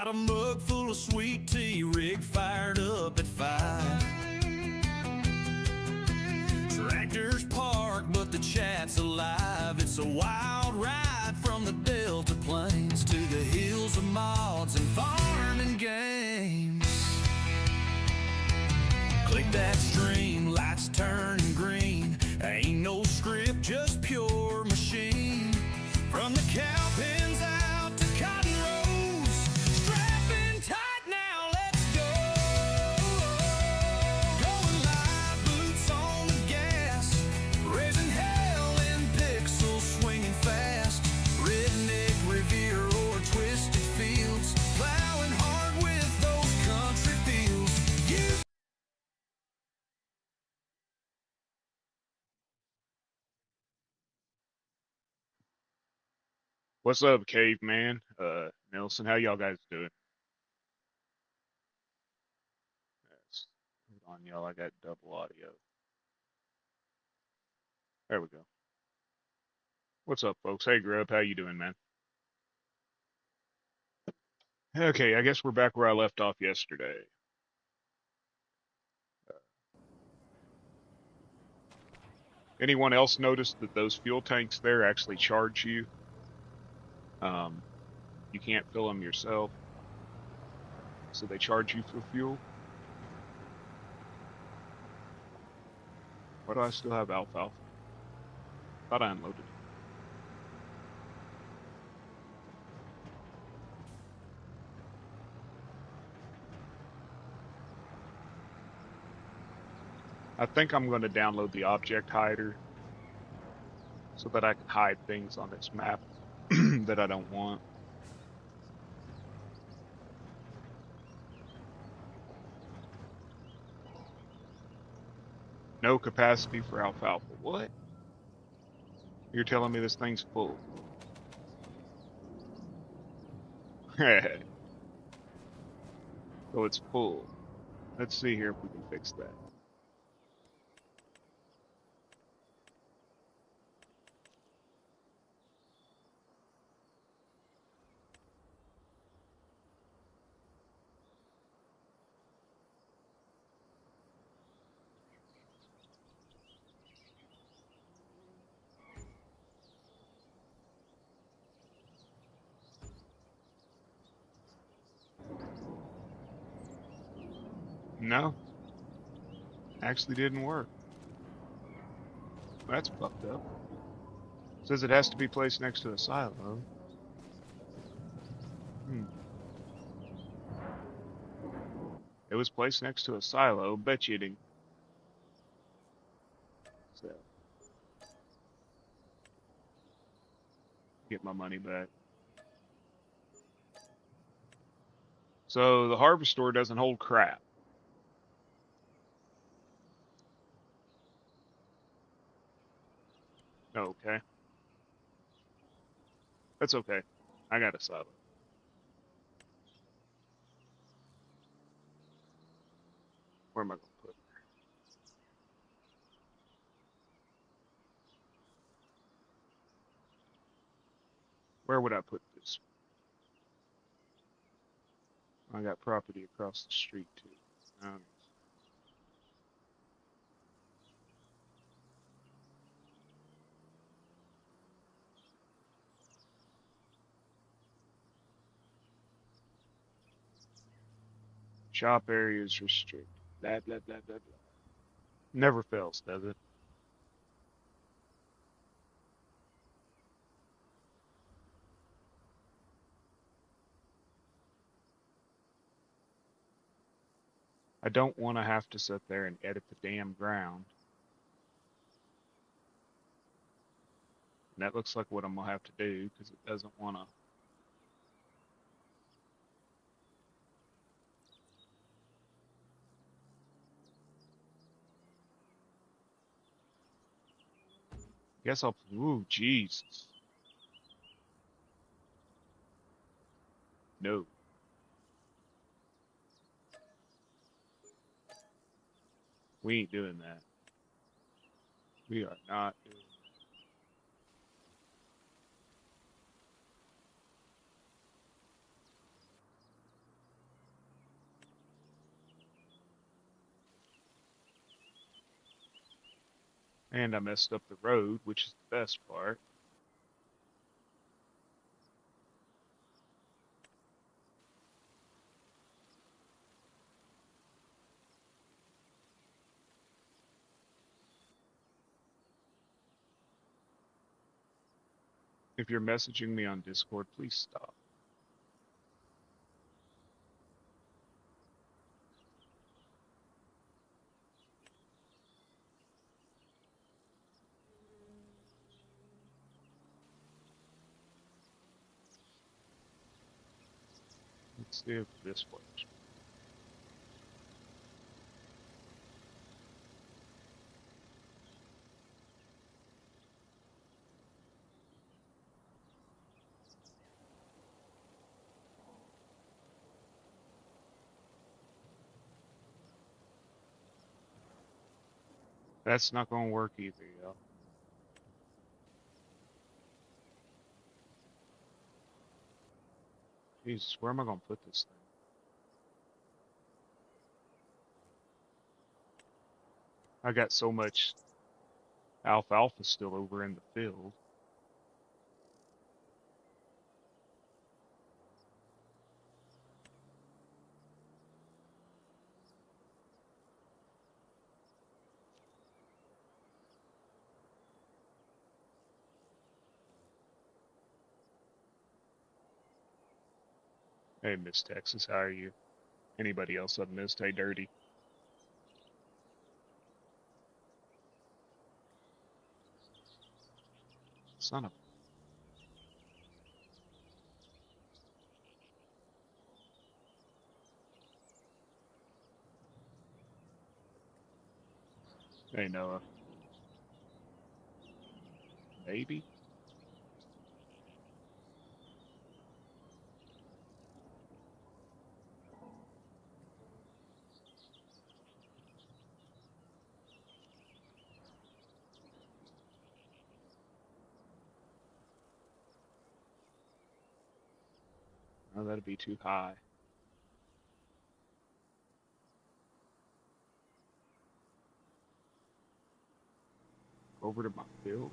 Got a mug full of sweet tea, rig fired up at 5. Tractors parked, but the chat's alive. It's a wild ride from the Delta Plains to the hills of mods and farming games. Click that stream, lights turning green. Ain't no script, just pure machine. From the cow pens out to cotton rows, strap in tight now, let's go. Going live, boots on the gas, raising hell in pixels, swinging fast. Redneck Riviera or twisted fields, plowing hard with those country fields. What's up, caveman? Nelson, how y'all guys doing? Yes. Hold on, y'all. I got double audio. There we go. What's up, folks? Hey, Grub, how you doing, man? Okay, I guess we're back where I left off yesterday. Anyone else notice that those fuel tanks there actually charge you? You can't fill them yourself, so they charge you for fuel. Why do I still have alfalfa? Thought I unloaded it. I think I'm going to download the object hider so that I can hide things on this map that I don't want. No capacity for alfalfa. What? You're telling me this thing's full? So it's full. Let's see here if we can fix that. No, actually didn't work. That's fucked up. Says it has to be placed next to a silo. It was placed next to a silo. Bet you didn't. So, get my money back. So the harvest store doesn't hold crap. Okay. That's okay. I got a silo. Where am I going to put it? Where would I put this? I got property across the street too. Shop areas restricted. Blah, blah, blah, blah, blah. Never fails, does it? I don't want to have to sit there and edit the damn ground. And that looks like what I'm going to have to do because it doesn't want to. Guess I'll. Ooh, Jesus. No. We ain't doing that. We are not doing that. And I messed up the road, which is the best part. If you're messaging me on Discord, please stop. Let's see if this works. That's not going to work either, yo. Jesus, where am I going to put this thing? I got so much alfalfa still over in the field. Hey, Miss Texas, how are you? Anybody else I've missed? Hey, Dirty. Son of a... Hey, Noah. Maybe? Oh, that'd be too high. Over to my field?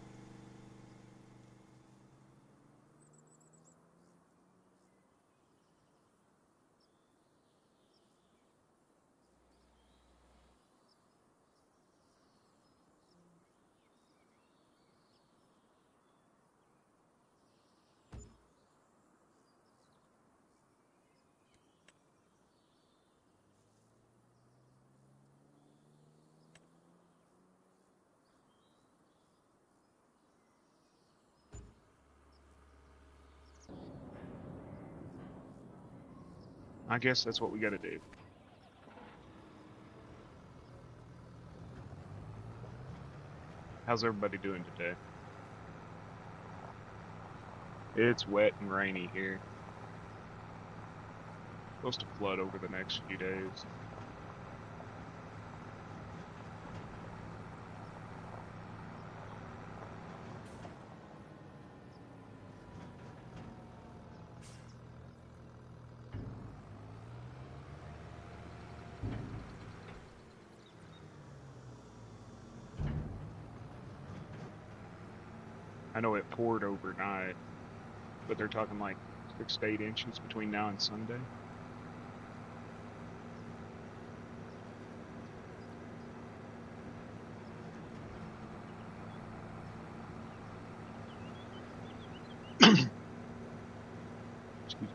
I guess that's what we gotta do. How's everybody doing today? It's wet and rainy here. Supposed to flood over the next few days. I know it poured overnight, but they're talking like 6 to 8 inches between now and Sunday. Excuse me.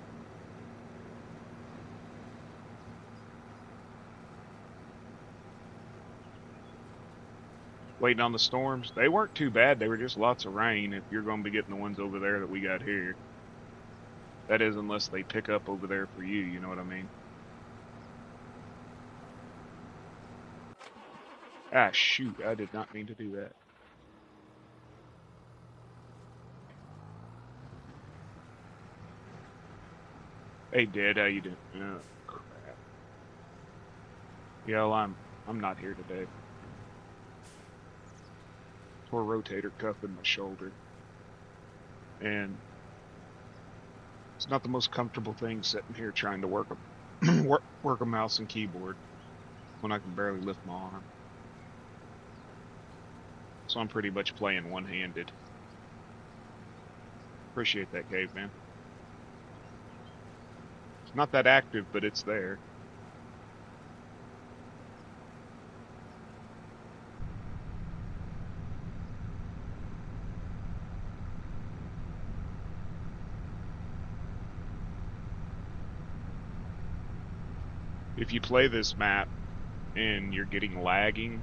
Waiting on the storms. They weren't too bad. They were just lots of rain if you're going to be getting the ones over there that we got here. That is, unless they pick up over there for you, you know what I mean? Ah, shoot, I did not mean to do that. Hey, Dad, how you doing? Oh, crap. Yeah, well, I'm not here today. Tore rotator cuff in my shoulder. And it's not the most comfortable thing sitting here trying to work a work a mouse and keyboard when I can barely lift my arm. So I'm pretty much playing one-handed. Appreciate that, caveman. It's not that active, but it's there. If you play this map and you're getting lagging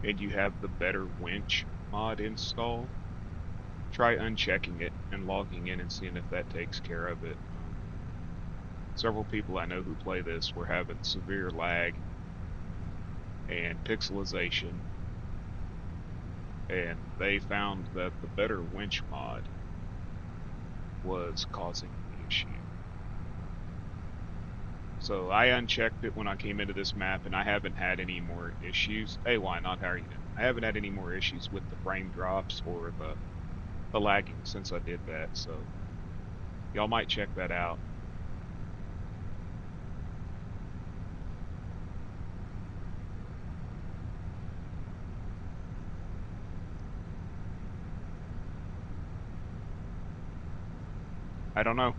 and you have the better winch mod installed, try unchecking it and logging in and seeing if that takes care of it. Several people I know who play this were having severe lag and pixelization, and they found that the better winch mod was causing the issue. So I unchecked it when I came into this map, and I haven't had any more issues. Hey, why not? How are you doing? I haven't had any more issues with the frame drops or the lagging since I did that, so y'all might check that out. I don't know.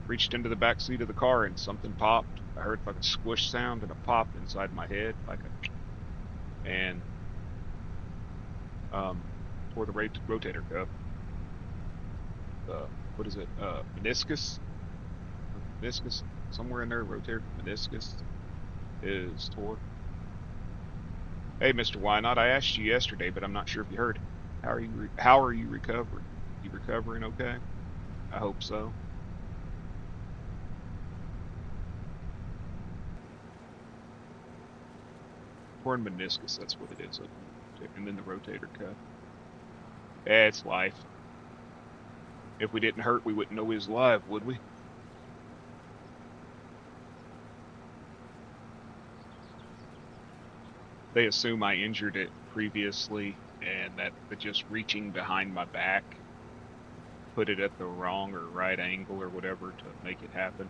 Reached into the back seat of the car and something popped. I heard like a squish sound and a pop inside my head, like a, and tore the rotator cuff. What is it? Meniscus? Meniscus? Somewhere in there, rotator meniscus is tore. Hey, Mr. Why Not? I asked you yesterday, but I'm not sure if you heard. How are you recovering? You recovering okay? I hope so. Torn meniscus, that's what it is. And then the rotator cuff. It's life. If we didn't hurt, we wouldn't know he was alive, would we? They assume I injured it previously, and that just reaching behind my back put it at the wrong or right angle or whatever to make it happen.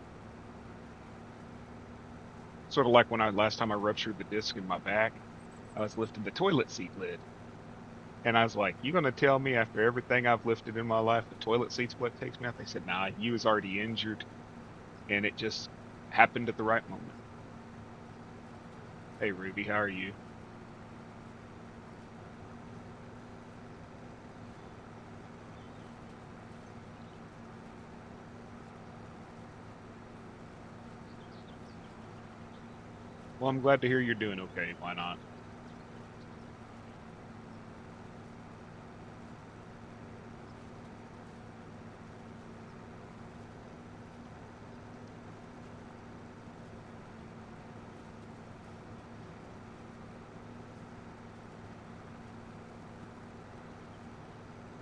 Sort of like when last time I ruptured the disc in my back, I was lifting the toilet seat lid. And I was like, you gonna tell me after everything I've lifted in my life, the toilet seat's what takes me out? They said, nah, you was already injured, and it just happened at the right moment. Hey, Ruby, how are you? Well, I'm glad to hear you're doing okay. Why not?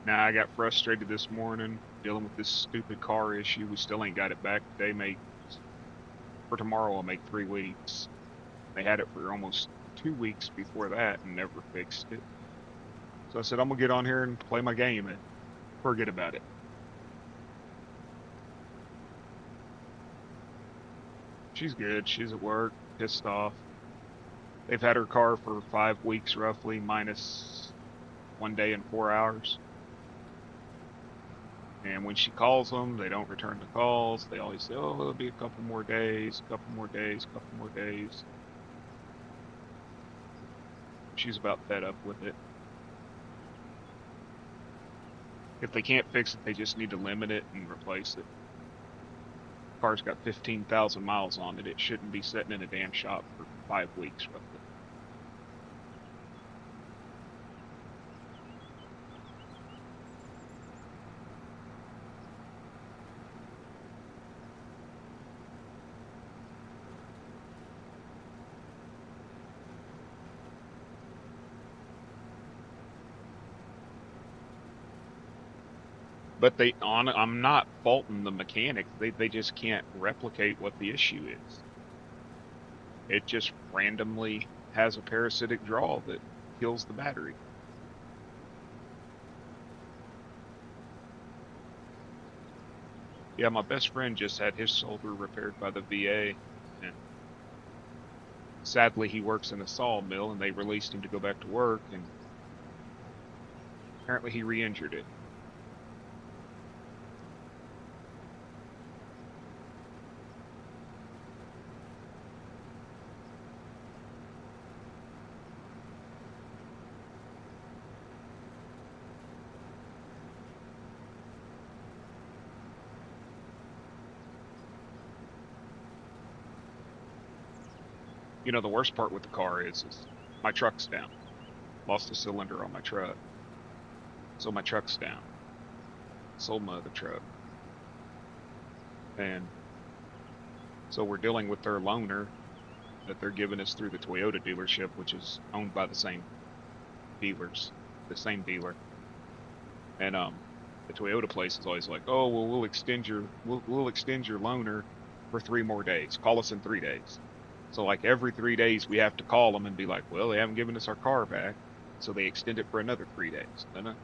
Now, I got frustrated this morning dealing with this stupid car issue. We still ain't got it back today. For tomorrow, I'll make 3 weeks. They had it for almost 2 weeks before that and never fixed it. So I said, I'm gonna get on here and play my game and forget about it. She's good. She's at work, pissed off. They've had her car for 5 weeks roughly, minus 1 day and 4 hours. And when she calls them, they don't return the calls. They always say, oh, it'll be a couple more days, couple more days, couple more days. She's about fed up with it. If they can't fix it, they just need to limit it and replace it. The car's got 15,000 miles on it. It shouldn't be sitting in a damn shop for 5 weeks roughly. But I'm not faulting the mechanics. They just can't replicate what the issue is. It just randomly has a parasitic draw that kills the battery. Yeah, my best friend just had his shoulder repaired by the VA, and sadly, he works in a sawmill, and they released him to go back to work, and apparently he re-injured it. You know, the worst part with the car is my truck's down. Lost a cylinder on my truck. So my truck's down. Sold my other truck. And so we're dealing with their loaner that they're giving us through the Toyota dealership, which is owned by the same dealers, the same dealer. And the Toyota place is always like, "Oh, well, we'll extend your loaner for 3 more days. Call us in 3 days." So like every 3 days we have to call them and be like, "Well, they haven't given us our car back," so they extend it for another 3 days. And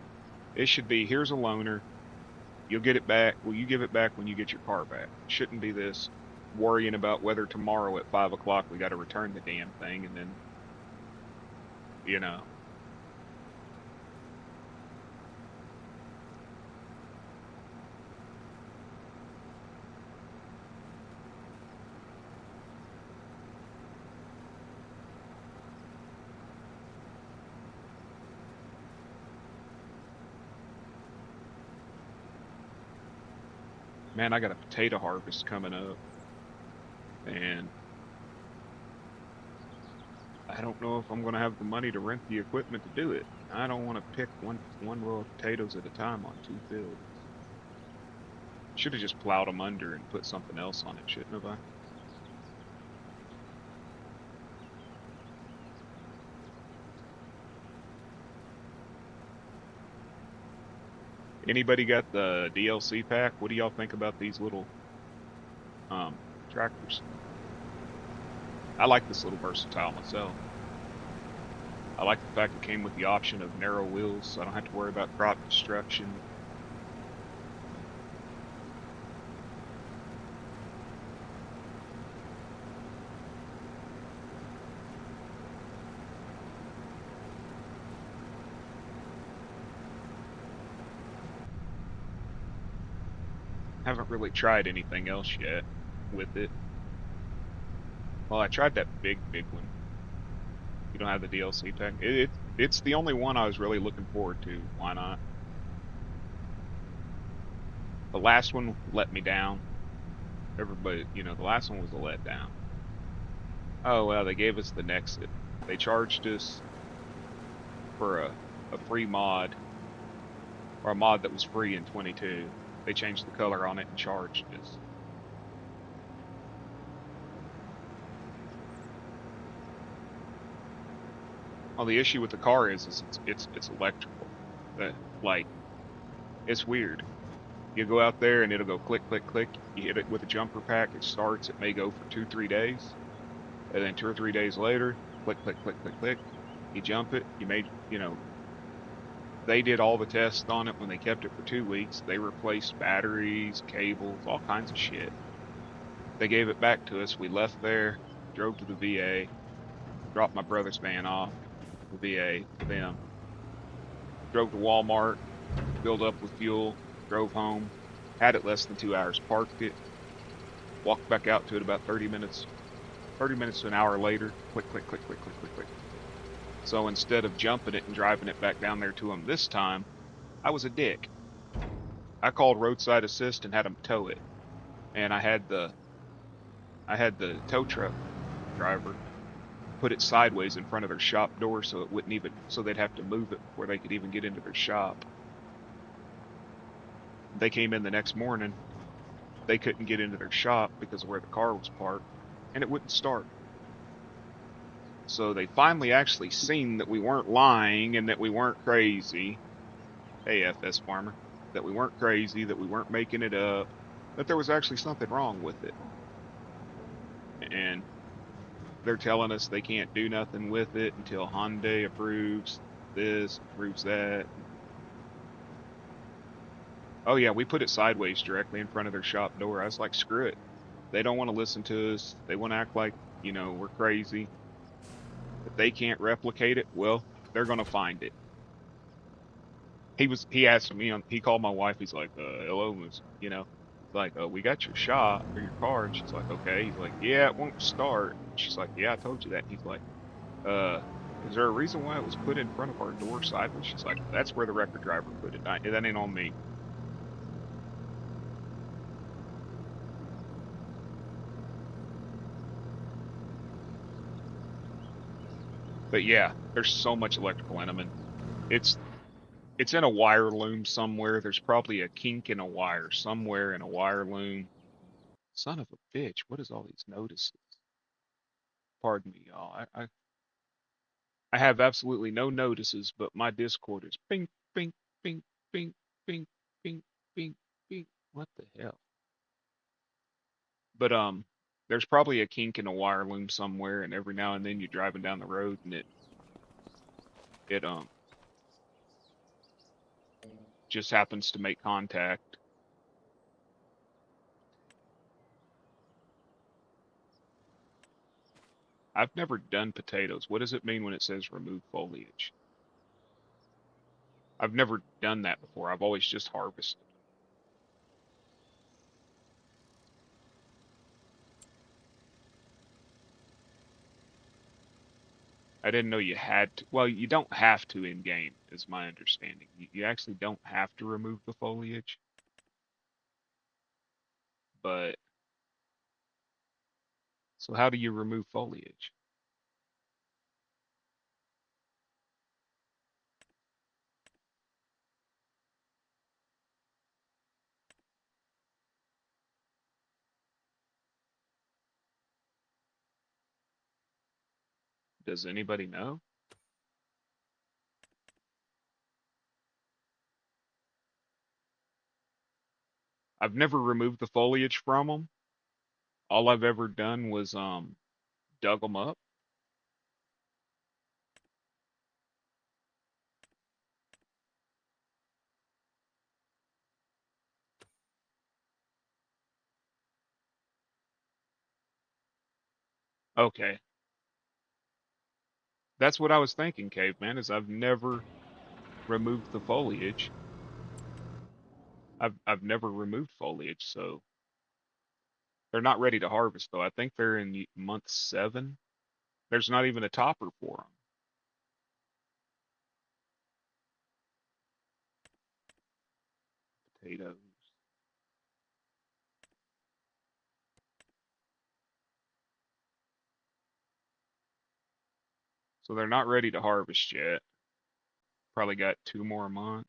it should be, "Here's a loaner. You'll get it back. Well, you give it back when you get your car back." It shouldn't be this worrying about whether tomorrow at 5 o'clock we got to return the damn thing, and then, you know. Man, I got a potato harvest coming up, and I don't know if I'm going to have the money to rent the equipment to do it. I don't want to pick one row of potatoes at a time on 2 fields. Should have just plowed them under and put something else on it, shouldn't have I? Anybody got the DLC pack? What do y'all think about these little tractors? I like this little versatile myself. I like the fact it came with the option of narrow wheels, so I don't have to worry about crop destruction. Haven't really tried anything else yet with it. Well, I tried that big one. You don't have the DLC pack? It's the only one I was really looking forward to. Why not? The last one let me down. Everybody, you know, the last one was a letdown. Oh, well, they gave us the Nexit. They charged us for a free mod, or a mod that was free in 22. They changed the color on it and charged us. Well, the issue with the car is it's electrical. That, like, it's weird. You go out there and it'll go click, click, click. You hit it with a jumper pack, it starts. It may go for 2-3 days, and then 2 or 3 days later, click, click, click, click, click. You jump it. You know, they did all the tests on it when they kept it for 2 weeks. They replaced batteries, cables, all kinds of shit. They gave it back to us. We left there, drove to the VA, dropped my brother's van off, the VA, for them. Drove to Walmart, filled up with fuel, drove home, had it less than 2 hours, parked it, walked back out to it about 30 minutes to an hour later, click, click, click, click, click, click, click. So instead of jumping it and driving it back down there to them this time, I was a dick. I called roadside assist and had them tow it. And I had the tow truck driver put it sideways in front of their shop door so it wouldn't even, so they'd have to move it before they could even get into their shop. They came in the next morning. They couldn't get into their shop because of where the car was parked, and it wouldn't start. So they finally actually seen that we weren't lying and that we weren't crazy. Hey, FS Farmer. That we weren't crazy, that we weren't making it up, that there was actually something wrong with it. And they're telling us they can't do nothing with it until Hyundai approves this, approves that. Oh yeah, we put it sideways directly in front of their shop door. I was like, screw it. They don't want to listen to us. They want to act like, you know, we're crazy. If they can't replicate it, well, they're gonna find it. He asked me on, he called my wife, he's like, hello, Miss, you know, like, we got your shot or your car, and she's like, okay. He's like, yeah, it won't start. She's like, yeah, I told you that. And he's like, is there a reason why it was put in front of our door sideways? She's like, that's where the record driver put it. That ain't on me. But yeah, there's so much electrical in them, and it's it's in a wire loom somewhere. There's probably a kink in a wire somewhere in a wire loom. Son of a bitch, what is all these notices? Pardon me, y'all. I have absolutely no notices, but my Discord is ping, ping, ping, ping, ping, ping, ping, ping. What the hell? But there's probably a kink in a wire loom somewhere, and every now and then you're driving down the road and it just happens to make contact. I've never done potatoes. What does it mean when it says remove foliage? I've never done that before. I've always just harvested. I didn't know you had to. Well, you don't have to in game, is my understanding. You actually don't have to remove the foliage, but so how do you remove foliage? Does anybody know? I've never removed the foliage from them. All I've ever done was dug them up. Okay. That's what I was thinking, caveman, is I've never removed the foliage. I've never removed foliage, so they're not ready to harvest though. I think they're in month 7. There's not even a topper for them. Potatoes. So they're not ready to harvest yet. Probably got 2 more months.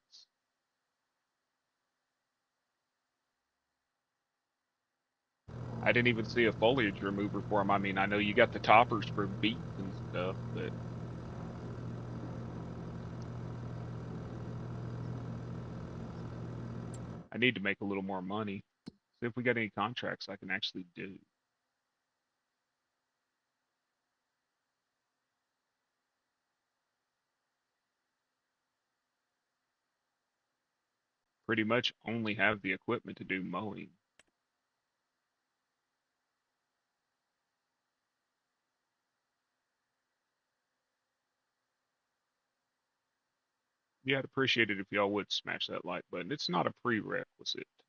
I didn't even see a foliage remover for them. I mean, I know you got the toppers for beets and stuff, but I need to make a little more money. See if we got any contracts I can actually do. Pretty much only have the equipment to do mowing. Yeah, I'd appreciate it if y'all would smash that like button. It's not a prerequisite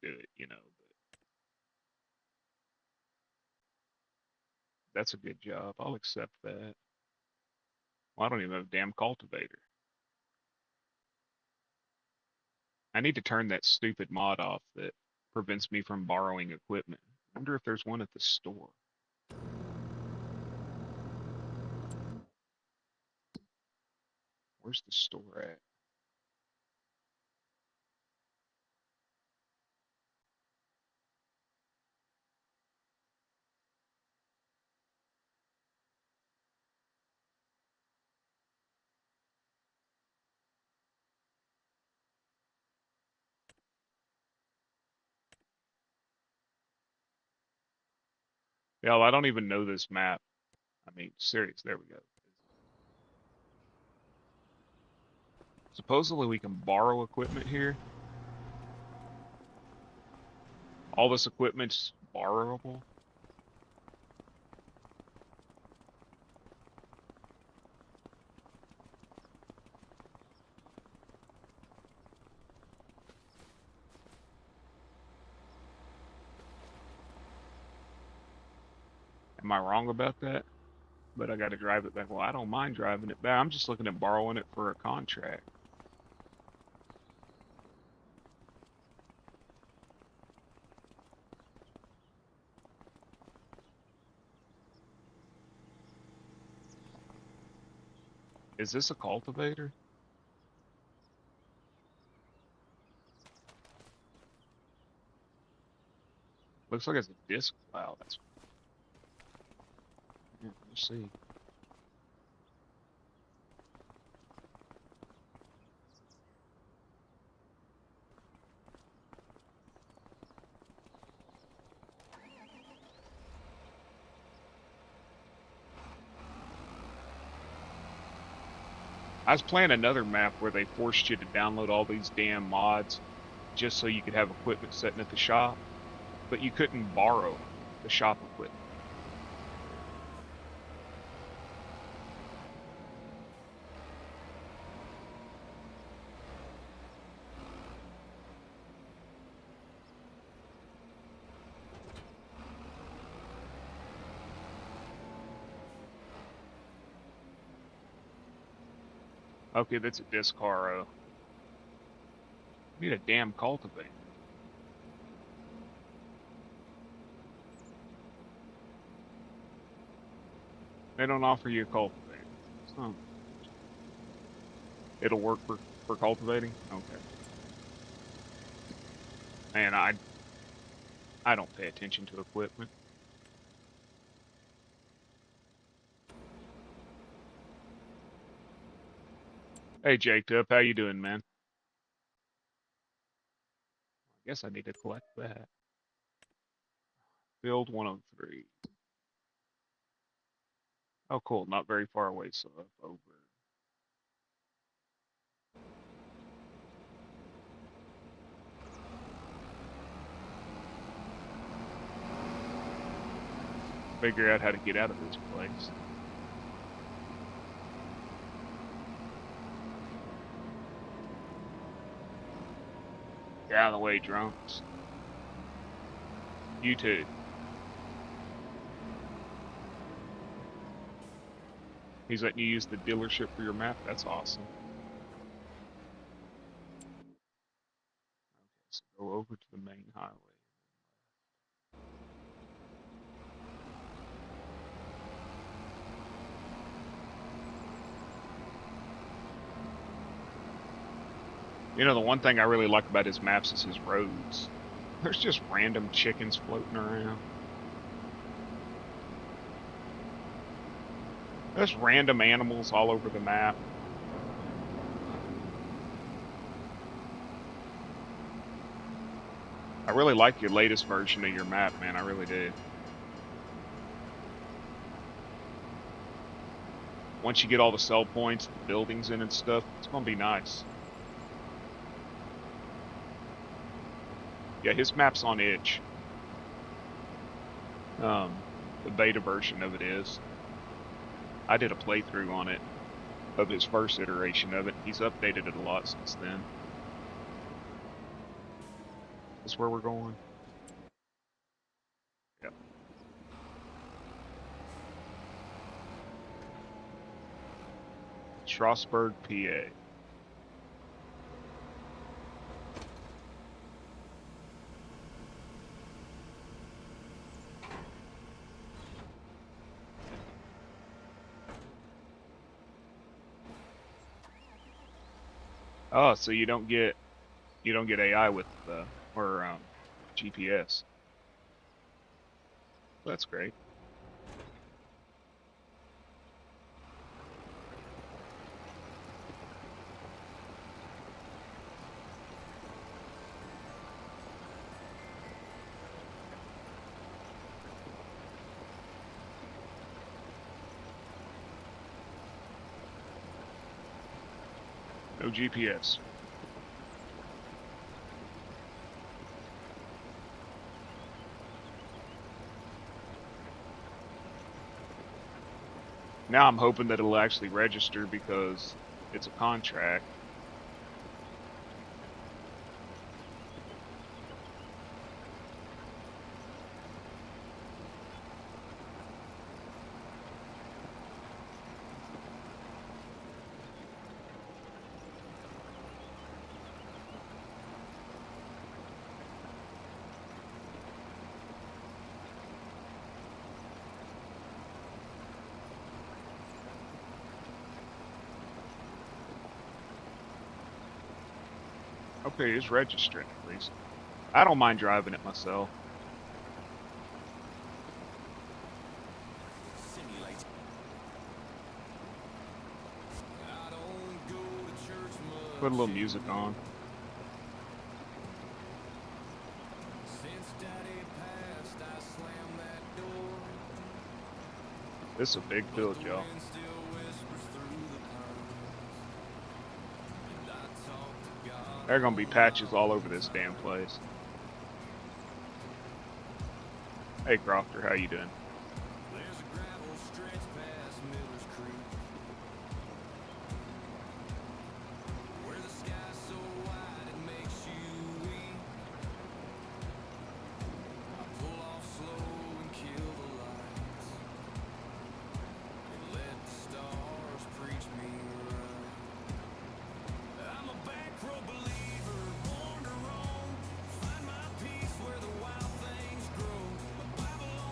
to do it, you know, but that's a good job. I'll accept that. Well, I don't even have a damn cultivator. I need to turn that stupid mod off that prevents me from borrowing equipment. I wonder if there's one at the store. Where's the store at? Hell, I don't even know this map. I mean, serious, there we go. Supposedly we can borrow equipment here. All this equipment's borrowable. Am I wrong about that? But I got to drive it back. Well, I don't mind driving it back. I'm just looking at borrowing it for a contract. Is this a cultivator? Looks like it's a disc plow. That's yeah, we'll see. I was playing another map where they forced you to download all these damn mods just so you could have equipment sitting at the shop, but you couldn't borrow the shop equipment. Okay, that's a Discaro. Need a damn cultivator. They don't offer you a cultivator. So it'll work for cultivating? Okay. Man, I don't pay attention to equipment. Hey Jacob, how you doing, man? I guess I need to collect that. Build 103. Oh, cool. Not very far away, so up over. Figure out how to get out of this place. Get out of the way, drunks. You too. He's letting you use the dealership for your map? That's awesome. Okay, so go over to the main highway. You know, the one thing I really like about his maps is his roads. There's just random chickens floating around. There's random animals all over the map. I really like your latest version of your map, man. I really do. Once you get all the sell points, the buildings in and stuff, it's gonna be nice. Yeah, his map's on itch. The beta version of it is. I did a playthrough on it, of his first iteration of it. He's updated it a lot since then. That's where we're going. Yep. Strasbourg, PA. Oh, so you don't get AI with or GPS. That's great. No GPS. Now I'm hoping that it'll actually register because it's a contract. Okay, it's registering at least. I don't mind driving it myself. Put a little music on. This is a big field, y'all. There are gonna be patches all over this damn place. Hey Crofter, how you doing?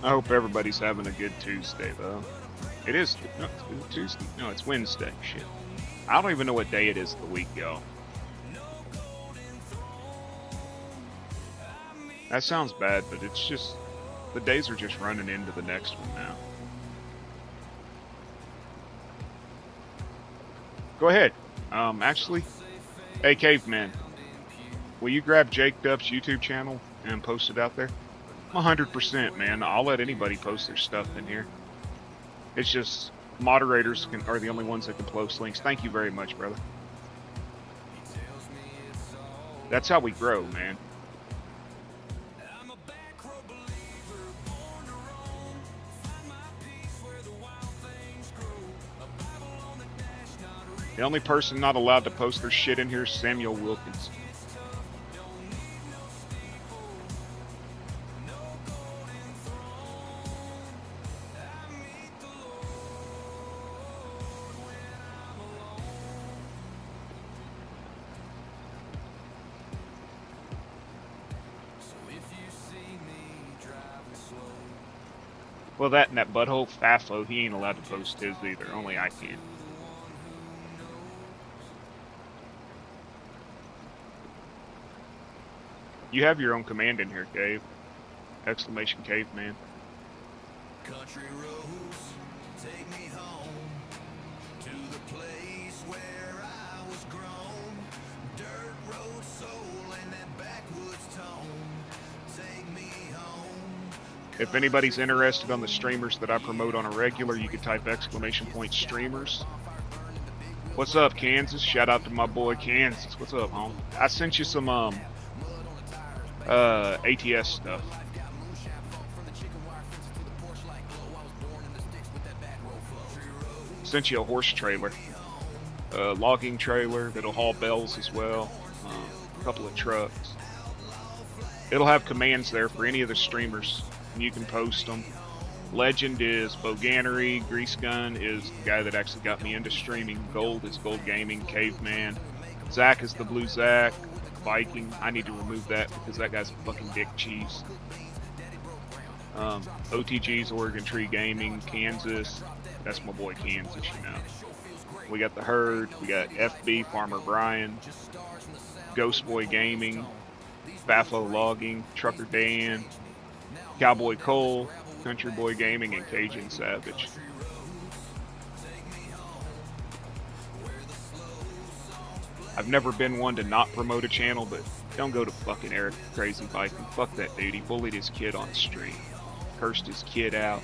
I hope everybody's having a good Tuesday, though. It is Tuesday. No, it's Wednesday. Shit. I don't even know what day it is of the week, y'all. That sounds bad, but it's just... the days are just running into the next one now. Go ahead. Actually... Hey, Caveman. Will you grab Jake Duff's YouTube channel and post it out there? 100%, man. I'll let anybody post their stuff in here. It's just moderators are the only ones that can post links. Thank you very much, brother. That's how we grow, man. The only person not allowed to post their shit in here is Samuel Wilkins. Well, that and that butthole Fafo, he ain't allowed to post his either. Only I can. You have your own command in here, Cave. Exclamation Caveman. Country roads take me home to the place where I was grown. Dirt road soul and that backwoods tone. Take me home. If anybody's interested on the streamers that I promote on a regular, you can type exclamation point streamers. What's up, Kansas? Shout out to my boy Kansas. What's up, home? I sent you some ATS stuff. Sent you a horse trailer, a logging trailer that'll haul bells as well, a couple of trucks. It'll have commands there for any of the streamers, and you can post them. Legend is Boganery, Grease Gun is the guy that actually got me into streaming, Gold is Gold Gaming, Caveman, Zach is the Blue Zach, Viking, I need to remove that because that guy's a fucking dick cheese. OTG's Oregon Tree Gaming, Kansas, that's my boy Kansas, you know. We got the Herd, we got FB, Farmer Brian, Ghost Boy Gaming, Baffo Logging, Trucker Dan, Cowboy Cole, Country Boy Gaming, and Cajun Savage. I've never been one to not promote a channel, but don't go to fucking Eric Crazy Viking. Fuck that dude. He bullied his kid on stream. Cursed his kid out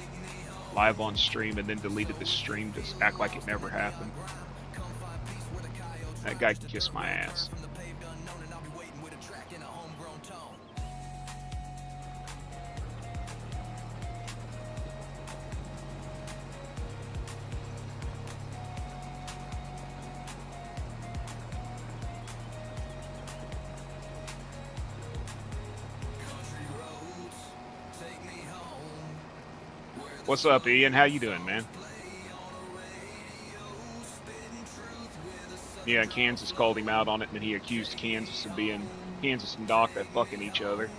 live on stream and then deleted the stream to act like it never happened. That guy can kiss my ass. What's up, Ian? How you doing, man? Yeah, Kansas called him out on it, and he accused Kansas of being Kansas and Doc of fucking each other.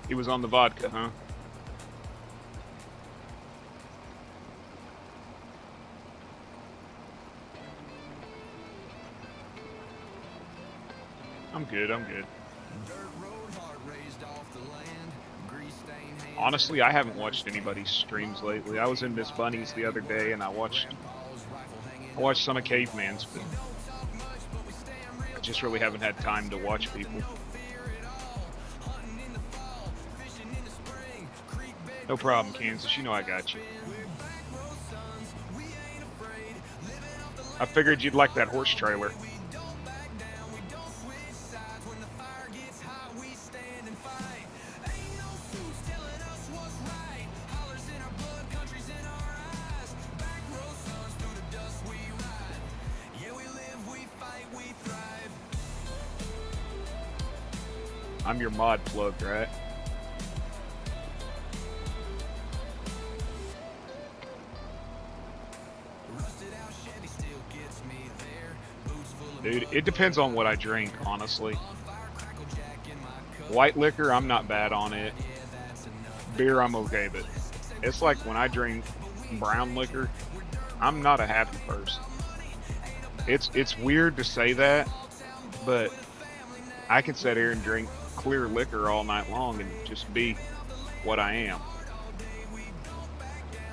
He was on the vodka, huh? I'm good. I'm good. Dirt road heart raised off the land. Grease stained hands. Honestly, I haven't watched anybody's streams lately. I was in Miss Bunny's the other day, and I watched some of Caveman's, but I just really haven't had time to watch people. No problem, Kansas. You know I got you. I figured you'd like that horse trailer. I'm your mod plug, right? Dude, it depends on what I drink, honestly. White liquor, I'm not bad on it. Beer, I'm okay, but it's like when I drink brown liquor, I'm not a happy person. It's weird to say that, but I can sit here and drink clear liquor all night long and just be what I am.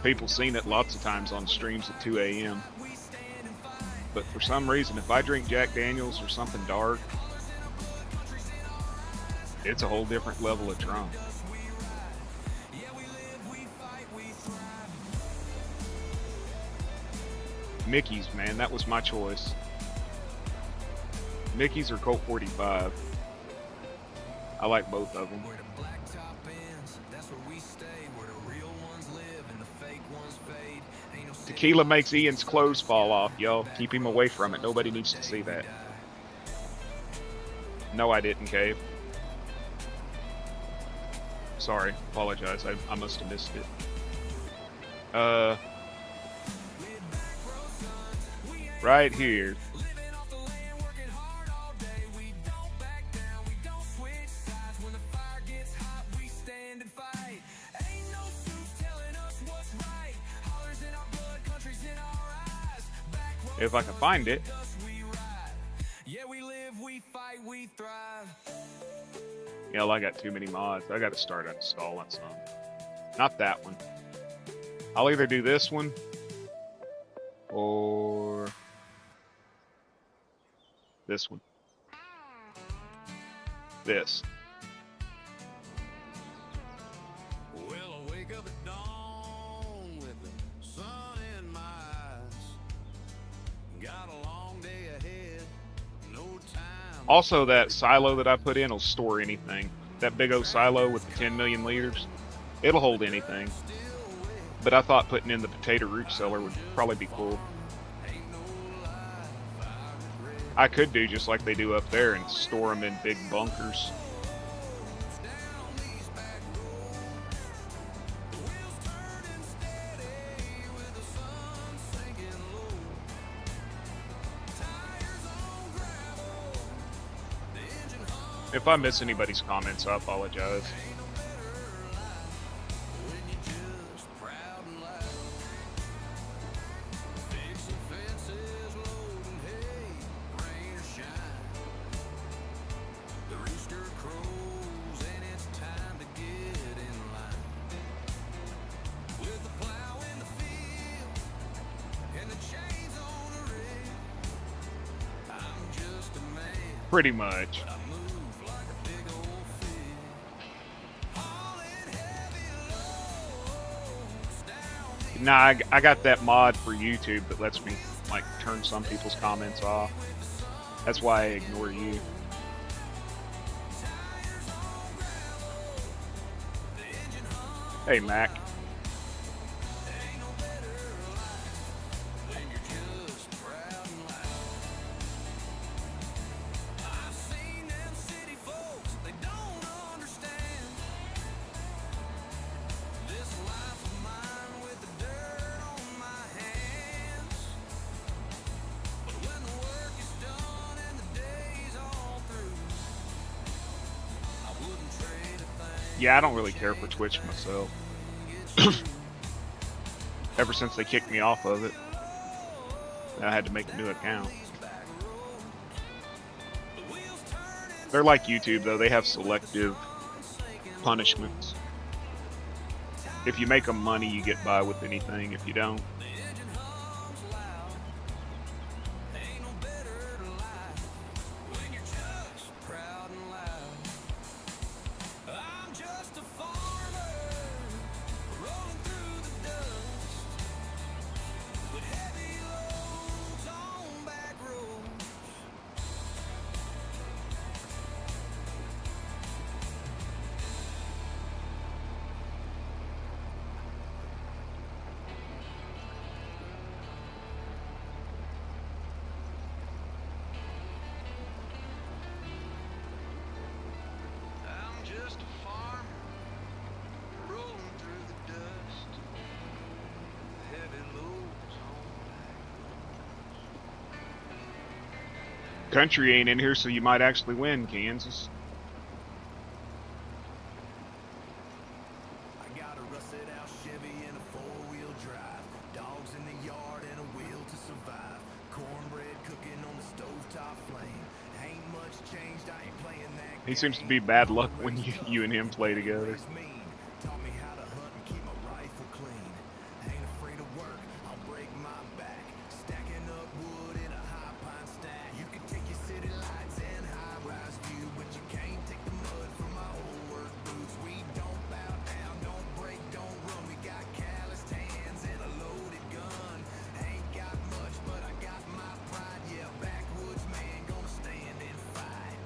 People seen it lots of times on streams at 2 a.m. But for some reason, if I drink Jack Daniels or something dark, it's a whole different level of drunk. Mickey's, man, that was my choice. Mickey's or Colt 45. I like both of them. Tequila makes Ian's clothes fall off, yo. Keep him away from it. Nobody needs to see that. No, I didn't, Cave. Sorry. Apologize. I must have missed it. Right here. If I can find it. Yeah, I got too many mods. I got to start uninstalling some. Not that one. I'll either do this one or this one. This. Well, I wake up at dawn with the sun in my eyes. Got a long day ahead. No time. Also, that silo that I put in will store anything. That big old silo with the 10 million liters, it'll hold anything. But I thought putting in the potato root cellar would probably be cool. I could do just like they do up there and store them in big bunkers. If I miss anybody's comments, I apologize. Pretty much. Nah, I got that mod for YouTube that lets me like turn some people's comments off. That's why I ignore you. Hey, Mac. Yeah, I don't really care for Twitch myself. Ever since they kicked me off of it, I had to make a new account. They're like YouTube though, they have selective punishments. If you make them money, you get by with anything. If you don't, country ain't in here, so you might actually win, Kansas. I got a rusted out Chevy and a four-wheel drive. Dogs in the yard and a will to survive. Cornbread cooking on the stovetop flame. Ain't much changed, I ain't playing that. He seems to be bad luck when you and him play together. Taught me how to hunt and keep my rifle clean. Ain't afraid of work, I'll break my back. Stacking up wood in a high pine stack. You can take your city lights and high-rise view, but you can't take the mud from my old work boots. We don't bow down, don't break, don't run. We got calloused hands and a loaded gun. Ain't got much, but I got my pride. Yeah, backwoods man, gonna stand and fight.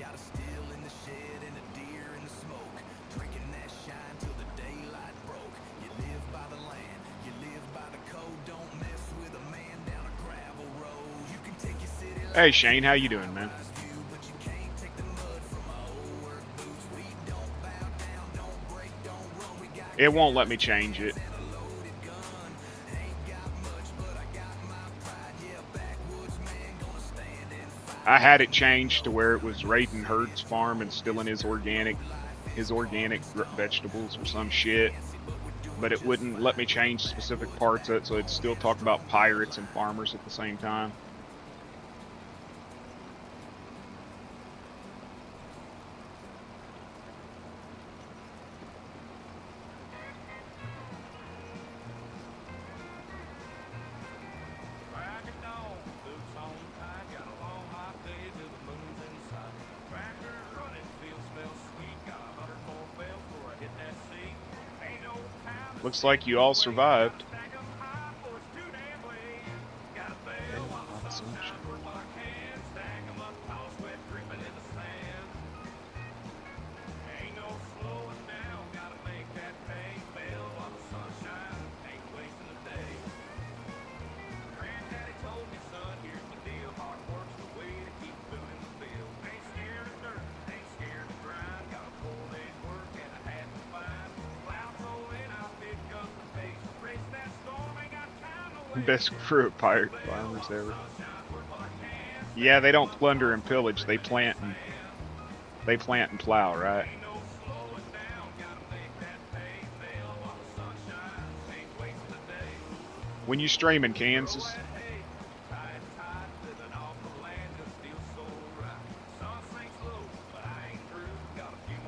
Got a still in the shed and a deer in the smoke. Drinking that shine till the daylight broke. You live by the land, you live by the code. Don't mess with a man down a gravel road. You can take your city Hey Shane, how you doing, man? view, but you can't take the mud from my old work boots. We don't bow down, don't break, don't run. We got It won't let me change it. a loaded gun. Ain't got much, but I got my pride. Yeah, backwoods man, gonna stand and fight. I had it changed to where it was raiding Herd's farm and stealing his organic vegetables or some shit, but it wouldn't let me change specific parts of it, so it'd still talk about pirates and farmers at the same time. Looks like you all survived. Best crew of pirate farmers ever. Yeah, they don't plunder and pillage. They plant and plow, right? When you stream in Kansas,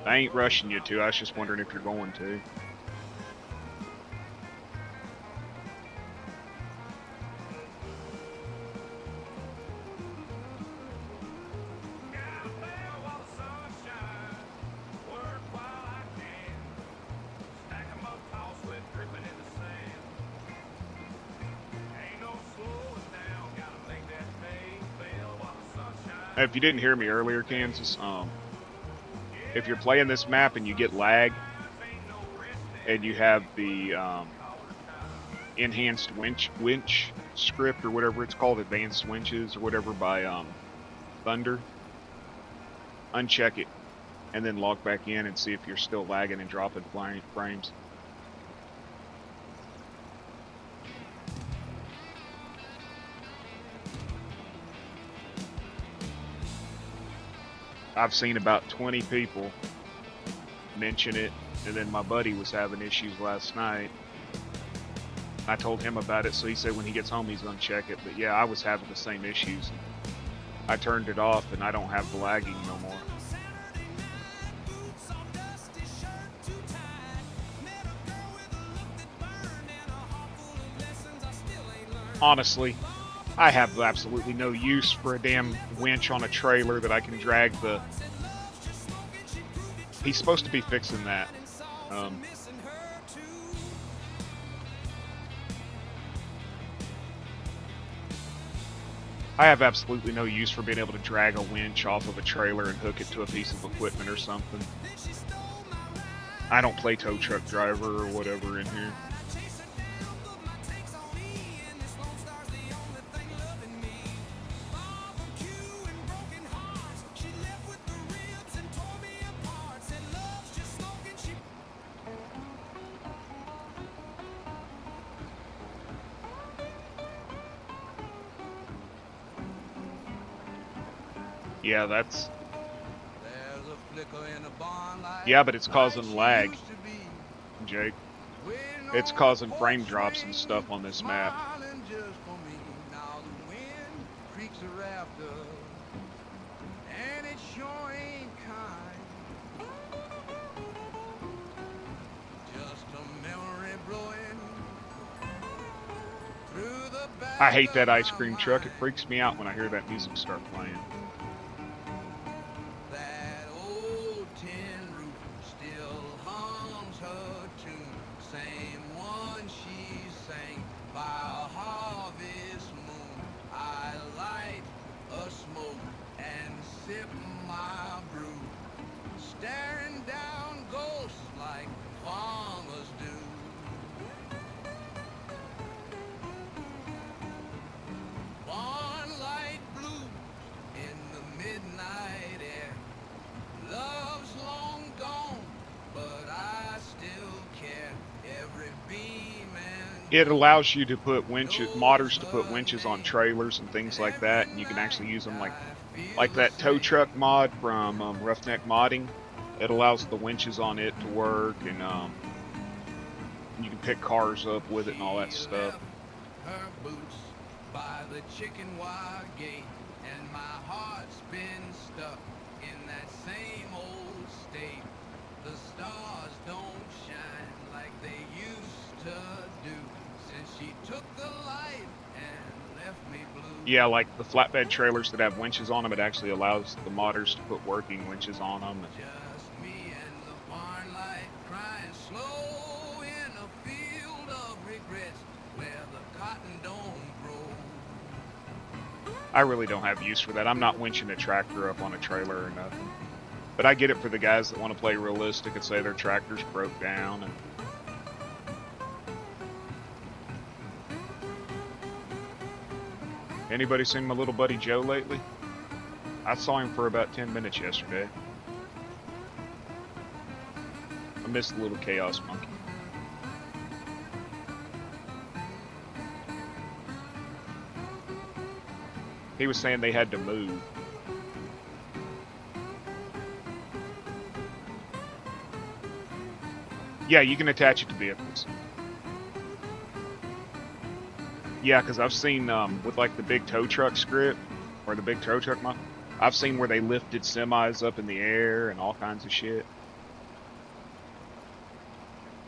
I ain't rushing you to. I was just wondering if you're going to. If you didn't hear me earlier, Kansas, if you're playing this map and you get lag, and you have the enhanced winch script or whatever it's called, advanced winches or whatever by Thunder, uncheck it and then log back in and see if you're still lagging and dropping frames. I've seen about 20 people mention it, and then my buddy was having issues last night. I told him about it, so he said when he gets home he's gonna check it. But yeah, I was having the same issues. I turned it off and I don't have the lagging no more. Honestly, I have absolutely no use for a damn winch on a trailer that I can drag the... He's supposed to be fixing that. I have absolutely no use for being able to drag a winch off of a trailer and hook it to a piece of equipment or something. I don't play tow truck driver or whatever in here. Yeah, that's... Yeah, but it's causing lag, Jake. It's causing frame drops and stuff on this map. I hate that ice cream truck. It freaks me out when I hear that music start playing. It allows you to put winches, modders to put winches on trailers and things like that, and you can actually use them like that tow truck mod from Roughneck Modding. It allows the winches on it to work, and you can pick cars up with it and all that stuff. Her boots by the chicken wire gate, and my heart's been stuck in that same old state. The stars don't shine like they used to do. She took the light and left me blue. Yeah, like the flatbed trailers that have winches on them, it actually allows the modders to put working winches on them. Just me and the barn light crying slow in a field of regrets where the cotton don't grow. I really don't have use for that. I'm not winching a tractor up on a trailer or nothing. But I get it for the guys that want to play realistic and say their tractors broke down. And anybody seen my little buddy Joe lately? I saw him for about 10 minutes yesterday. I missed the little chaos monkey. He was saying they had to move. Yeah, you can attach it to vehicles. Yeah, because I've seen with like the big tow truck script or the big tow truck mod, I've seen where they lifted semis up in the air and all kinds of shit.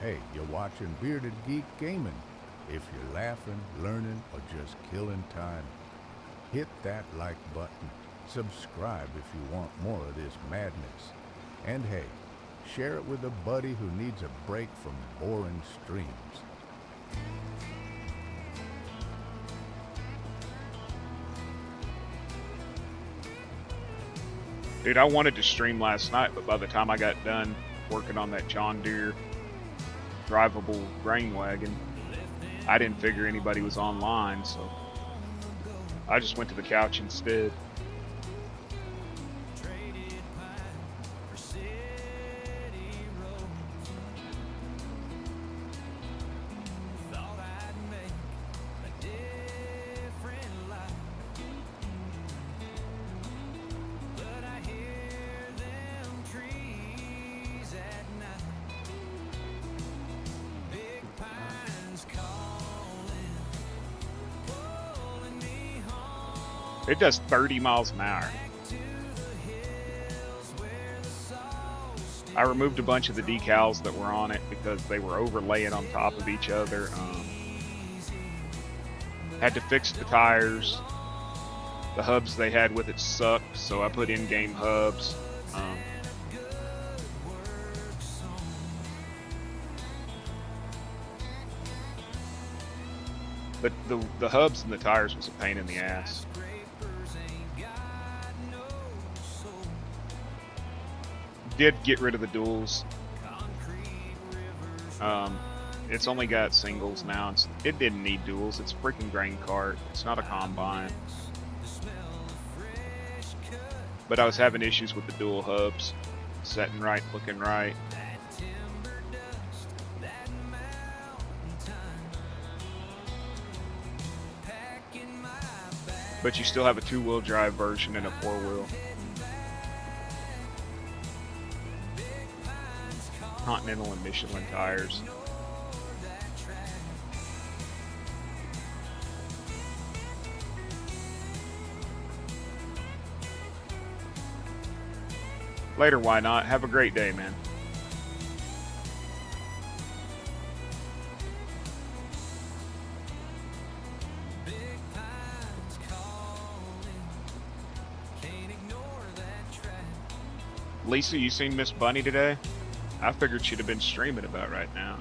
Hey, you're watching Bearded Geek Gaming. If you're laughing, learning, or just killing time, hit that like button. Subscribe if you want more of this madness. And hey, share it with a buddy who needs a break from boring streams. Dude, I wanted to stream last night, but by the time I got done working on that John Deere drivable grain wagon, I didn't figure anybody was online, so I just went to the couch instead. It does 30 miles an hour. I removed a bunch of the decals that were on it because they were overlaying on top of each other. Had to fix the tires. The hubs they had with it sucked, so I put in-game hubs. But the hubs and the tires was a pain in the ass. Did get rid of the duals. It's only got singles now. It didn't need duals. It's a freaking grain cart. It's not a combine. But I was having issues with the dual hubs. Setting right, looking right. But you still have a two-wheel drive version and a four-wheel. Continental and Michelin tires. Later, why not? Have a great day, man. Lisa, you seen Miss Bunny today? I figured she'd have been streaming about right now.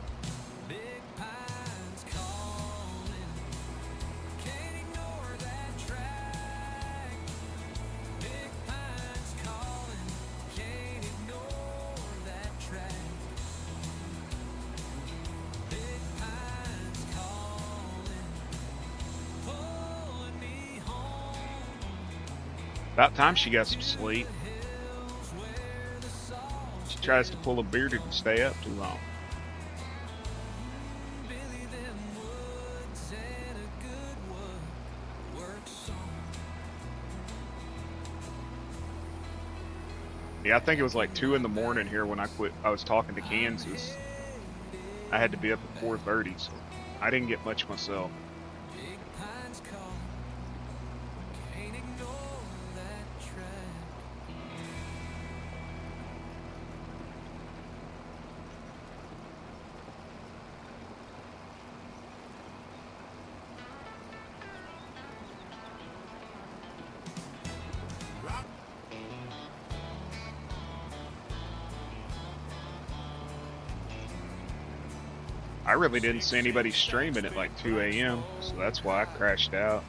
About time she got some sleep. She tries to pull a bearded and stay up too long. Yeah, I think it was like 2 in the morning here when I quit. I was talking to Kansas. I had to be up at 4:30, so I didn't get much myself. I really didn't see anybody streaming at like 2 a.m., so that's why I crashed out.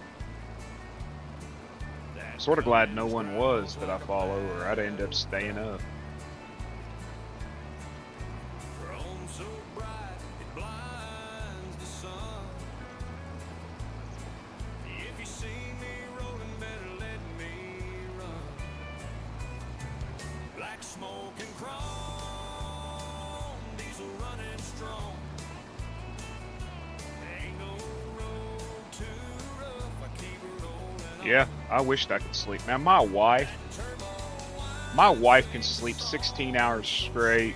Sort of glad no one was that I follow, or I'd end up staying up. Yeah, I wished I could sleep. Now my wife can sleep 16 hours straight,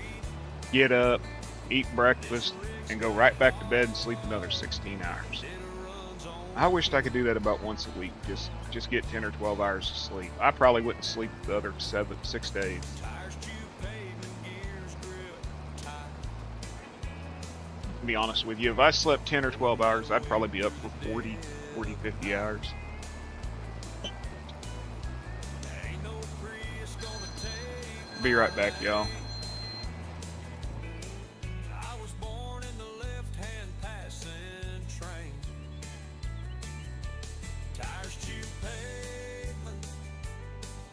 get up, eat breakfast, and go right back to bed and sleep another 16 hours. I wished I could do that about once a week, just get 10 or 12 hours of sleep. I probably wouldn't sleep the other 6 days. To be honest with you, if I slept 10 or 12 hours, I'd probably be up for 40, 50 hours. Be right back, y'all. I was born in the left-hand passing train. Tires chew pavement,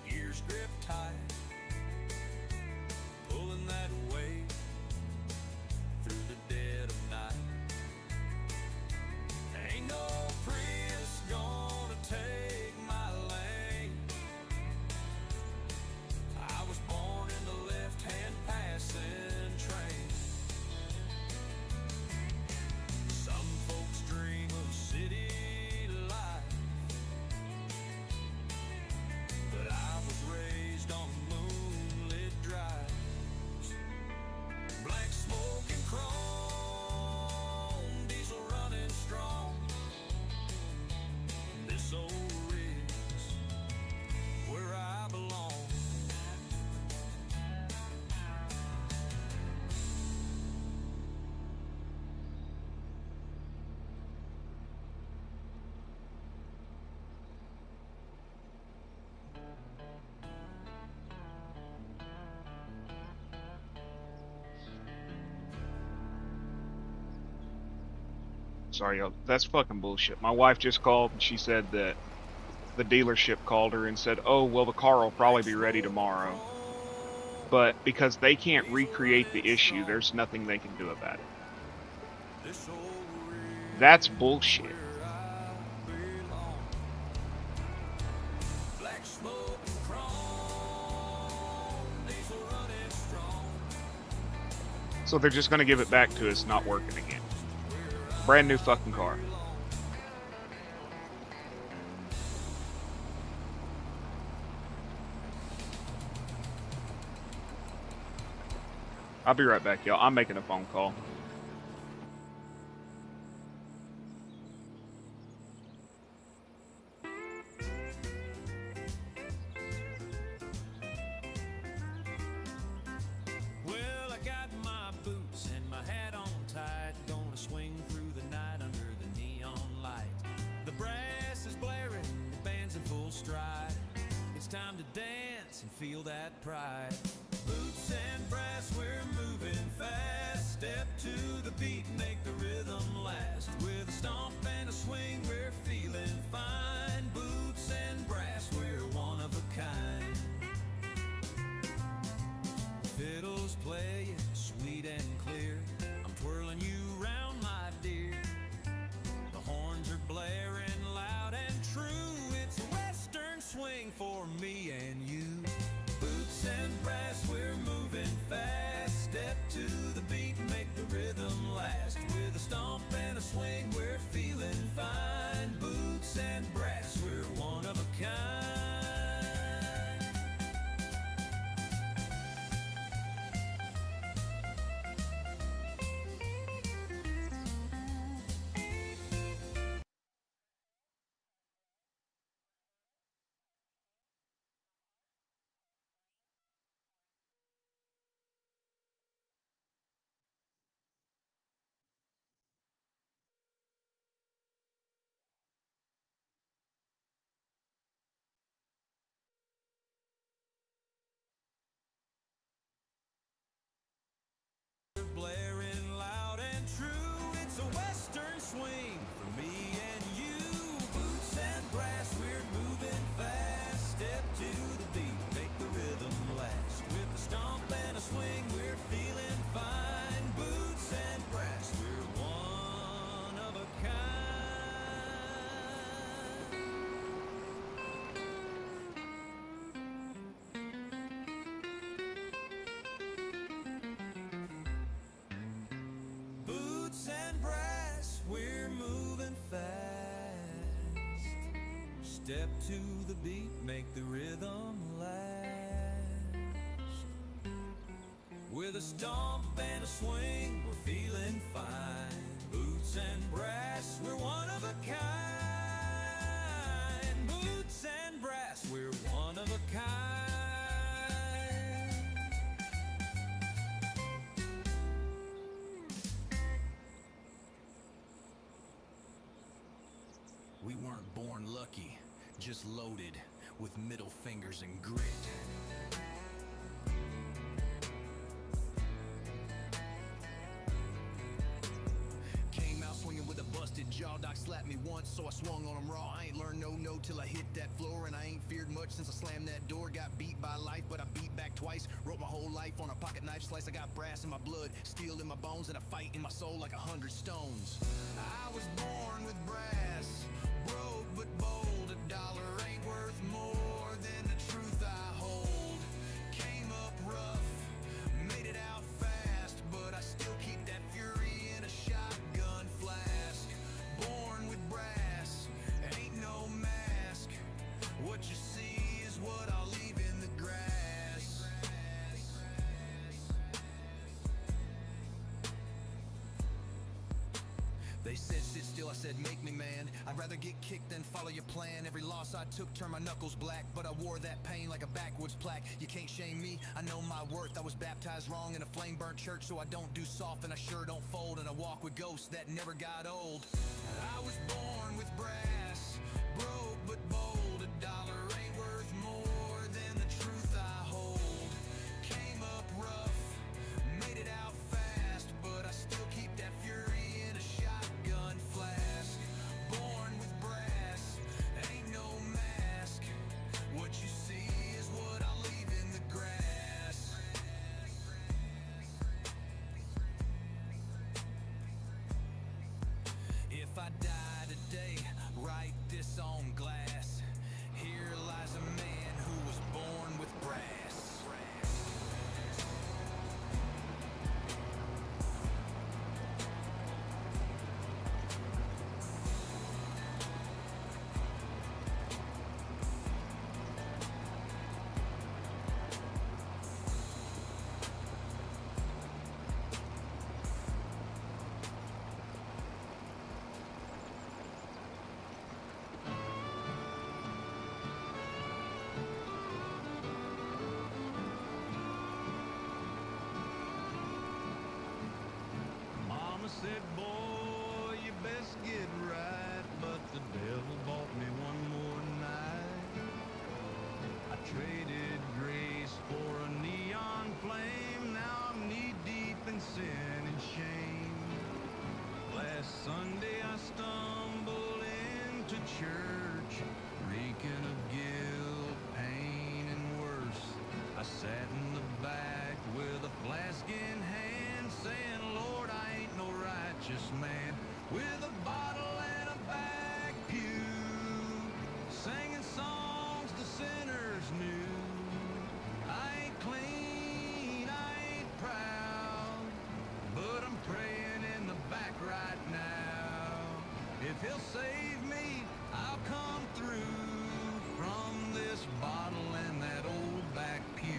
gears grip tight, pulling that weight through the dead of night. Ain't no Prius gonna take my lane. I was born in the left-hand Sorry, y'all. That's fucking bullshit. My wife just called and she said that the dealership called her and said, oh, well, the car will probably be ready tomorrow. But because they can't recreate the issue, there's nothing they can do about it. That's bullshit. So they're just going to give it back to us not working again. Brand new fucking car. I'll be right back, y'all. I'm making a phone call. Well, I got my boots and my hat on tight, gonna swing through the night under the neon light. The brass is blaring, the band's in full stride. It's time to dance and feel that pride. Boots and brass, we're moving fast. Step to the beat, make the rhythm last. With a stomp and a swing, we're feeling fine. Boots and brass, we're one of a kind. Fiddles playing sweet and clear. I'm twirling you round, my dear. The horns are blaring loud and true. It's a western swing for me and you. Boots and brass, we're moving fast. Step to the beat, make the rhythm last. With a stomp and a swing, we're feeling fine. Boots and brass, we're one of a kind. Blaring loud and true, it's a western swing for me and you. Boots and brass, we're moving fast. Step to the beat, make the rhythm last. With a stomp and a swing, we're feeling fine. Boots and brass, we're one of a kind. Boots and brass, we're moving fast. Step to the beat, make the rhythm last. With a stomp and a swing, we're feeling fine. Boots and brass, we're one of a kind. Boots and brass, we're one of a kind. We weren't born lucky, just loaded with middle fingers and grit. Came out swinging with a busted jaw. Doc slapped me once, so I swung on him raw. I ain't learned no till I hit that floor, and I ain't feared much since I slammed that door. Got beat by life, but I beat back twice. Wrote my whole life on a pocket knife slice. I got brass in my blood, steel in my bones, and a fight in my soul like 100 stones. I was born with brass, broke but bold. A dollar ain't worth more than the truth I hold. Came up rough, made it out fast, but I still keep that fury in a shotgun flask. Born with brass, ain't no mask. What you see is what I'll leave in the grass. They said sit still, I said make me man. I'd rather get kicked than follow your plan. Every loss I took turned my knuckles black, but I wore that pain like a backwoods plaque. You can't shame me, I know my worth. I was baptized wrong in a flame-burnt church, so I don't do soft and I sure don't fold. And I walk with ghosts that never got old. I was born with brass, broke but bold. A dollar ain't worth more than the truth I hold. Came up rough, made it out fast, but I still keep that fury in a shotgun flask. man with a bottle and a back pew, singing songs the sinners knew. I ain't clean, I ain't proud, but I'm praying in the back right now. If he'll save me, I'll come through from this bottle and that old back pew.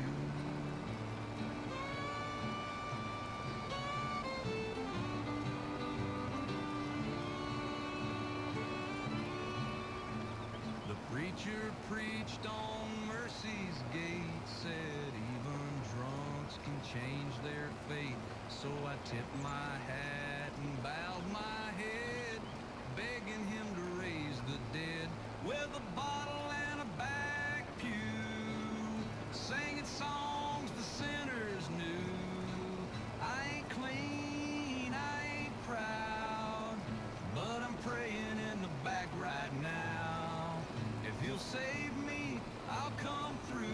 The preacher preached on mercy's gate, said even drunks can change their fate. So I tipped my hat and bowed my head, begging him to raise the dead with a bottle and a back pew, singing songs the sinners knew. I ain't clean, I ain't proud, but I'm praying in the back right now. If he'll save me, I'll come through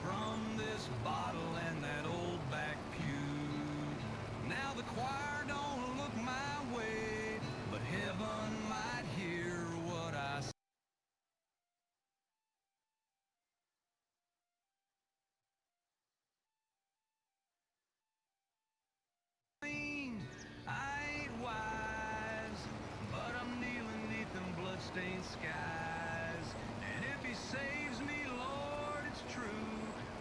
from this bottle and that old back pew. Now the choir don't look my way, but heaven might hear what I say. I ain't wise, but I'm kneeling neath them bloodstained skies. And if he saves me, Lord, it's true,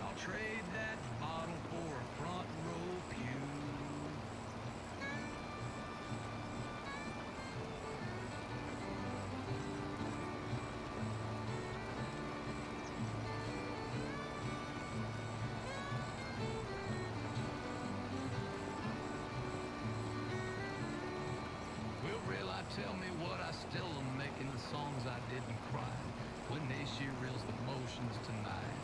I'll trade that bottle for a front row pew. Will Rail, tell me what I still am making the songs I didn't cry when they she reels the motions tonight.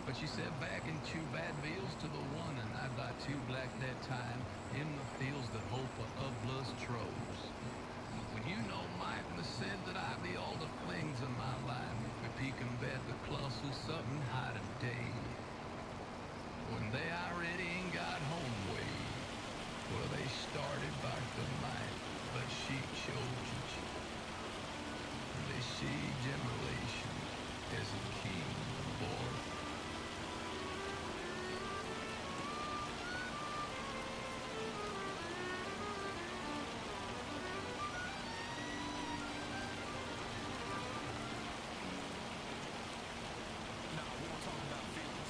But she said back in 2 bad bills to the one, and I'd buy 2 black that time in the fields that hope of blood's troves. When you know Mike said that I be all the things in my life, we peek and bet the colossal something high today. When they already ain't got home way, well they started back the night, but she chose you. They see generation as a king born. Nah, we don't talk about feelings.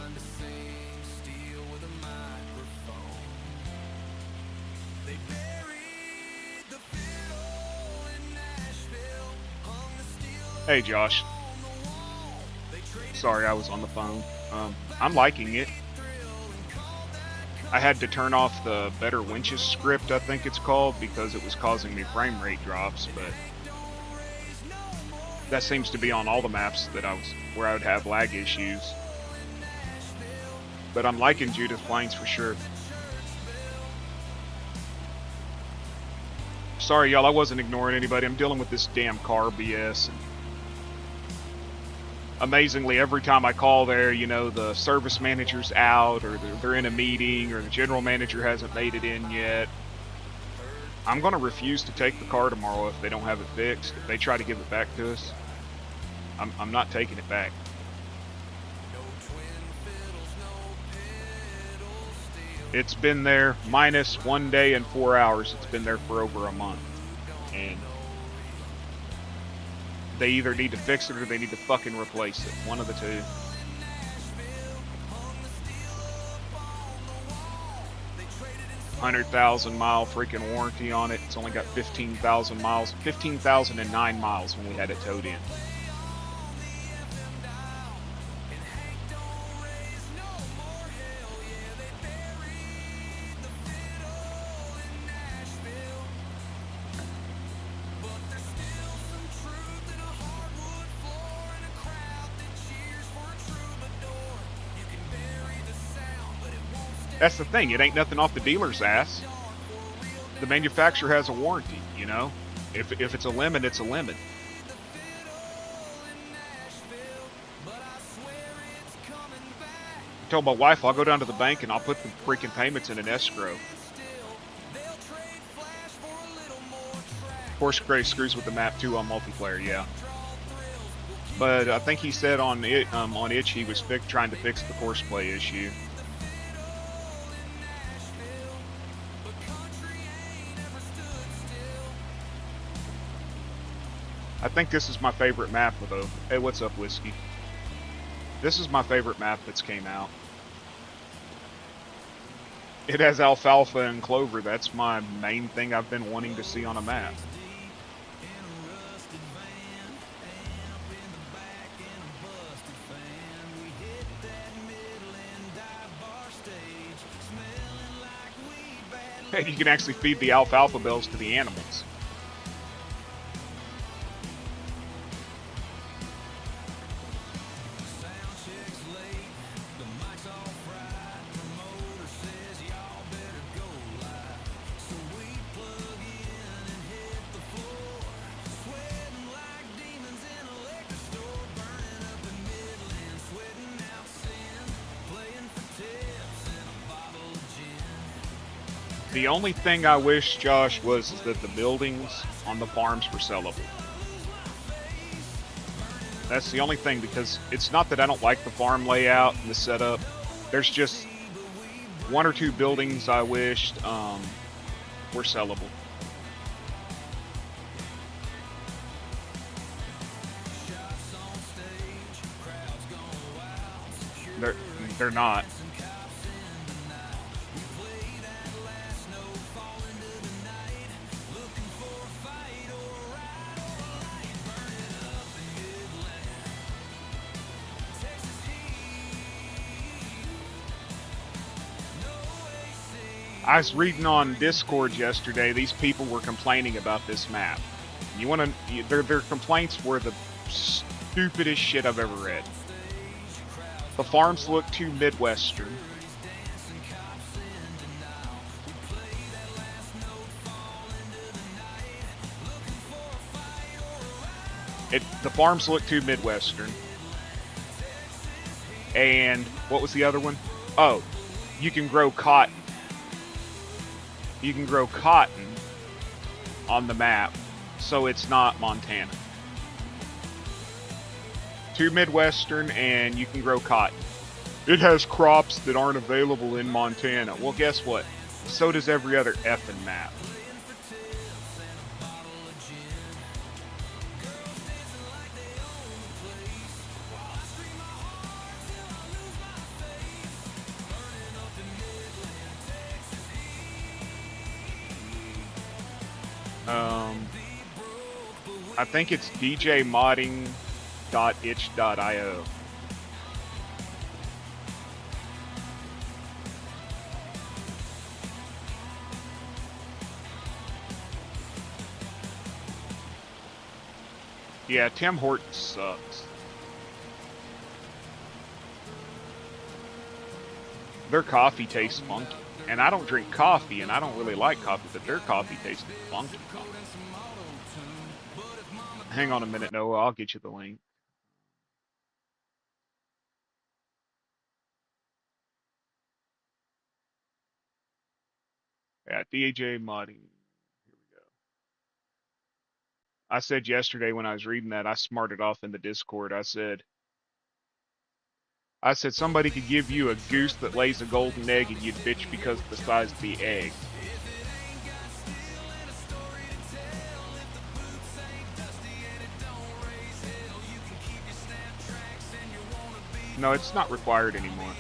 begun to sing, steal with a microphone. They buried the fiddle in Nashville, hung the steel Hey, Josh. on the wall. They traded Sorry, I was on the phone. I'm liking it. I had to turn off the Better Winches script, I think it's called, because it was causing me frame rate drops, but that seems to be on all the maps that where I would have lag issues. But I'm liking Judith Plains for sure. Sorry, y'all, I wasn't ignoring anybody. I'm dealing with this damn car BS. And amazingly, every time I call there, you know, the service manager's out, or they're in a meeting, or the general manager hasn't made it in yet. I'm going to refuse to take the car tomorrow if they don't have it fixed. If they try to give it back to us, I'm not taking it back. It's been there minus 1 day and 4 hours. It's been there for over a month. And they either need to fix it or they need to fucking replace it. One of the two. $100,000-mile freaking warranty on it. It's only got 15,000 miles. 15,009 miles when we had it towed in. That's the thing, it ain't nothing off the dealer's ass. The manufacturer has a warranty, you know? If it's a lemon, it's a lemon. I told my wife I'll go down to the bank and I'll put the freaking payments in an escrow. Of course, Gray screws with the map too on multiplayer, yeah. But I think he said on Itch he was trying to fix the horseplay issue. I think this is my favorite map, though. Hey, what's up, Whiskey? This is my favorite map that's came out. It has alfalfa and clover. That's my main thing I've been wanting to see on a map. And you can actually feed the alfalfa bells to the animals. The only thing I wish, Josh, was that the buildings on the farms were sellable. That's the only thing, because it's not that I don't like the farm layout and the setup. There's just one or two buildings I wished were sellable. They're not. I was reading on Discord yesterday, these people were complaining about this map. You want to? Their complaints were the stupidest shit I've ever read. The farms look too Midwestern. The farms look too Midwestern. And what was the other one? Oh, you can grow cotton. You can grow cotton on the map, so it's not Montana. Too Midwestern, and you can grow cotton. It has crops that aren't available in Montana. Well, guess what? So does every other effing map. I think it's djmodding.itch.io. Yeah, Tim Hortons sucks. Their coffee tastes funky. And I don't drink coffee, and I don't really like coffee, but their coffee tastes funky. Hang on a minute, Noah. I'll get you the link. Yeah, DJ Modding. Here we go. I said yesterday when I was reading that, I smarted off in the Discord. I said somebody could give you a goose that lays a golden egg and you'd bitch because of the size of the egg. No, it's not required anymore.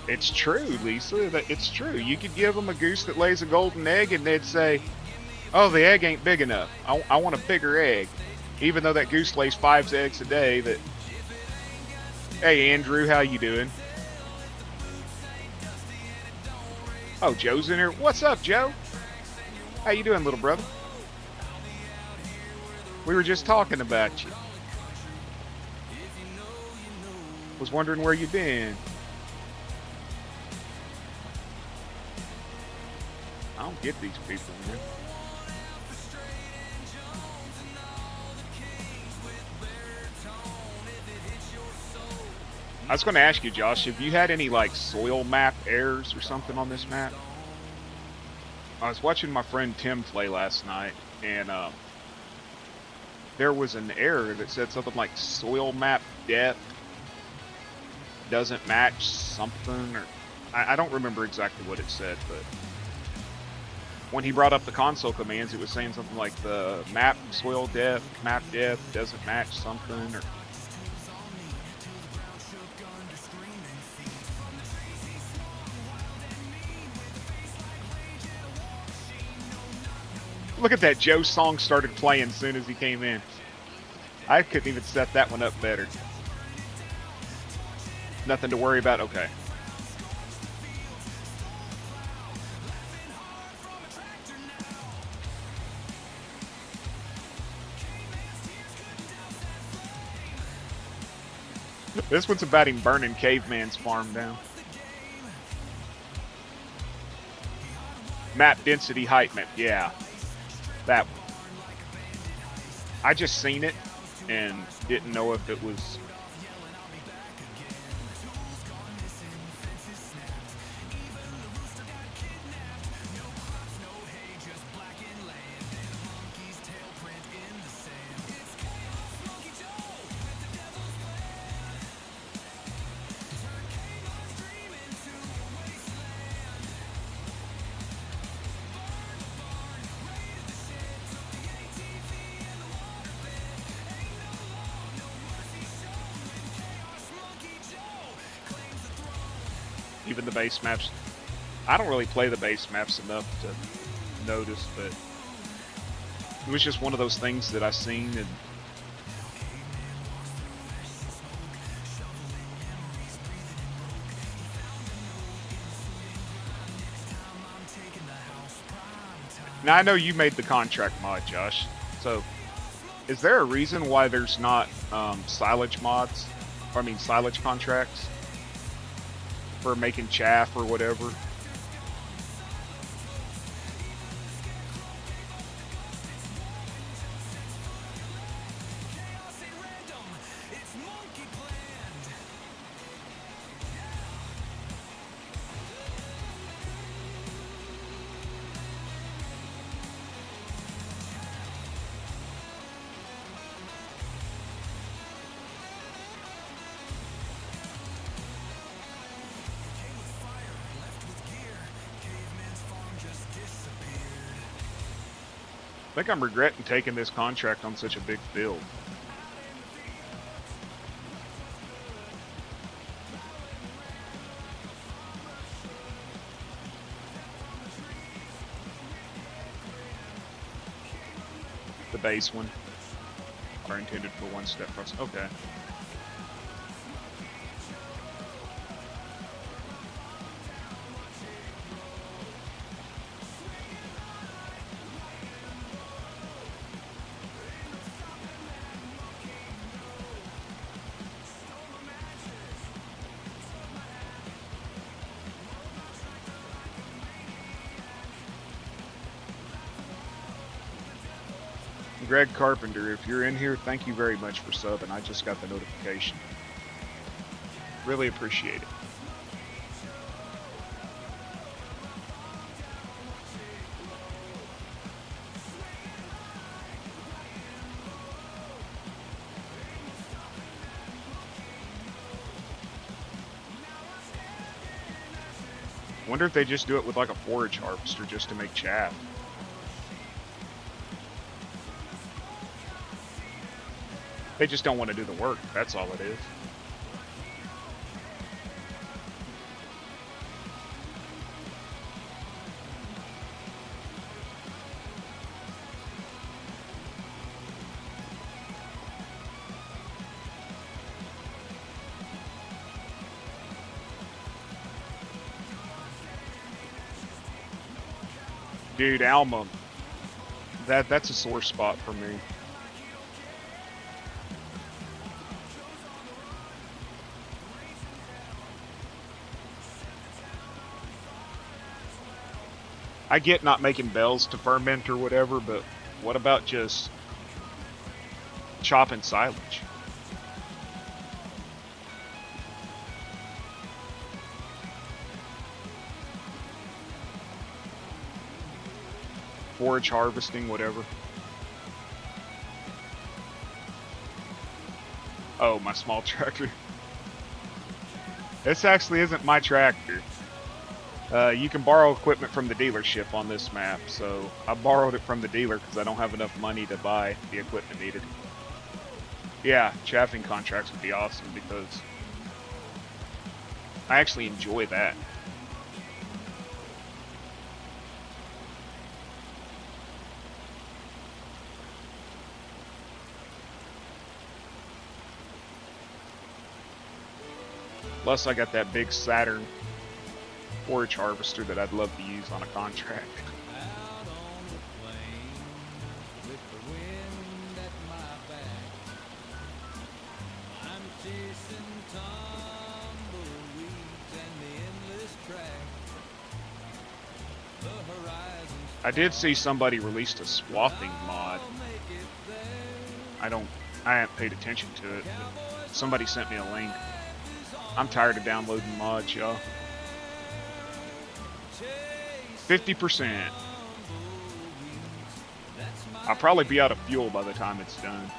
It's true, Lisa. It's true. You could give them a goose that lays a golden egg and they'd say, oh, the egg ain't big enough. I want a bigger egg. Even though that goose lays 5 eggs a day. That. Hey, Andrew, how you doing? Oh, Joe's in here. What's up, Joe? How you doing, little brother? We were just talking about you. Was wondering where you been. I don't get these people, man. I was going to ask you, Josh, have you had any, like, soil map errors or something on this map? I was watching my friend Tim play last night, and there was an error that said something like soil map depth doesn't match something, or I don't remember exactly what it said, but when he brought up the console commands, it was saying something like the map soil depth, map depth doesn't match something, or look at that. Joe's song started playing as soon as he came in. I couldn't even set that one up better. Nothing to worry about. Okay. This one's about him burning Caveman's farm down. Map density height map. Yeah. That one. I just seen it and didn't know if it was. Even the base maps. I don't really play the base maps enough to notice, but it was just one of those things that I seen and now I know you made the contract mod, Josh. So is there a reason why there's not silage mods? Or I mean silage contracts? For making chaff or whatever. I think I'm regretting taking this contract on such a big field. The base one are intended for one step across. Okay. Greg Carpenter, if you're in here, thank you very much for subbing. I just got the notification. Really appreciate it. Wonder if they just do it with like a forage harvester just to make chaff. They just don't want to do the work. That's all it is. Dude, Alma, that's a sore spot for me. I get not making bells to ferment or whatever, but what about just chopping silage? Forage harvesting, whatever. Oh, my small tractor. This actually isn't my tractor. You can borrow equipment from the dealership on this map, so I borrowed it from the dealer because I don't have enough money to buy the equipment needed. Yeah, chaffing contracts would be awesome because I actually enjoy that. Plus, I got that big Saturn forage harvester that I'd love to use on a contract. Out on the plain with the wind at my back, I'm chasing tumbleweeds and the endless track. The horizon's I did see somebody released a swathing mod. make it there. I haven't paid attention to it, but somebody sent me a link. I'm tired of downloading mods, y'all. 50%. I'll probably be out of fuel by the time it's done.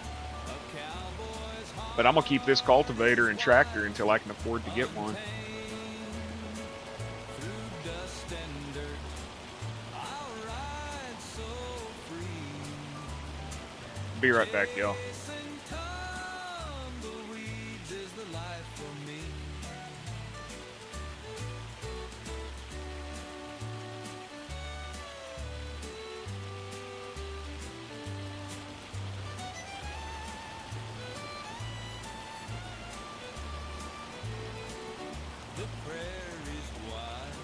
But I'm gonna keep this cultivator and tractor until I can afford to get one. Be right back, y'all. The prairie's wide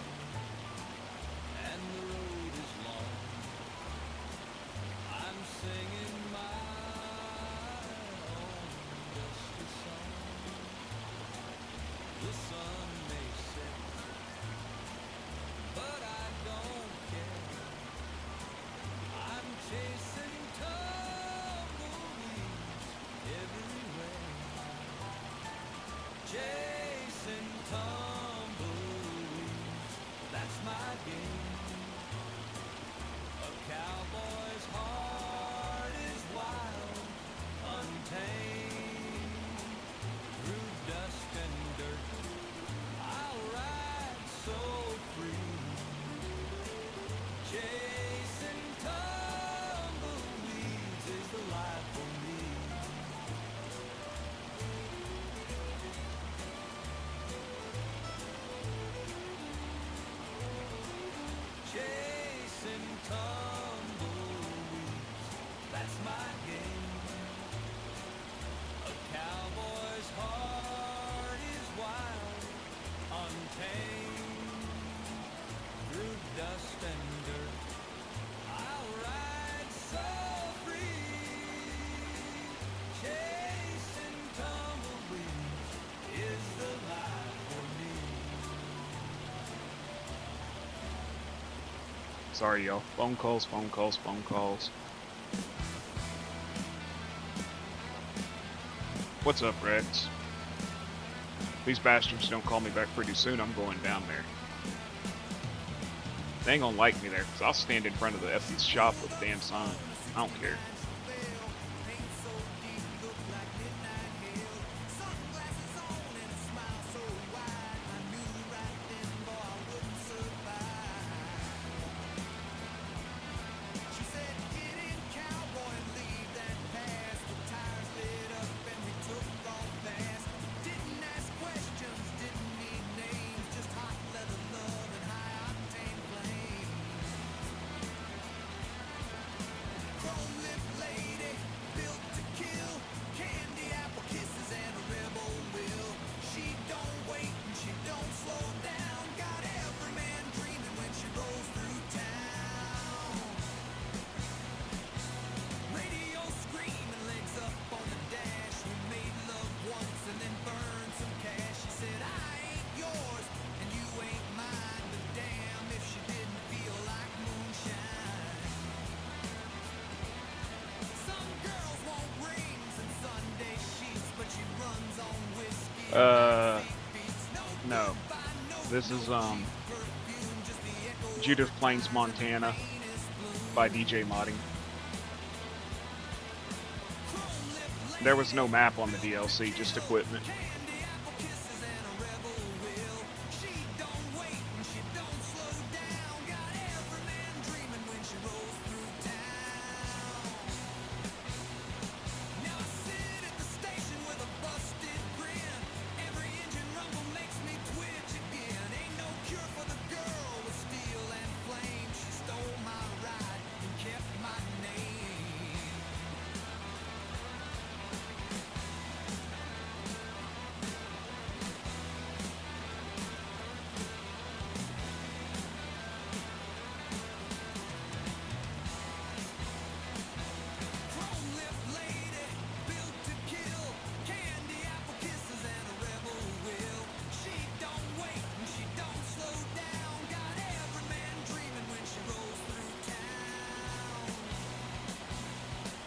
and the road is long. I'm singing my own dusty song. The sun may set, but I don't care. I'm chasing tumbleweeds everywhere. Chasing tumbleweeds dust and dirt. I'll ride so free. Chasing tumbleweeds is the life for me. Sorry, y'all. Phone calls, phone calls, phone calls. What's up, Rex? These bastards don't call me back pretty soon, I'm going down there. They ain't gonna like me there, because I'll stand in front of the FS shop with a damn sign. I don't care. No. This is, Judith Plains, Montana by DJ Modding. There was no map on the DLC, just equipment.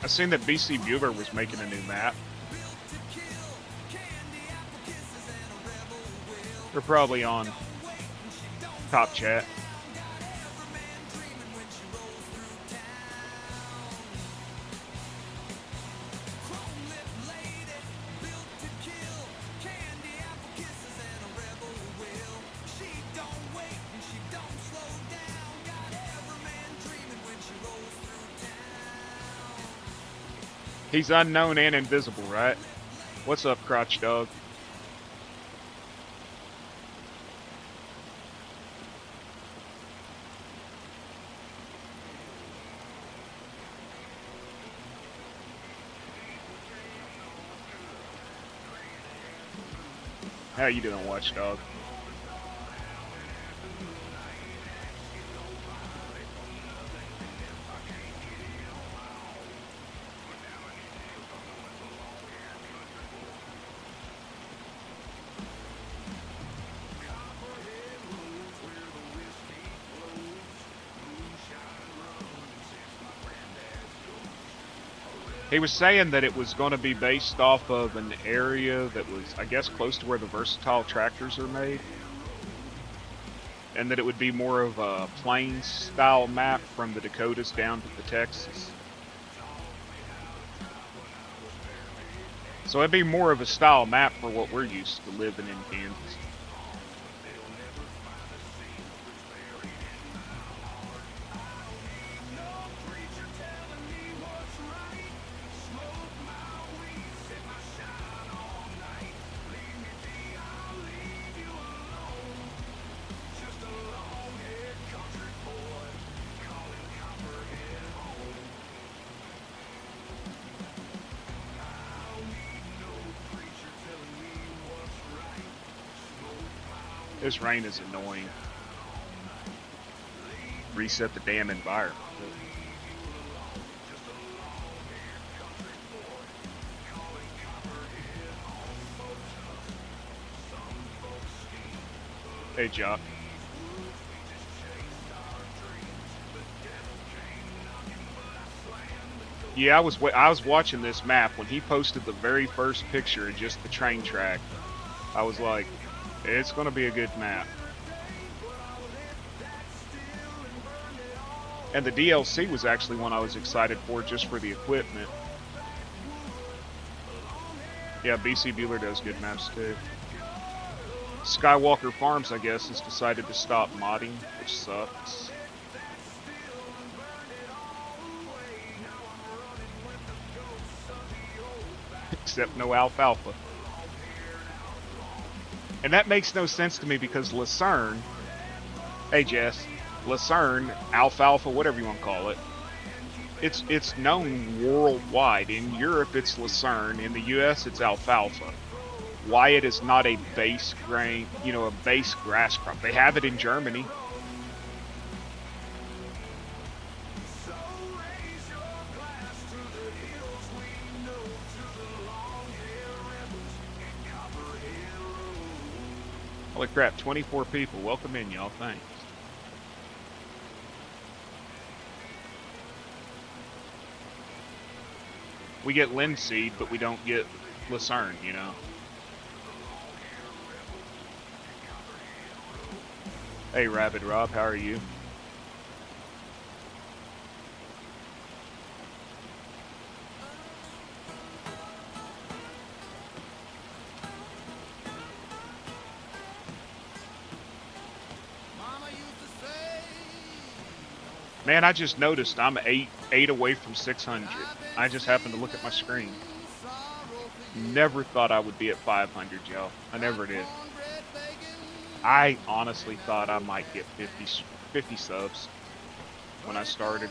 I seen that BC Bueller was making a new map. They're probably on Top Chat. He's unknown and invisible, right? What's up, Crotch Dog? How you doing, Watchdog? He was saying that it was going to be based off of an area that was, I guess, close to where the versatile tractors are made. And that it would be more of a plains style map from the Dakotas down to the Texas. So it'd be more of a style map for what we're used to living in Kansas. This rain is annoying. reset the damn environment. Hey, Jock. Yeah, I was watching this map when he posted the very first picture of just the train track. I was like, it's gonna be a good map. And the DLC was actually one I was excited for just for the equipment. Yeah, BC Bueller does good maps too. Skywalker Farms, I guess, has decided to stop modding, which sucks. Except no alfalfa. And that makes no sense to me because Lucerne, hey Jess, Lucerne, alfalfa, whatever you want to call it, it's known worldwide. In Europe it's Lucerne, in the US it's alfalfa. Why it is not a base grain, you know, a base grass crop. They have it in Germany. Holy crap, 24 people. Welcome in, y'all. Thanks. We get linseed, but we don't get Lucerne, you know. Hey, Rabid Rob, how are you? Man, I just noticed I'm eight away from 600. I just happened to look at my screen. Never thought I would be at 500, y'all. I never did. I honestly thought I might get 50 subs when I started.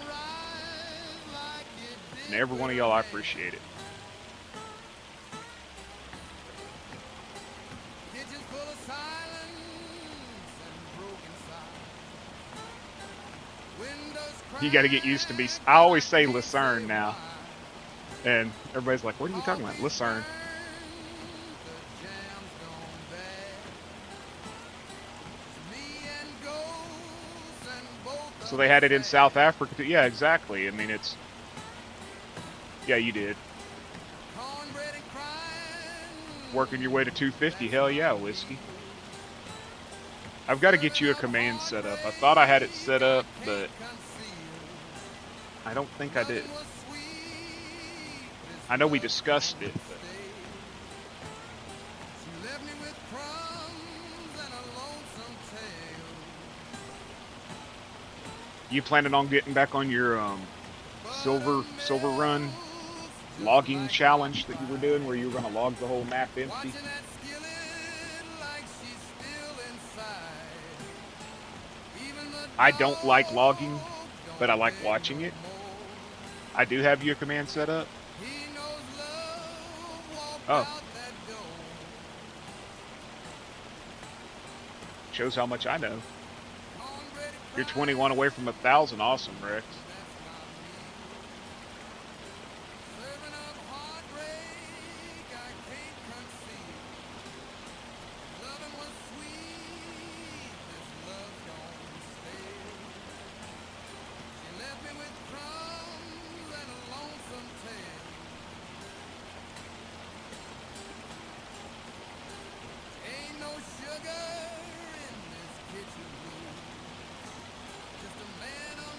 And every one of y'all, I appreciate it. You got to get used to me. I always say Lucerne now. And everybody's like, what are you talking about? Lucerne. So they had it in South Africa too. Yeah, exactly. I mean, it's... Yeah, you did. Working your way to 250. Hell yeah, Whiskey. I've got to get you a command set up. I thought I had it set up, but... I don't think I did. I know we discussed it, but... You planning on getting back on your silver run logging challenge that you were doing, where you were going to log the whole map empty? I don't like logging, but I like watching it. I do have you a command set up. Oh. Shows how much I know. You're 21 away from 1,000. Awesome, Rex.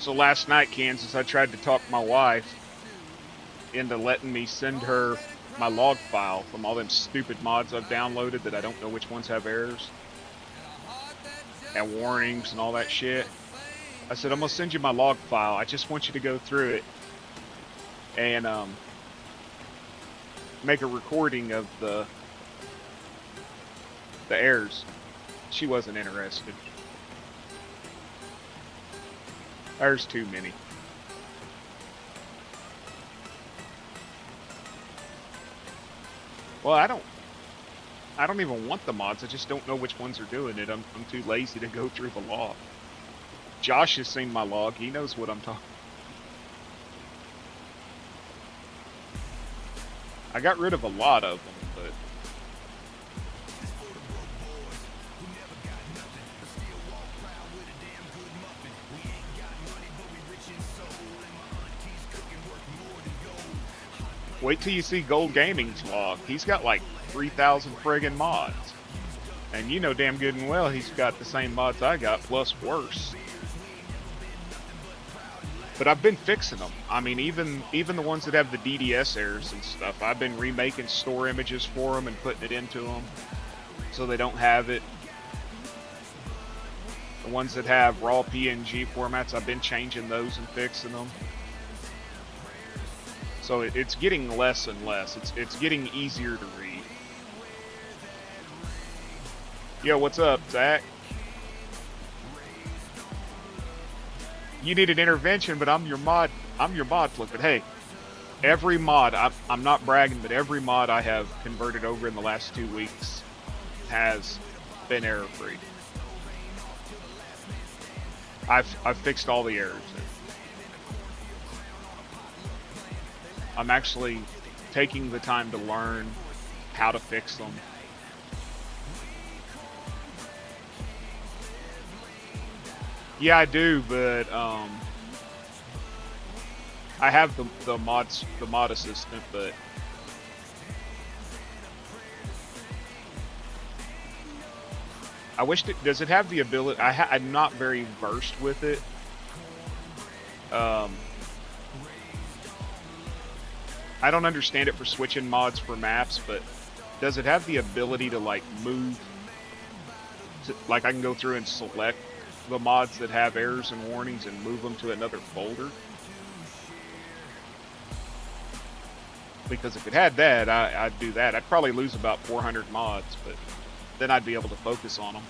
So last night, Kansas, I tried to talk my wife into letting me send her my log file from all them stupid mods I've downloaded that I don't know which ones have errors and warnings and all that shit. I said, I'm going to send you my log file. I just want you to go through it and make a recording of the errors. She wasn't interested. There's too many. Well, I don't even want the mods. I just don't know which ones are doing it. I'm too lazy to go through the log. Josh has seen my log. He knows what I'm talking. I got rid of a lot of them, but wait till you see Gold Gaming's log. He's got like 3,000 friggin' mods. And you know damn good and well he's got the same mods I got, plus worse. But I've been fixing them. I mean, even the ones that have the DDS errors and stuff, I've been remaking store images for them and putting it into them so they don't have it. The ones that have raw PNG formats, I've been changing those and fixing them. So it's getting less and less. It's getting easier to read. Yo, what's up, Zach? You need an intervention, but I'm your mod flip. But hey, every mod, I'm not bragging, but every mod I have converted over in the last 2 weeks has been error free. I've fixed all the errors. I'm actually taking the time to learn how to fix them. Yeah, I do, but I have the mod assistant, but I wish it does it have the ability. I'm not very versed with it. I don't understand it for switching mods for maps, but does it have the ability to like move? Like I can go through and select the mods that have errors and warnings and move them to another folder? Because if it had that, I'd do that. I'd probably lose about 400 mods, but then I'd be able to focus on them.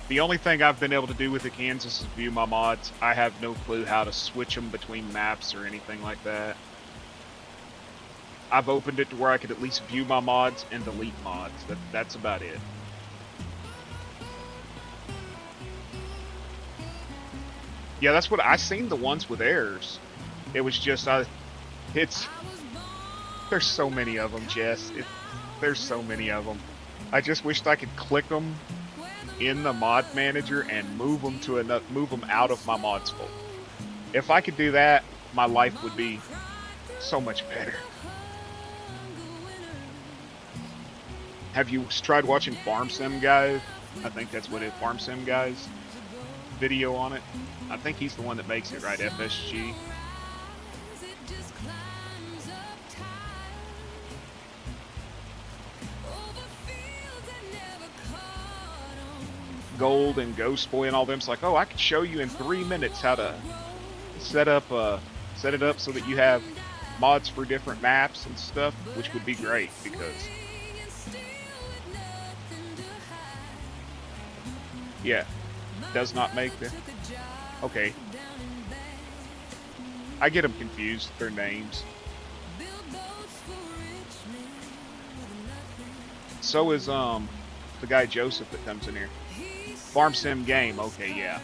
The only thing I've been able to do with the Kansas is view my mods. I have no clue how to switch them between maps or anything like that. I've opened it to where I could at least view my mods and delete mods. That's about it. Yeah, that's what I seen, the ones with errors. It was just there's so many of them, Jess. There's so many of them. I just wished I could click them in the mod manager and move them out of my mods folder. If I could do that, my life would be so much better. Have you tried watching Farm Sim Guy? I think that's what it is. Farm Sim Guy's video on it. I think he's the one that makes it, right? FSG. Gold and Ghost Boy and all them. It's like, oh, I could show you in 3 minutes how to set it up so that you have mods for different maps and stuff, which would be great because yeah, does not make the okay. I get them confused, their names. So is the guy Joseph that comes in here. Farm Sim Game, okay, yeah.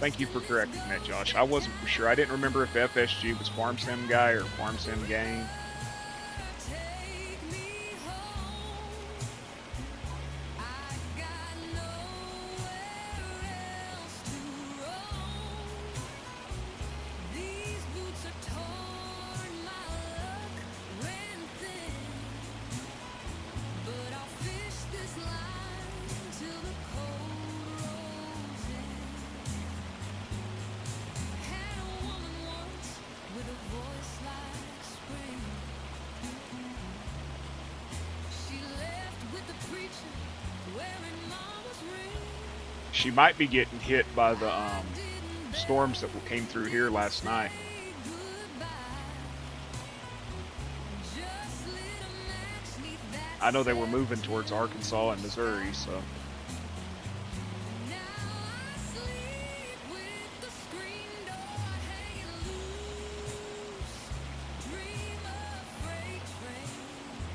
Thank you for correcting that, Josh. I wasn't for sure. I didn't remember if FSG was Farm Sim Guy or Farm Sim Game. She might be getting hit by the storms that came through here last night. I know they were moving towards Arkansas and Missouri, so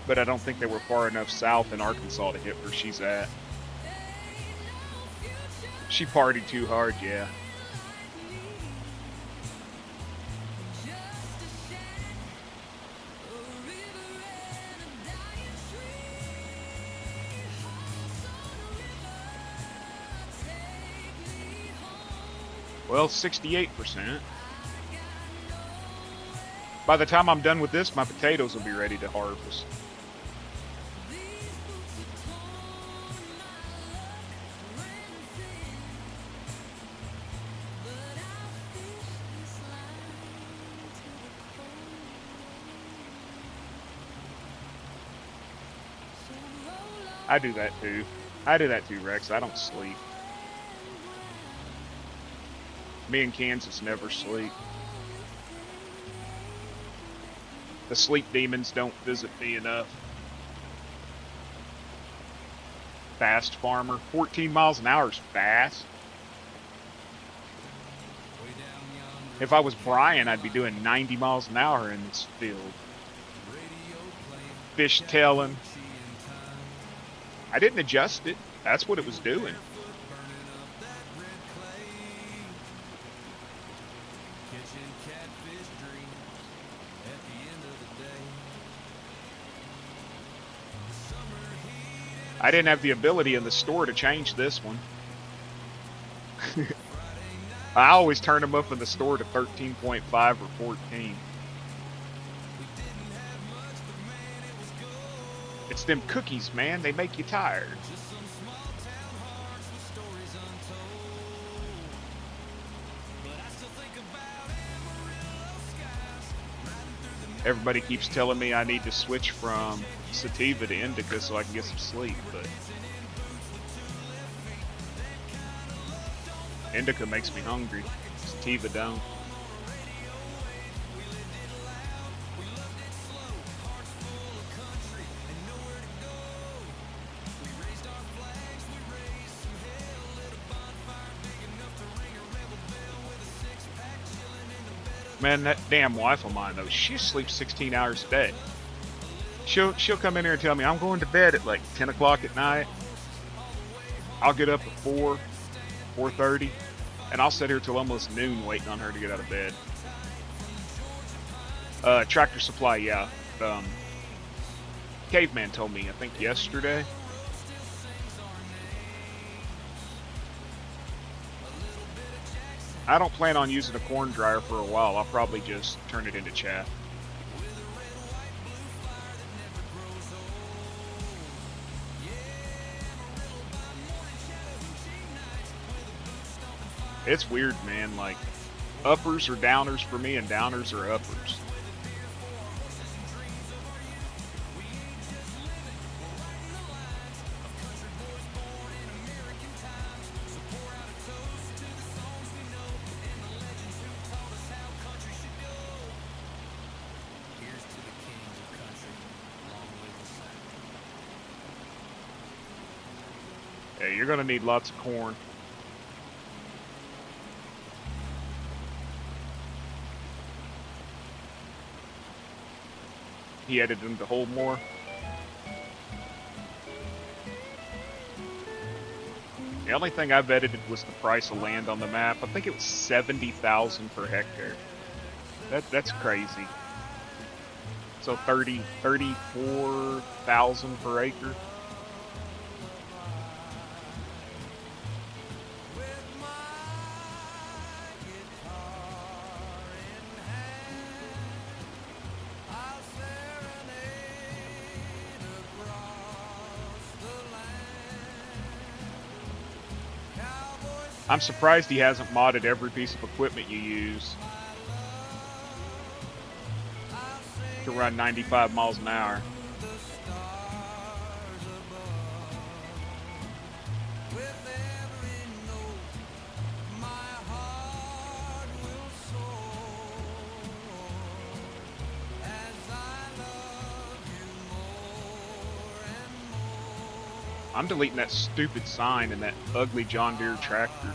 but I don't think they were far enough south in Arkansas to hit where she's at. She partied too hard, yeah. Well, 68%. By the time I'm done with this, my potatoes will be ready to harvest. I do that too. I do that too, Rex. I don't sleep. Me and Kansas never sleep. The sleep demons don't visit me enough. Fast farmer. 14 miles an hour is fast. If I was Brian, I'd be doing 90 miles an hour in this field. Fish tailing. I didn't adjust it. That's what it was doing. I didn't have the ability in the store to change this one. I always turn them up in the store to 13.5 or 14. It's them cookies, man. They make you tired. Everybody keeps telling me I need to switch from sativa to indica so I can get some sleep, but indica makes me hungry. Sativa don't. Man, that damn wife of mine though, she sleeps 16 hours a day. She'll come in here and tell me I'm going to bed at like 10 o'clock at night. I'll get up at 4:30, and I'll sit here till almost noon waiting on her to get out of bed. Tractor Supply, yeah. Caveman told me, I think yesterday. I don't plan on using a corn dryer for a while. I'll probably just turn it into chaff. It's weird, man. Like, uppers are downers for me, and downers are uppers. Yeah, you're gonna need lots of corn. He added them to hold more. The only thing I've edited was the price of land on the map. I think it was 70,000 per hectare. That's crazy. So 34,000 per acre. I'm surprised he hasn't modded every piece of equipment you use to run 95 miles an hour. I'm deleting that stupid sign and that ugly John Deere tractor.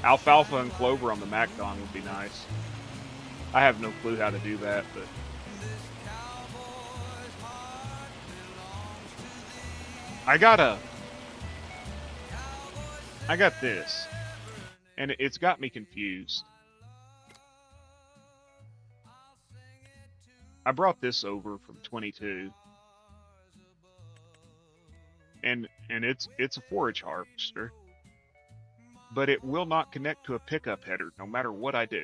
Alfalfa and clover on the MacDon would be nice. I have no clue how to do that, but I got this, and it's got me confused. I brought this over from 22, and it's a forage harvester, but it will not connect to a pickup header no matter what I do.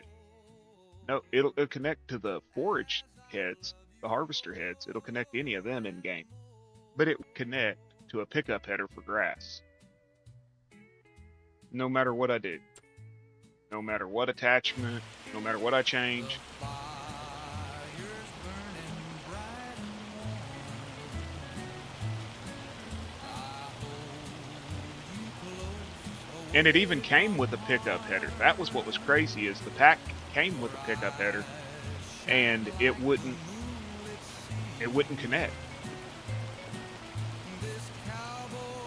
No, it'll connect to the forage heads, the harvester heads. It'll connect to any of them in game, but it will connect to a pickup header for grass. No matter what I do, no matter what attachment, no matter what I change. And it even came with a pickup header. That was what was crazy, is the pack came with a pickup header, and it wouldn't connect.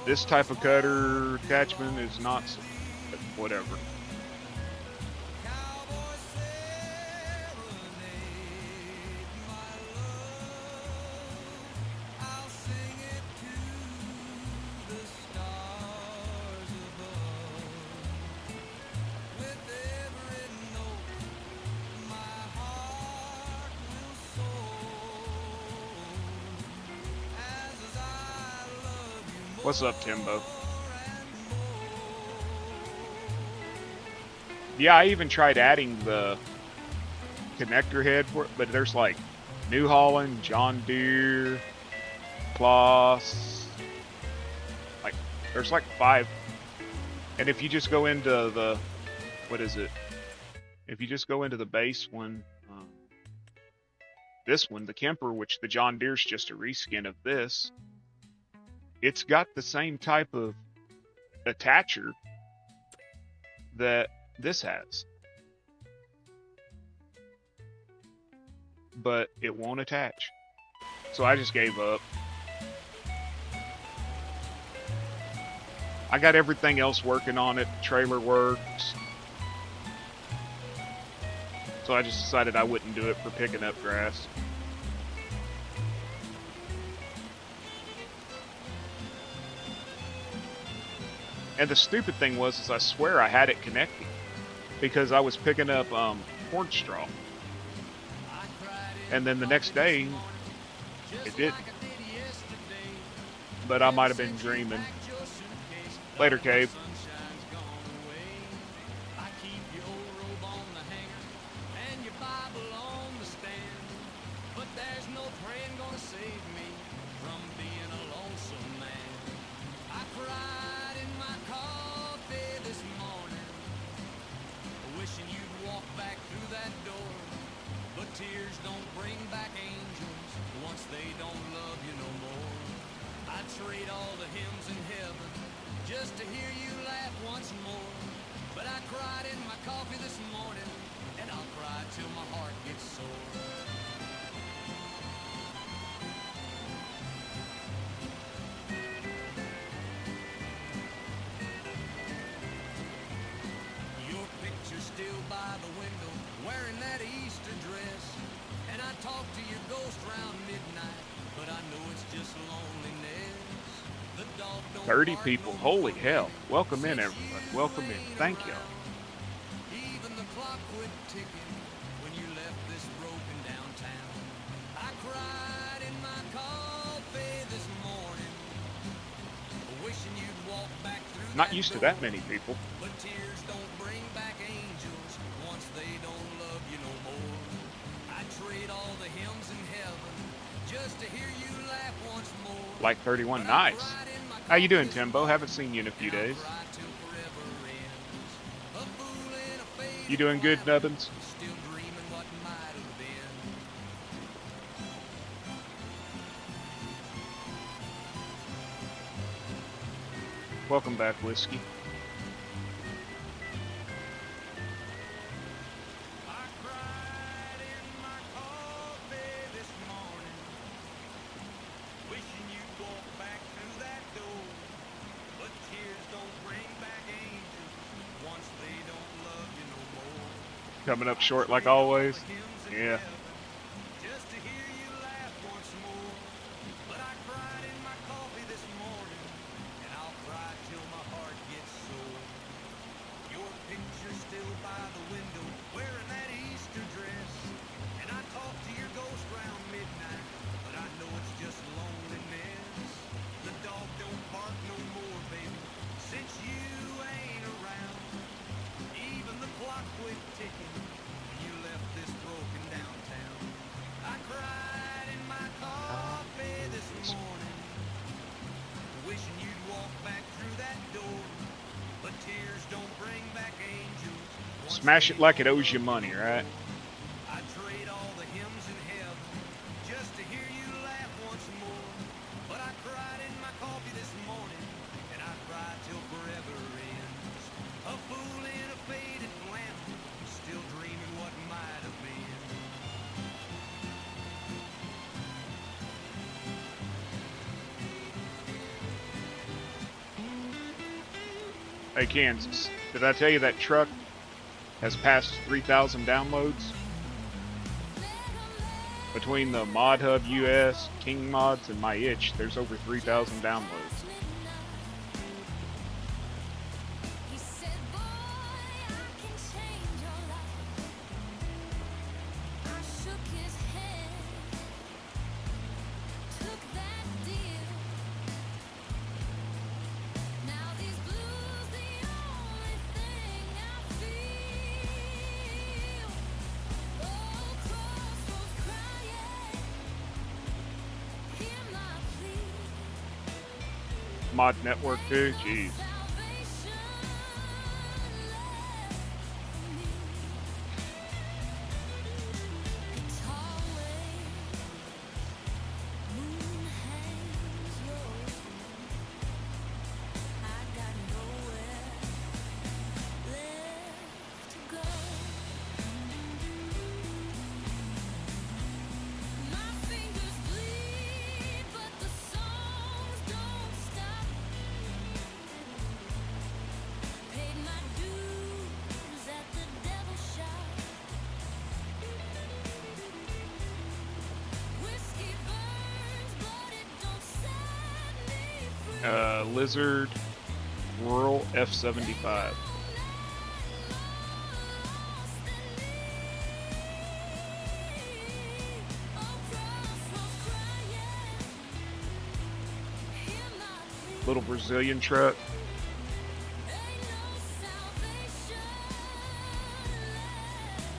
This type of cutter attachment is not, whatever. What's up, Timbo? Yeah, I even tried adding the connector head for it, but there's like New Holland, John Deere, Kloss, like there's like 5. And if you just go into the, what is it? If you just go into the base one, this one, the Kemper, which the John Deere's just a reskin of this, it's got the same type of attacher that this has, but it won't attach. So I just gave up. I got everything else working on it. Trailer works. So I just decided I wouldn't do it for picking up grass. And the stupid thing was, is I swear I had it connecting because I was picking up corn straw. And then the next day, it didn't. But I might have been dreaming. Later, Cave. Tears don't bring back angels once they don't love you no more. I'd trade all the hymns in heaven just to hear you laugh once more. But I cried in my coffee this morning, and I'll cry till my heart gets sore. Your picture's still by the window, wearing that Easter dress. And I talk to your ghost round midnight, but I know it's just loneliness. The dog don't 30 people. Holy hell. Welcome in, everybody. Welcome in. Thank you. Even the clock quit ticking when you left this broken downtown. I cried in my coffee this morning, wishing you'd walk back through. Not used to that many people. But tears don't bring back angels once they don't love you no more. I trade all the hymns in heaven just to hear you laugh once more. Like 31. Nice. How you doing, Timbo? Haven't seen you in a few days. You doing good, Nubbins? Still dreaming what might have been. Welcome back, Whiskey. I cried in my coffee this morning, wishing you'd walk back through that door. But tears don't bring back angels once they don't Coming up short like always. Yeah. Just to hear you laugh once more. But I cried in my coffee this morning, and I'll cry till my heart gets sore. Your picture's still by the window, wearing that Easter dress. And I talk to your ghost round midnight, but I know it's just loneliness. The dog don't bark no more, baby, since you ain't around. Even the clock quit ticking when you left this broken downtown. I cried in my coffee this morning, wishing you'd walk back through that door. But tears don't bring back angels. Smash it like it owes you money, right? I trade all the hymns in heaven just to hear you laugh once more. But I cried in my coffee this morning, and I cried till forever ends. A fool in a faded flannel, still dreaming what might have been. Hey, Kansas, did I tell you that truck has passed 3,000 downloads? Between the Mod Hub US, King Mods, and my itch, there's over 3,000 downloads. He said, boy, I can change your life. I shook his head, took that deal. Now these blues, the only thing I feel. Oh, crossroads crying, hear my plea. Mod Network too? Jeez. Salvation left for me. Guitar waves, moon hangs low. I got nowhere left to go. My fingers bleed, but the songs don't stop. Paid my dues at the devil shop. Whiskey burns, but it don't set me free. Lizard Rural F75. Little Brazilian truck.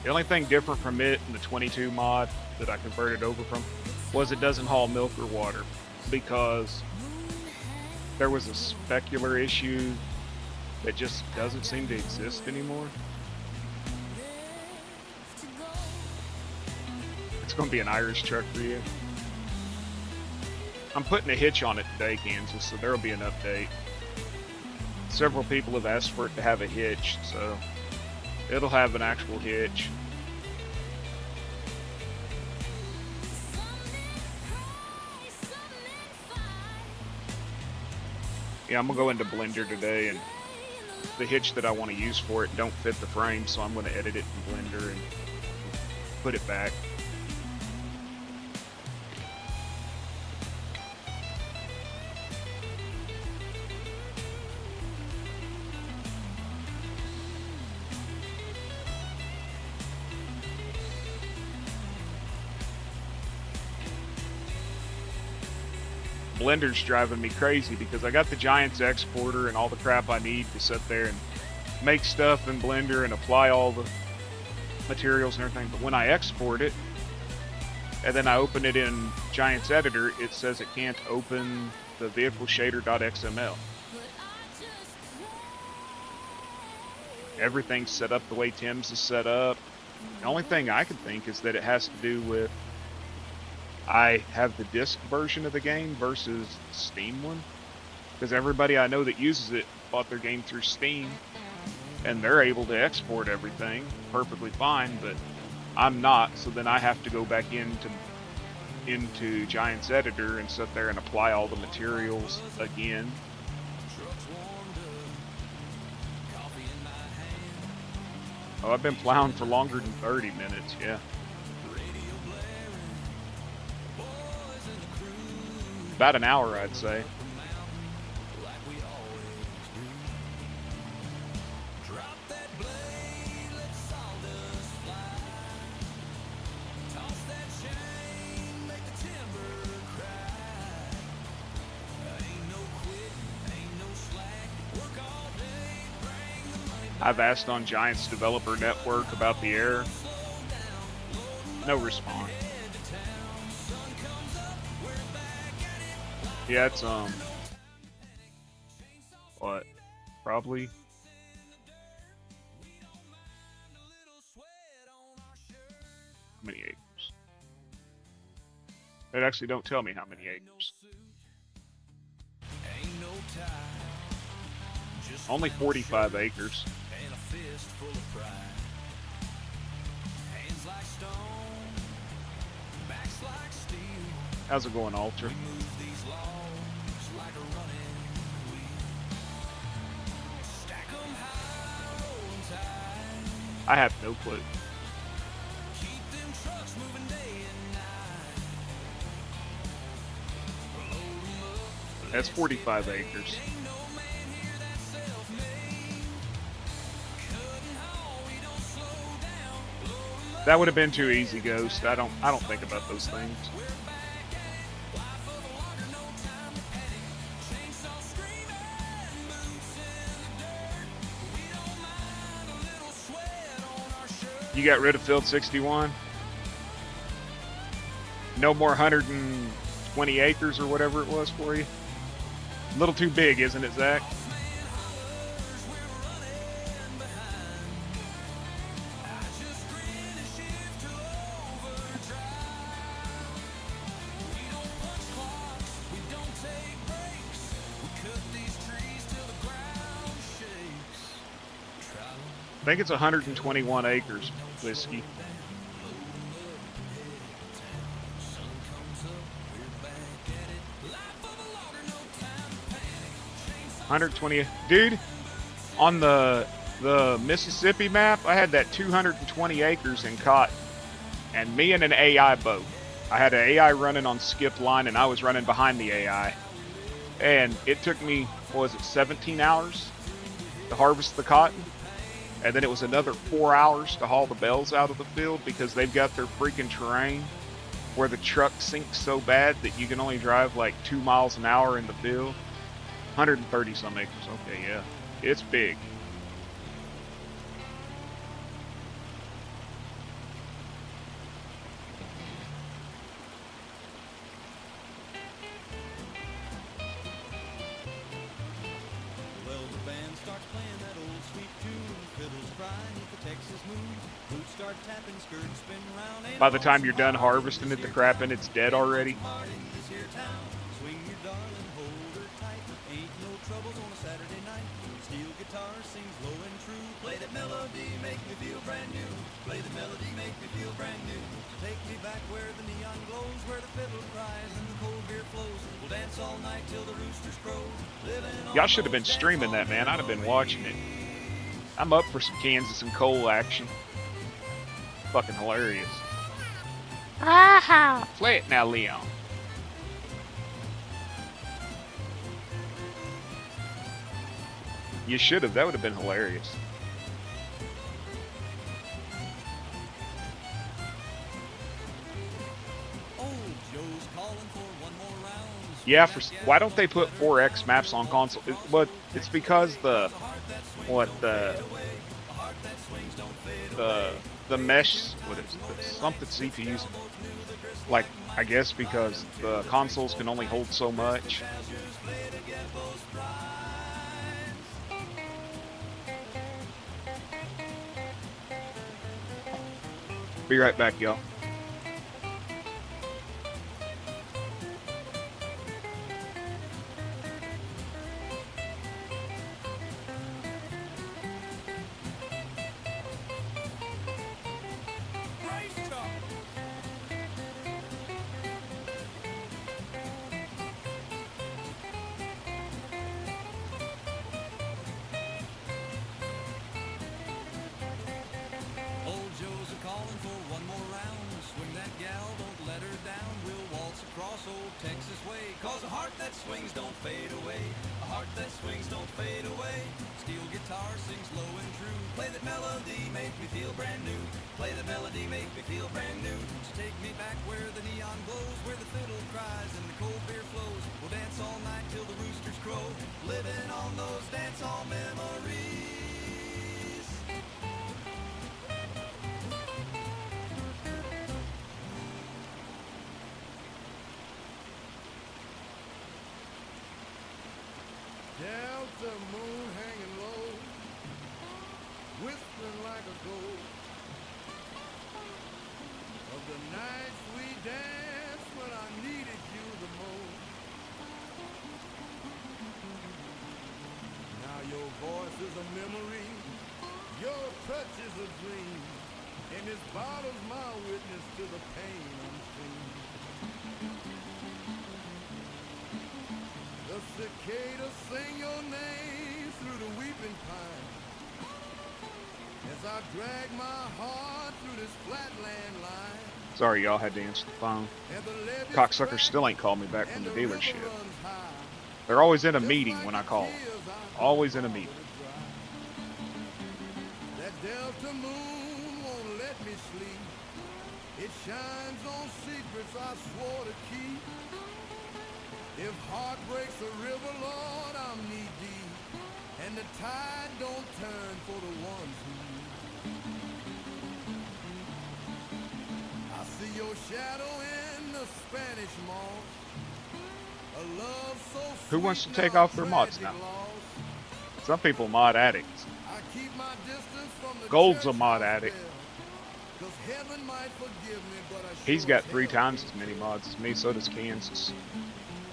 The only thing different from it in the 22 mod that I converted over from was it doesn't haul milk or water, because there was a specular issue that just doesn't seem to exist anymore. It's going to be an Irish truck for you. I'm putting a hitch on it today, Kansas, so there will be an update. Several people have asked for it to have a hitch, so it'll have an actual hitch. Yeah, I'm gonna go into Blender today, and the hitch that I want to use for it don't fit the frame, so I'm gonna edit it in Blender and put it back. Blender's driving me crazy because I got the Giants exporter and all the crap I need to sit there and make stuff in Blender and apply all the materials and everything. But when I export it and then I open it in Giants editor, it says it can't open the vehicle shader.xml. Everything's set up the way Tim's is set up. The only thing I can think is that it has to do with I have the disc version of the game versus the Steam one, because everybody I know that uses it bought their game through Steam and they're able to export everything perfectly fine, but I'm not, so then I have to go back into Giants editor and sit there and apply all the materials again. Oh, I've been plowing for longer than 30 minutes, yeah. About an hour, I'd say. I've asked on Giants Developer Network about the error. No response. Yeah, it's what? Probably. How many acres? It actually don't tell me how many acres. Only 45 acres. How's it going, Alter? I have no clue. That's 45 acres. That would have been too easy, Ghost. I don't think about those things. You got rid of field 61? No more 120 acres or whatever it was for you? A little too big, isn't it, Zach? I think it's 121 acres, Whiskey. $120, dude. On the Mississippi map, I had that 220 acres in cotton, and me and an AI boat. I had an AI running on skip line, and I was running behind the AI, and it took me, what was it, 17 hours to harvest the cotton. And then it was another 4 hours to haul the bales out of the field because they've got their freaking terrain where the truck sinks so bad that you can only drive like 2 miles an hour in the field. 130 some acres. Okay, yeah. It's big. By the time you're done harvesting it, the crapping, it's dead already. Y'all should have been streaming that, man. I'd have been watching it. I'm up for some Kansas and coal action. Fucking hilarious. Aha! Play it now, Leon. You should have. That would have been hilarious. Yeah, why don't they put 4X maps on console? But it's because the mesh, what is it? Something CPUs. Like, I guess because the consoles can only hold so much. Be right back, y'all. that swings don't fade away. A heart that swings don't fade away. Steel guitar sings low and true. Play that melody, make me feel brand new. Play that melody, make me feel brand new. So take me back where the neon glows, where the fiddle cries and the cold beer flows. We'll dance all night till the roosters crow, living on those dance hall memories. Delta moon hanging low, whistling like a ghost of the nights we danced when I needed you the most. Now your voice is a memory, your touch is a dream, and this bottle's my witness to the pain unseen. The cicadas sing your name through the weeping pine as I drag my heart through this flatland line. Sorry, y'all had to answer the phone. And the levees Cocksucker crack still ain't called me back from and the river dealership. runs high. They're always in a Just meeting like when I the call. tears I Always in a fall meeting. to dry. That delta moon won't let me sleep. It shines on secrets I swore to keep. If heart breaks the river, Lord, I'm knee deep, and the tide don't turn for the ones who need. I see your shadow in the Spanish moss, a love so sweet. Who wants to take now off their mods tragic now? loss. Some people mod addicts. I keep my distance from the Gold's a church mod house addict. bell, 'cause heaven might forgive me, but I He's sure got as 3 hell times can't as many forgive. mods as me, so does Kansas.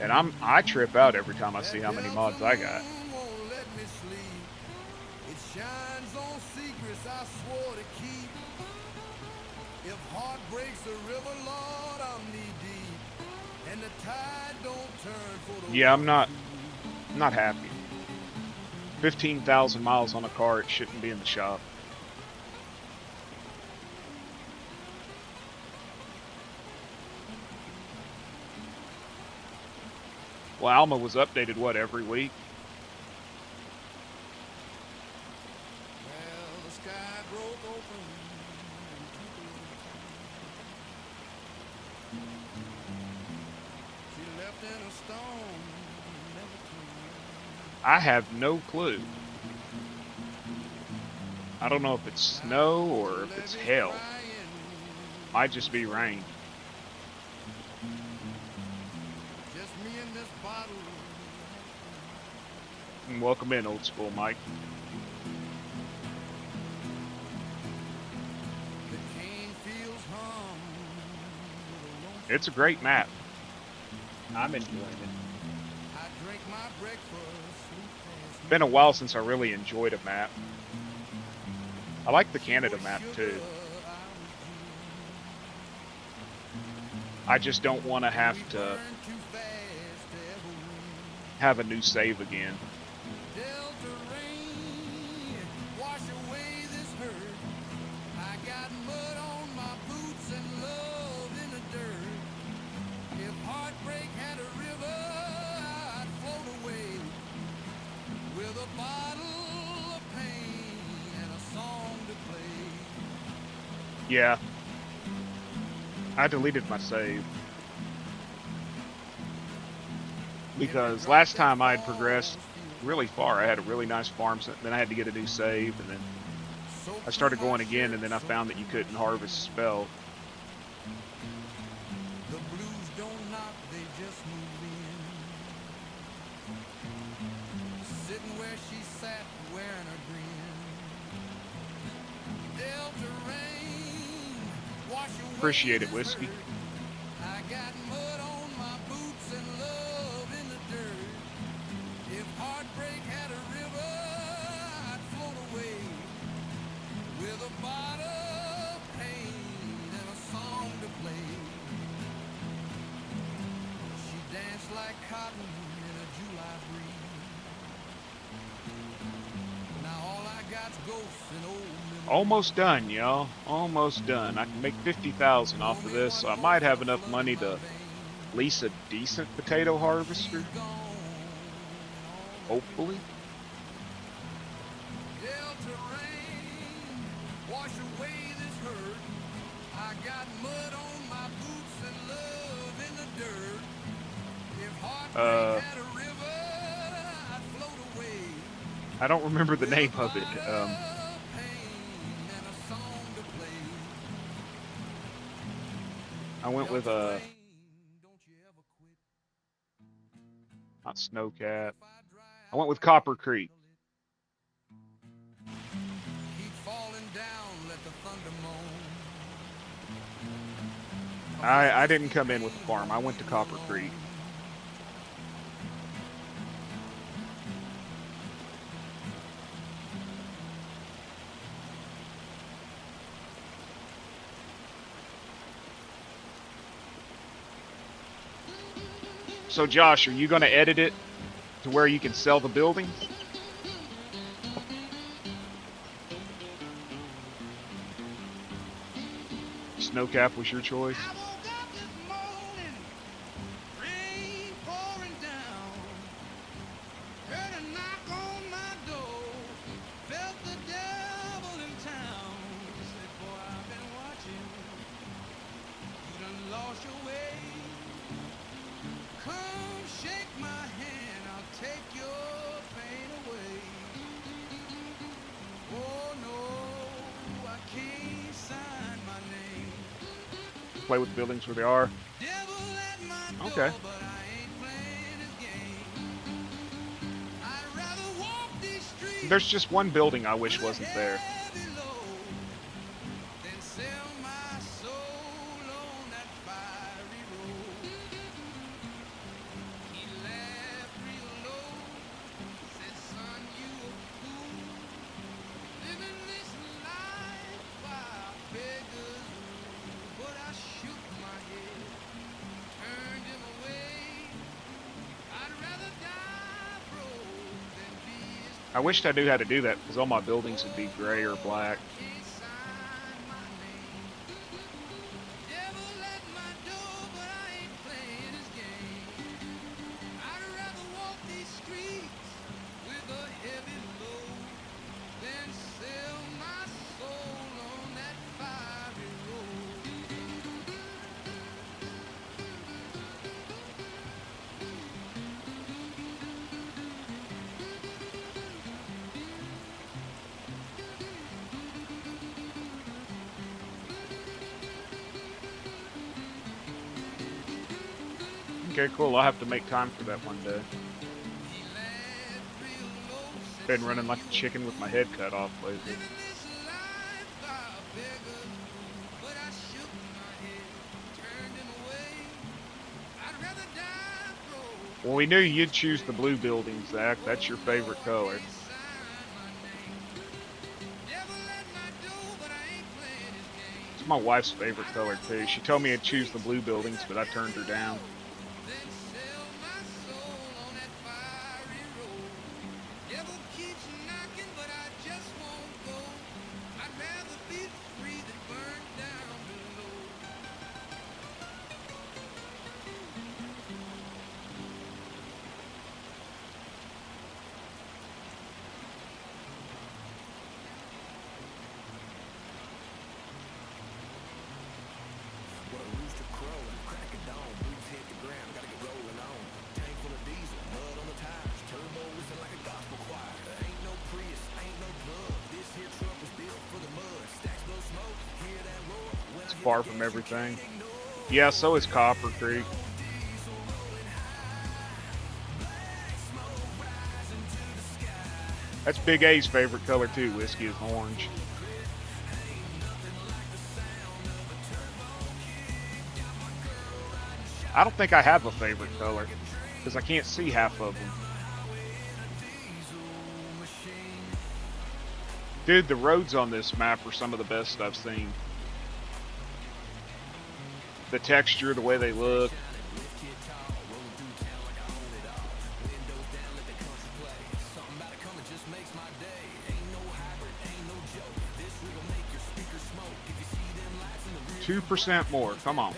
And I trip out every time I see how many mods I got. Won't let me sleep. It shines on secrets I swore to keep. If heart breaks the river, Lord, I'm knee deep, and the tide don't turn for the Yeah, I'm ones not happy. 15,000 miles on a car, it shouldn't be in the shop. Well, Alma was updated, what, every week? Well, the sky broke open. She left in a storm, never came. I have no clue. I don't know if it's snow or if it's hail. Might just be rain. Just me and this bottle. And welcome in, old school Mike. The cane fields hum with a lonesome. It's a great map. I'm enjoying it. I drank my breakfast, sleep past It's been a while since I really enjoyed a map. I like the Canada map too. I just don't want to have to have a new save again. Delta rain, wash away this hurt. I got mud on my boots and love in the dirt. If heartbreak had a river, I'd float away with a bottle of pain and a song to play. Yeah. I deleted my save. Because last time I had progressed really far, I had a really nice farm, then I had to get a new save, and then I started going again, and then I found that you couldn't harvest spell. The blues don't knock, they just move in. Sitting where she sat, wearing a grin. Delta rain, wash away Appreciate it, this Whiskey. hurt. I got mud on my boots and love in the dirt. If heartbreak had a river, I'd float away with a bottle of pain and a song to play. She danced like cotton in a July breeze. Now all I got's ghosts and old memories. Almost done, y'all. Almost done. I can make 50,000 off of this, so I might have enough money to at least a decent potato harvester. Hopefully. Delta rain, wash away this hurt. I got mud on my boots and love in the dirt. If heartbreak had a river, I'd float away. I don't remember the name of it. Pain and a song to play. I went with Delta a rain, don't you ever quit. not Snowcat. If I dry I went with Copper Creek. keep falling down, let the thunder moan. I didn't come in with the farm. I went to Copper Creek. So Josh, are you going to edit it to where you can sell the building? Snowcap was your choice. I woke up this morning, rain pouring down. Heard a knock on my door, felt the devil in town. Said, boy, I've been watching. You done lost your way. Come shake my hand, I'll take your pain away. Oh no, I can't sign my name. Play with buildings where they are. Devil at my Okay. door, but I ain't playing his game. I'd rather walk these streets There's just one building I wish wasn't there. heavy load than sell my soul on that fiery road. He laughed real low, said, son, you a fool, living this life by beggars rule. But I shook my head, turned him away. I'd rather die broke than be his I wished I knew how to do that because all my buildings would be gray or black. can't sign my name. Devil at my door, but I ain't playing his game. I'd rather walk these streets with a heavy load than sell my soul on that fiery road. Okay, cool. I'll have to make time for that one day. He laughed real low, said, Been running like a chicken with my head cut off lately. living this life by beggars rule. But I shook my head, turned him away. I'd rather die broke. Well, we knew you'd choose the blue building, Zach. That's your favorite color. It's my wife's favorite color, too. She told me to choose the blue buildings, but I turned her down. It's far from everything. Yeah, so is Copper Creek. That's Big A's favorite color too. Whiskey is orange. I don't think I have a favorite color because I can't see half of them. Dude, the roads on this map are some of the best I've seen. The texture, the way they look. $2% more, come on.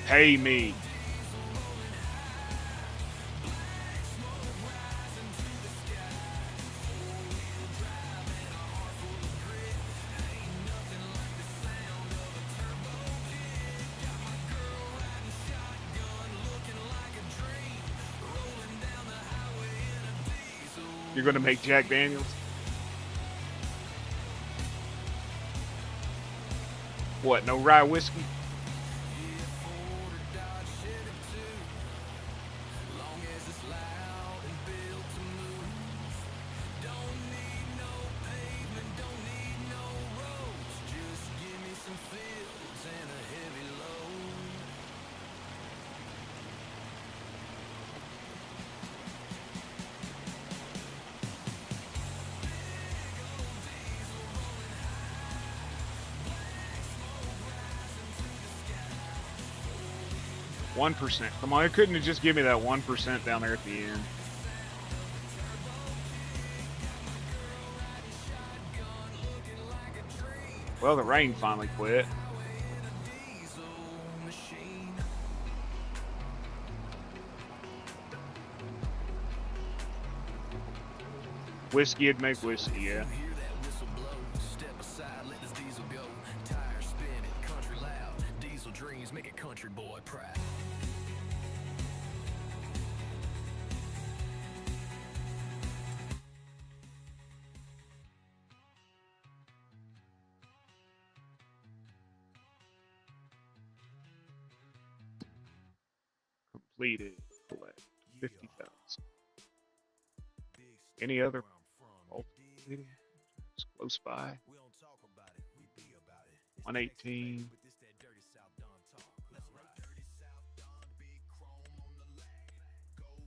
Pay me. You're gonna make Jack Daniels? What, no rye whiskey? One 1%. Come on, it couldn't have just give me that 1% down there at the end. Well, the rain finally quit. Whiskey'd make whiskey, yeah. Completed. Collect 50,000. Any other? It's close by. 118.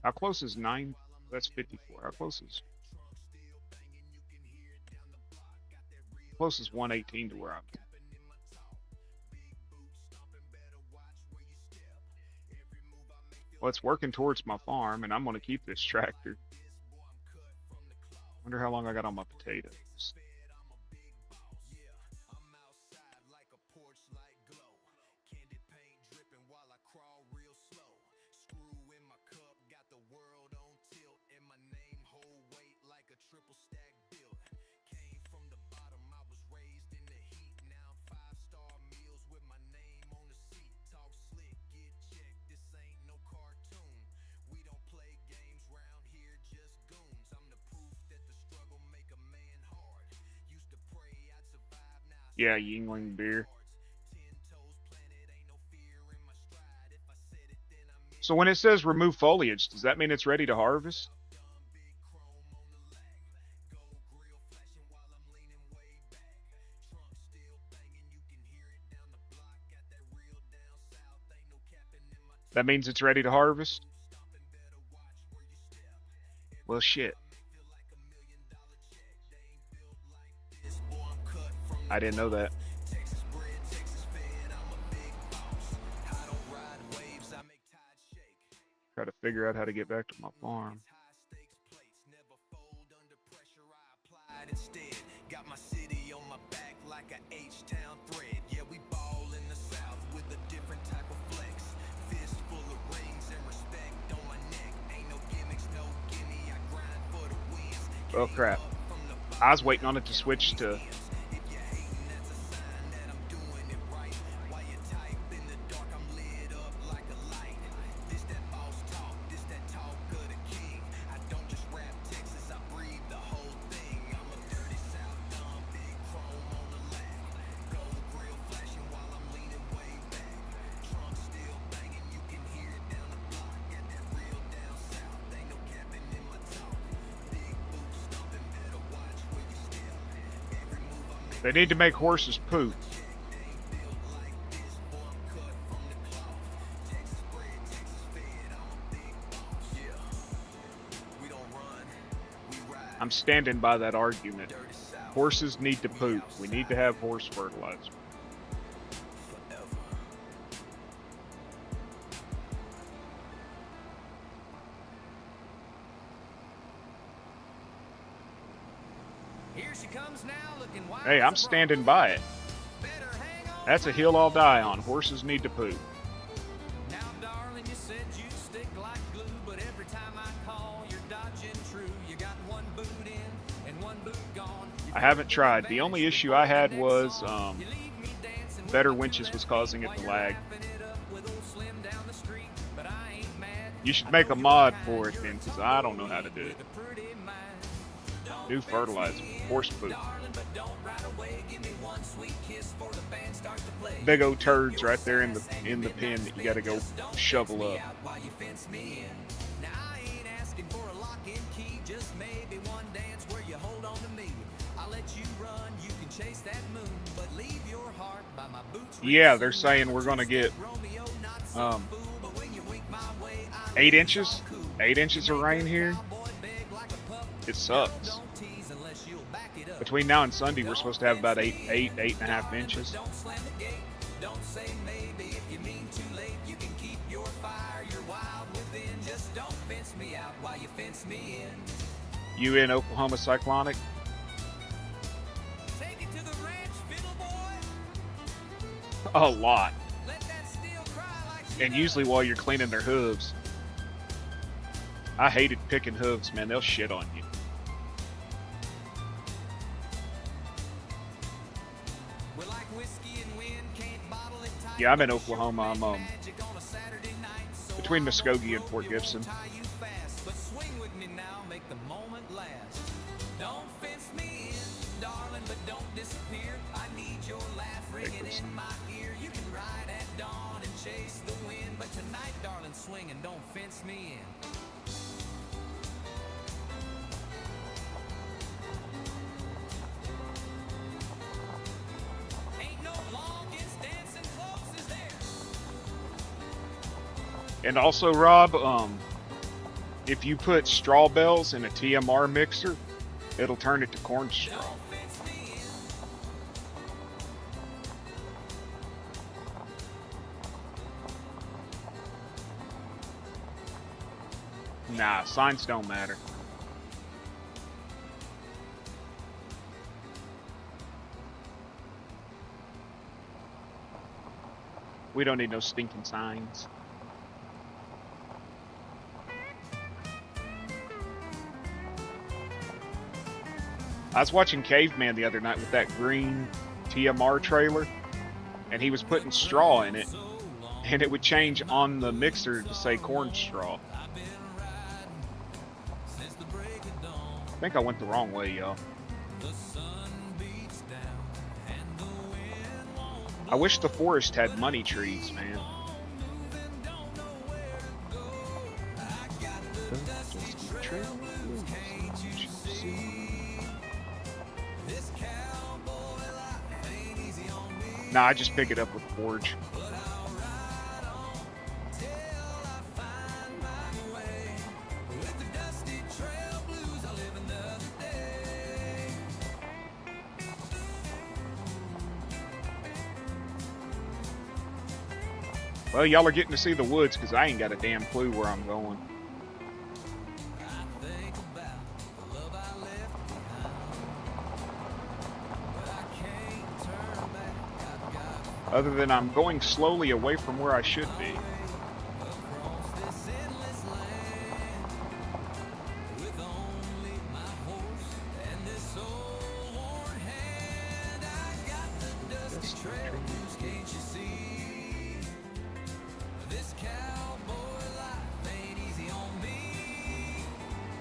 How close is 9? That's 54. How close is? Close is 118 to where I'm at. Well, it's working towards my farm, and I'm going to keep this tractor. Wonder how long I got on my potatoes. Yeah, Yingling beer. So when it says remove foliage, does that mean it's ready to harvest? That means it's ready to harvest? Well, shit. I didn't know that. Try to figure out how to get back to my farm. Got my city on my back like a H-town thread. Yeah, we ball in the South with a different type of flex. Fist full of rings and respect on my neck. Ain't no gimmicks, no gimme. I grind for the wins. Oh crap. I was waiting on it to switch to they need to make horses poop. I'm standing by that argument. Horses need to poop. We need to have horse fertilizer. Here she comes now, looking wild. Hey, I'm standing by it. That's a hill I'll die on. Horses need to poop. I haven't tried. The only issue I had was better winches was causing it to lag. You should make a mod for it then, because I don't know how to do it. New fertilizer, horse poop. Big old turds right there in the pen that you gotta go shovel up. Yeah, they're saying we're gonna get 8 inches. 8 inches of rain here. It sucks. Between now and Sunday, we're supposed to have about 8.5 inches. You in Oklahoma Cyclonic? A lot. And usually while you're cleaning their hooves. I hated picking hooves, man. They'll shit on you. Yeah, I'm in Oklahoma. I'm between Muskogee and Fort Gibson. And also, Rob, if you put straw bales in a TMR mixer, it'll turn it to corn straw. Nah, signs don't matter. We don't need no stinking signs. I was watching Caveman the other night with that green TMR trailer, and he was putting straw in it, and it would change on the mixer to say corn straw. I think I went the wrong way, y'all. I wish the forest had money trees, man. Nah, I just pick it up with Forge. Well, y'all are getting to see the woods because I ain't got a damn clue where I'm going. Other than I'm going slowly away from where I should be.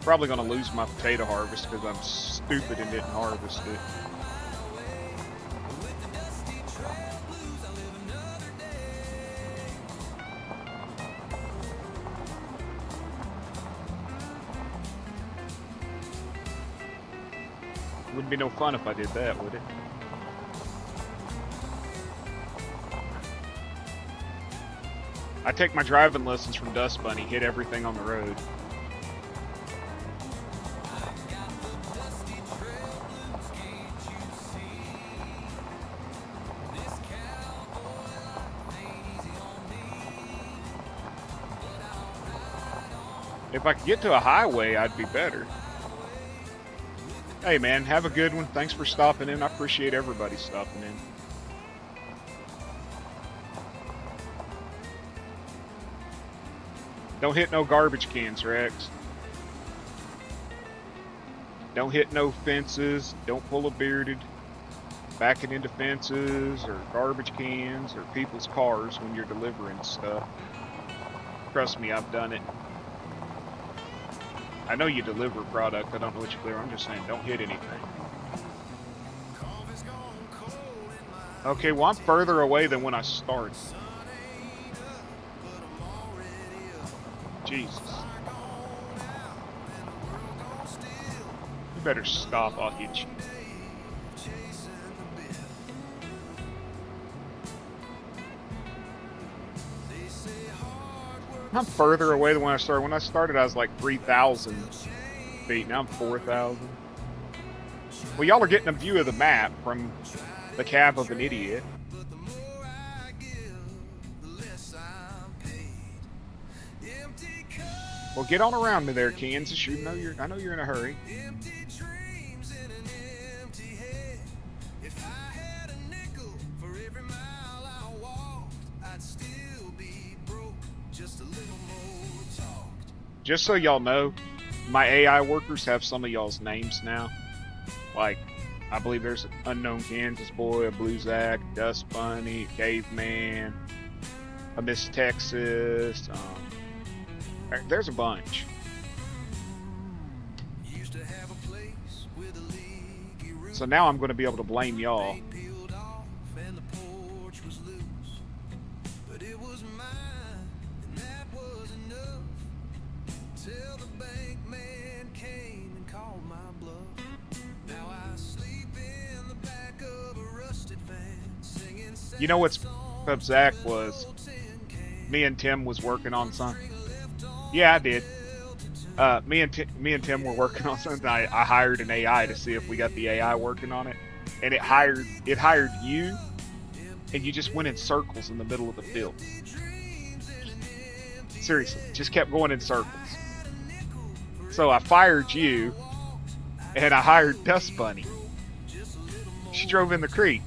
Probably going to lose my potato harvest because I'm stupid and didn't harvest it. Wouldn't be no fun if I did that, would it? I take my driving lessons from Dust Bunny, hit everything on the road. If I could get to a highway, I'd be better. Hey man, have a good one. Thanks for stopping in. I appreciate everybody stopping in. Don't hit no garbage cans, Rex. Don't hit no fences. Don't pull a bearded backing into fences or garbage cans or people's cars when you're delivering stuff. Trust me, I've done it. I know you deliver product. I don't know what you deliver. I'm just saying, don't hit anything. Okay, well, I'm further away than when I started. Jesus. You better stop, I'll hit you. I'm further away than when I started. When I started, I was like 3,000 feet. Now I'm 4,000. Well, y'all are getting a view of the map from the cab of an idiot. Well, get on around me there, Kansas. I know you're in a hurry. Just so y'all know, my AI workers have some of y'all's names now. Like, I believe there's an Unknown Kansas Boy, a Blue Zack, Dust Bunny, a Caveman, a Miss Texas. There's a bunch. So now I'm going to be able to blame y'all. You know what's up, Zach, was me and Tim was working on something. Yeah, I did. Me and Tim were working on something. I hired an AI to see if we got the AI working on it, and it hired you, and you just went in circles in the middle of the field. Seriously, just kept going in circles. So I fired you, and I hired Dust Bunny. She drove in the creek.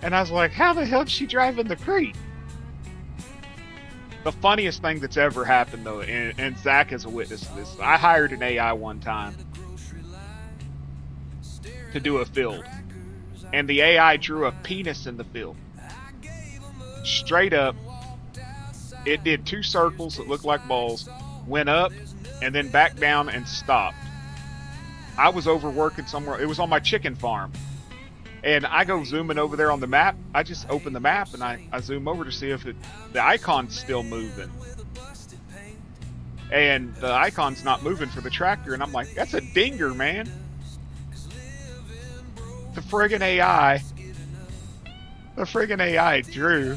And I was like, how the hell did she drive in the creek? The funniest thing that's ever happened, though, and Zach is a witness to this, I hired an AI one time to do a field. And the AI drew a penis in the field. Straight up. It did 2 circles that looked like balls, went up, and then back down and stopped. I was overworking somewhere. It was on my chicken farm. And I go zooming over there on the map. I just open the map and I zoom over to see if the icon's still moving. And the icon's not moving for the tractor. And I'm like, that's a dinger, man. The friggin' AI drew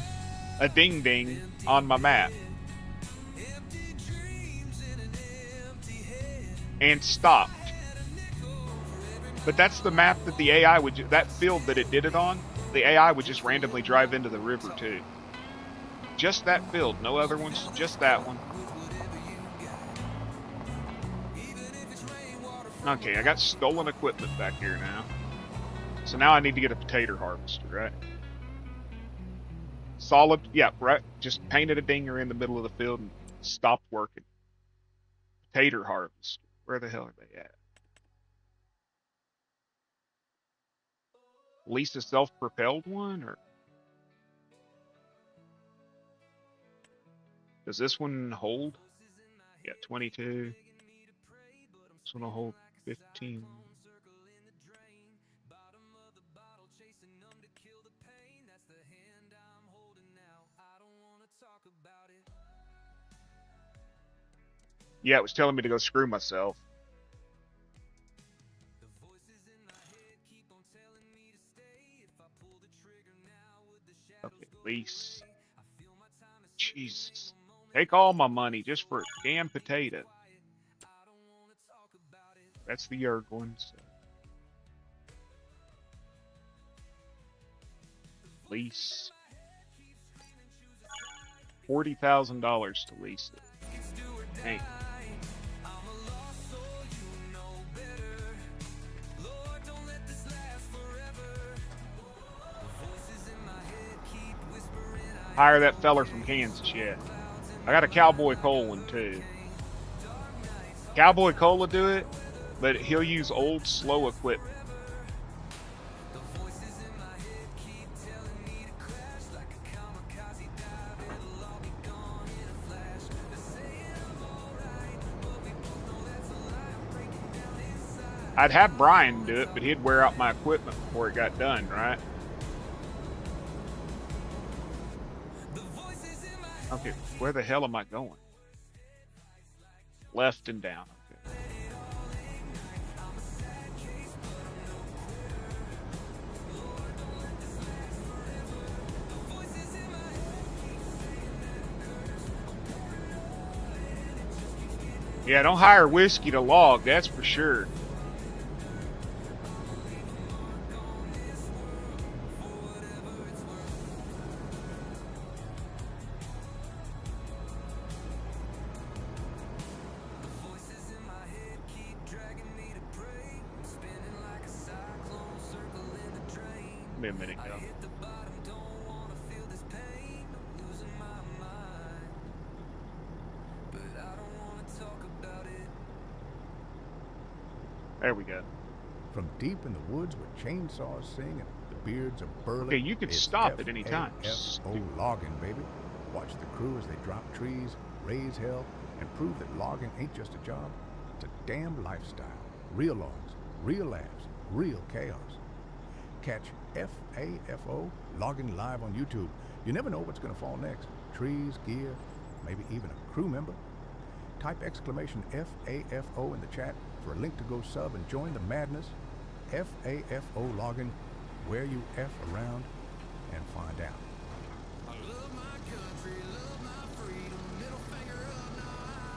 a ding ding on my map. And stopped. But that's the map that the AI would, that field that it did it on, the AI would just randomly drive into the river too. Just that field, no other ones, just that one. Okay, I got stolen equipment back here now. So now I need to get a potato harvester, right? Solid, yeah, right. Just painted a dinger in the middle of the field and stopped working. Potato harvester, where the hell are they at? Lease a self-propelled one, or does this one hold? Yeah, 22. This one will hold 15. Yeah, it was telling me to go screw myself. Okay, lease. Jesus. Take all my money just for a damn potato. That's the Yerg one. So. Lease. $40,000 to lease it. Hey. hire that feller from Kansas yet. I got a Cowboy Cole one too. Cowboy Cole will do it, but he'll use old, slow equipment. I'd have Brian do it, but he'd wear out my equipment before it got done, right? Okay, where the hell am I going? Left and down. Okay. Yeah, don't hire Whiskey to log, that's for sure. Give me a minute, go. There we go. From deep in the woods where chainsaws sing and the beards of burlap. Okay, you can it's stop at any time. FAFO logging, baby. Watch the crew as they drop trees, raise hell, and prove that logging ain't just a job. It's a damn lifestyle. Real logs, real laughs, real chaos. Catch FAFO logging live on YouTube. You never know what's going to fall next. Trees, gear, maybe even a crew member. Type exclamation FAFO in the chat for a link to go sub and join the madness. FAFO logging, where you F around and find out.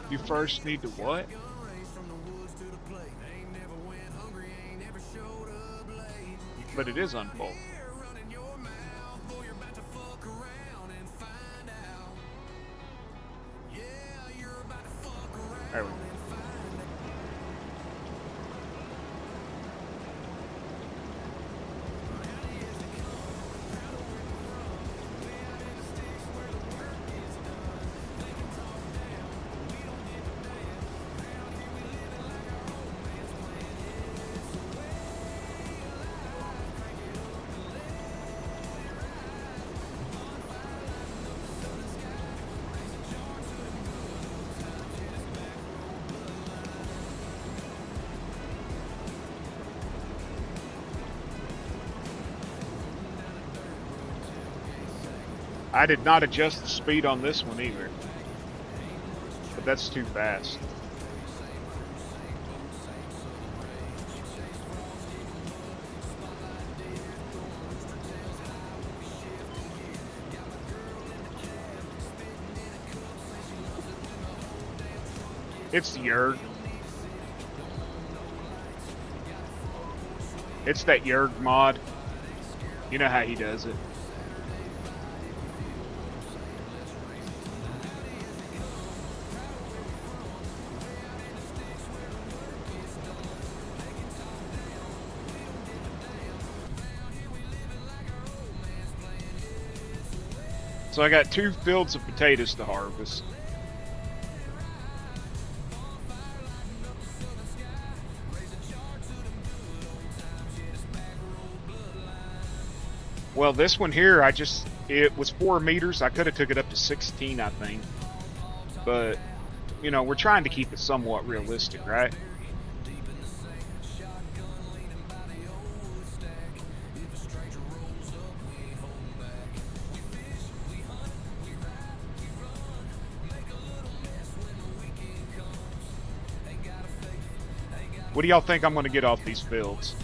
You first need to what? But it is unfold. There we go. I did not adjust the speed on this one either. But that's too fast. It's the Yerg. It's that Yerg mod. You know how he does it. So I got 2 fields of potatoes to harvest. Well, this one here, it was 4 meters. I could have took it up to 16, I think. But, you know, we're trying to keep it somewhat realistic, right? What do y'all think I'm going to get off these fields?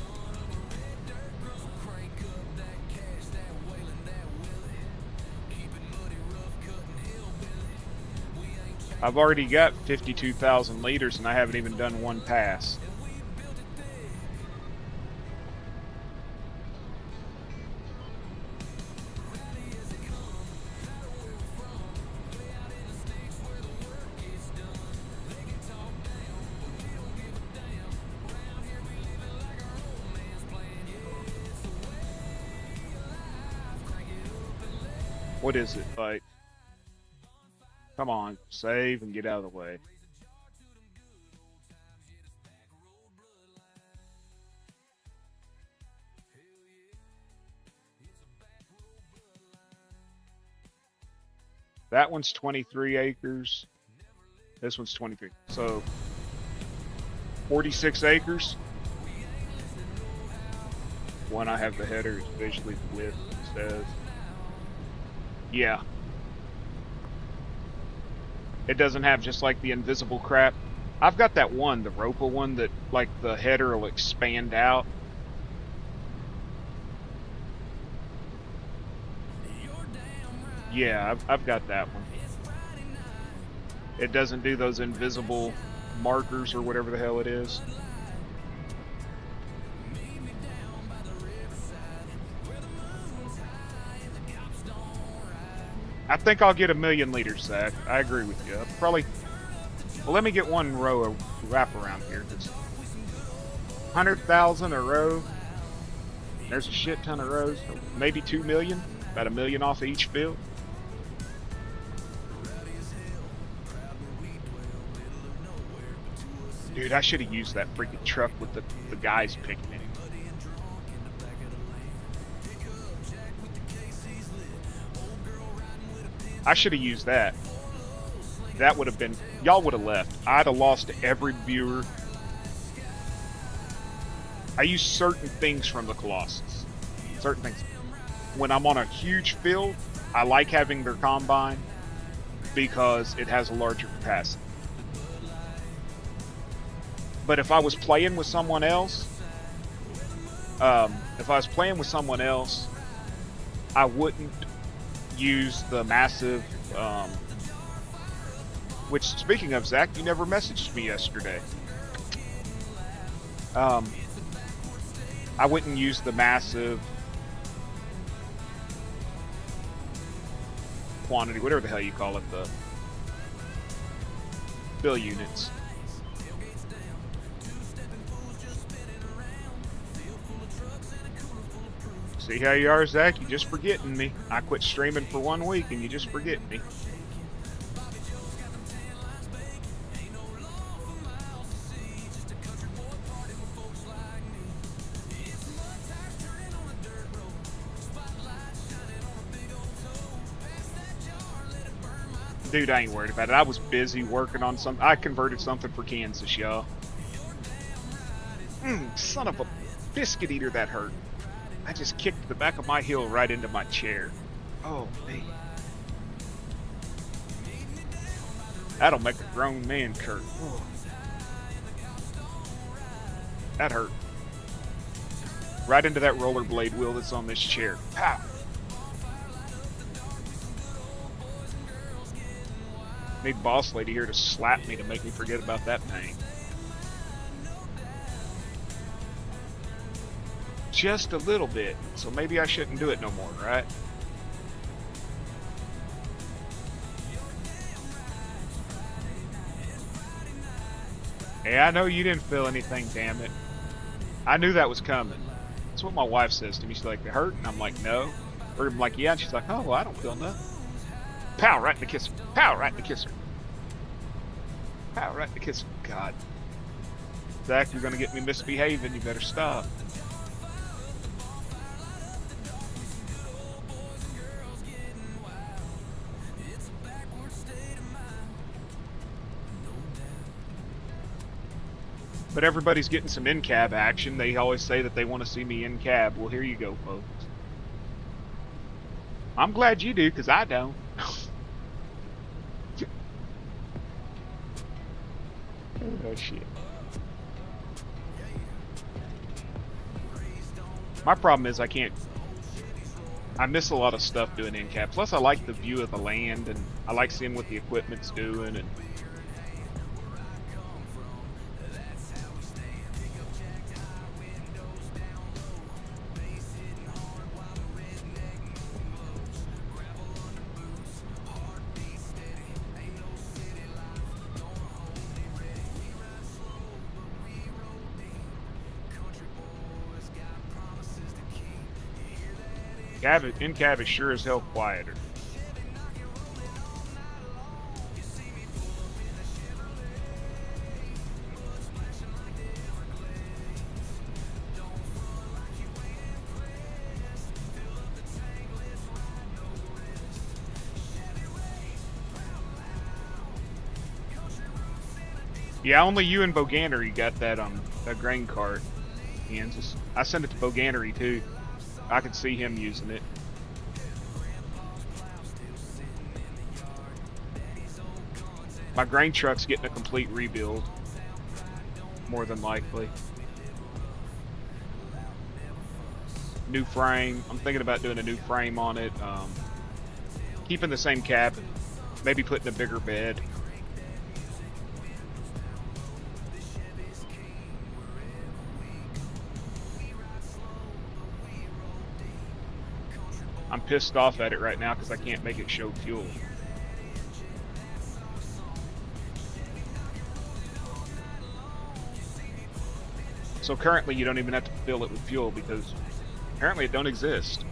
I've already got 52,000 liters and I haven't even done one pass. What is it like? Come on, save and get out of the way. That one's 23 acres. This one's 23. So 46 acres. One I have the header is visually the width, it says. Yeah. It doesn't have just like the invisible crap. I've got that one, the Ropa one, that like the header will expand out. Yeah, I've got that one. It doesn't do those invisible markers or whatever the hell it is. I think I'll get 1,000,000 liters, Zach. I agree with you. Probably. Well, let me get one row of wrap around here. 100,000 a row. There's a shit ton of rows. Maybe 2 million. About 1,000,000 off of each field. Dude, I should have used that freaking truck with the guys picking it. I should have used that. That would have been... Y'all would have left. I'd have lost every viewer. I use certain things from the Colossus. Certain things. When I'm on a huge field, I like having their combine because it has a larger capacity. But if I was playing with someone else, I wouldn't use the massive, which, speaking of, Zach, you never messaged me yesterday. I wouldn't use the massive quantity, whatever the hell you call it, the bill units. See how you are, Zach? You just forgetting me. I quit streaming for 1 week and you just forget me. Dude, I ain't worried about it. I was busy working on something. I converted something for Kansas, y'all. Son of a biscuit eater, that hurt. I just kicked the back of my heel right into my chair. Oh, man. That'll make a grown man curse. Oh. That hurt. Right into that rollerblade wheel that's on this chair. Pow! Need boss lady here to slap me to make me forget about that pain. Just a little bit, so maybe I shouldn't do it no more, right? Hey, I know you didn't feel anything, damn it. I knew that was coming. That's what my wife says to me. She's like, it hurt? And I'm like, no. Or I'm like, yeah. And she's like, oh, well, I don't feel nothing. Pow, right in the kisser. Pow, right in the kisser. Pow, right in the kisser. God. Zach, you're gonna get me misbehaving. You better stop. But everybody's getting some in-cab action. They always say that they want to see me in-cab. Well, here you go, folks. I'm glad you do, because I don't. Oh, shit. My problem is I miss a lot of stuff doing in-cab. Plus, I like the view of the land, and I like seeing what the equipment's doing, and in-cab is sure as hell quieter. Yeah, only you and Boganery got that that grain cart. Kansas. I sent it to Boganery too. I could see him using it. My grain truck's getting a complete rebuild, more than likely. New frame. I'm thinking about doing a new frame on it. Keeping the same cabin. Maybe putting a bigger bed. I'm pissed off at it right now because I can't make it show fuel. So currently you don't even have to fill it with fuel because apparently it don't exist.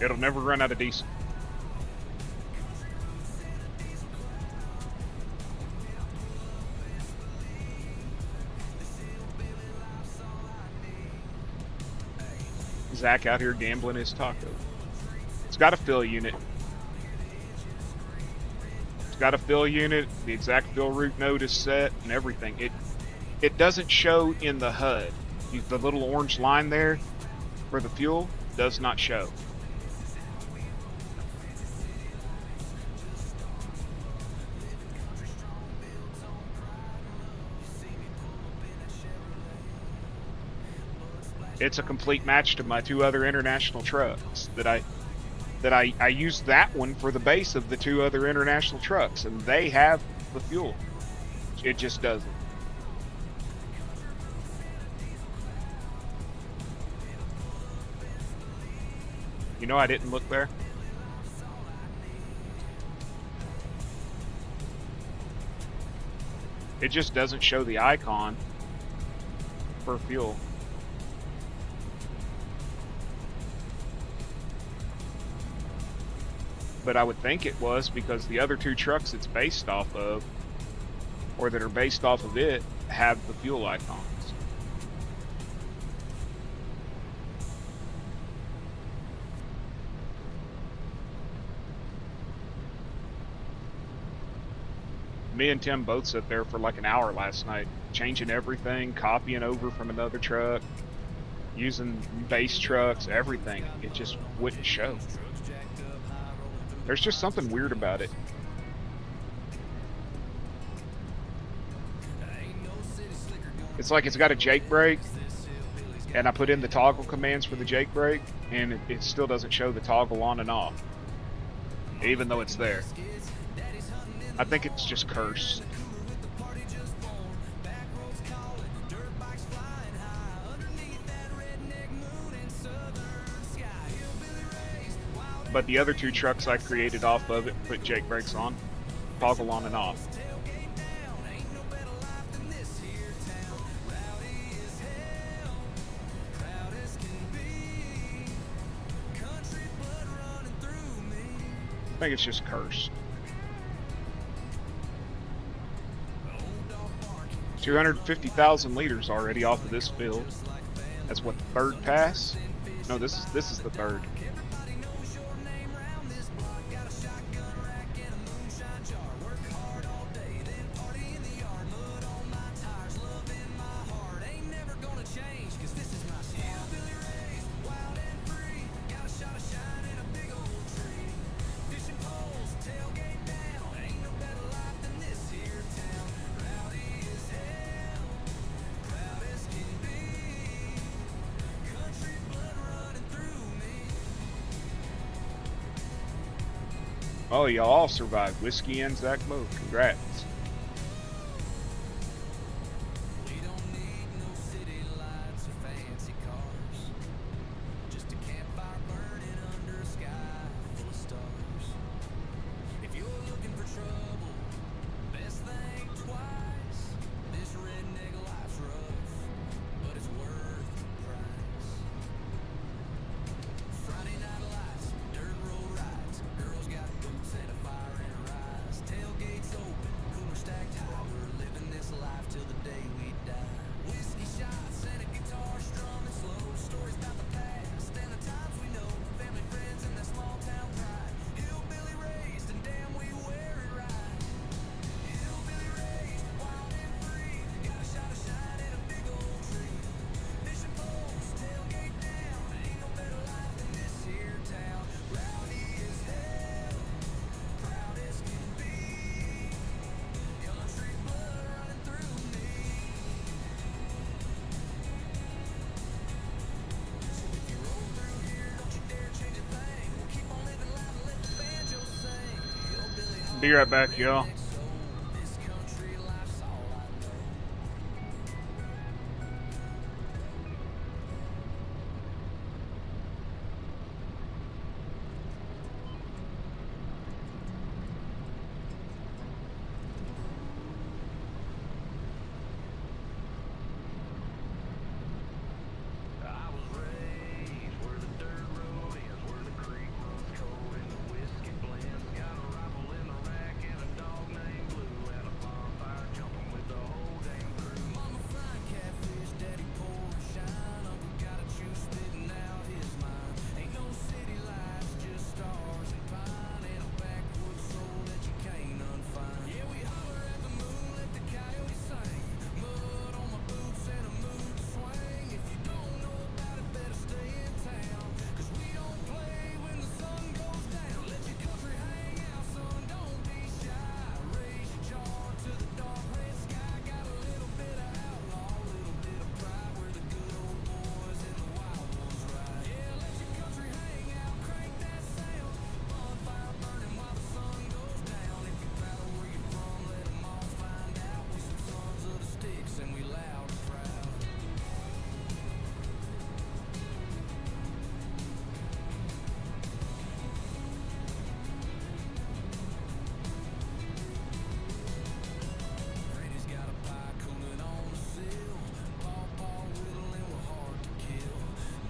It'll never run out of diesel. Zach out here gambling his taco. It's got a fill unit. It's got a fill unit. The exact fill route node is set and everything. It doesn't show in the HUD. The little orange line there for the fuel does not show. It's a complete match to my two other international trucks that I used that one for the base of the two other international trucks, and they have the fuel. It just doesn't. You know I didn't look there? It just doesn't show the icon for fuel. But I would think it was because the other two trucks it's based off of, or that are based off of it, have the fuel icons. Me and Tim both sat there for like an hour last night, changing everything, copying over from another truck, using base trucks, everything. It just wouldn't show. There's just something weird about it. It's like it's got a Jake brake, and I put in the toggle commands for the Jake brake, and it still doesn't show the toggle on and off, even though it's there. I think it's just cursed. But the other two trucks I created off of it, put Jake brakes on, toggle on and off. I think it's just cursed. 250,000 liters already off of this field. That's what, the third pass? No, this is the third. Oh, y'all all survived. Whiskey and Zach Moe. Congrats. Be right back, y'all. This country life's all I know. I was raised where the dirt road is, where the creek runs cold and the whiskey blends. Got a rifle in the rack and a dog named Blue, and a bonfire jumping with the whole damn crew. Mama frying catfish, daddy pouring shine. Uncle got a chew spitting out his mind. Ain't no city lights, just stars and pine, and a backwoods soul that you can't unfind. Yeah, we holler at the moon, let the coyotes sing. Mud on my boots and a mood swing. If you don't know about it, better stay in town. 'Cause we don't play when the sun goes down. Let your country hang out, son, don't be shy. Raise your jaw to the dark red sky. Got a little bit of outlaw, a little bit of pride. We're the good old boys and the wild ones ride. Yeah, let your country hang out, crank that sound. Bonfire burning while the sun goes down. If you're proud of where you're from, let 'em all find out. We some sons of the sticks and we loud and proud. Granny's got a pie cooling on the sill. Paw whittling, we're hard to kill.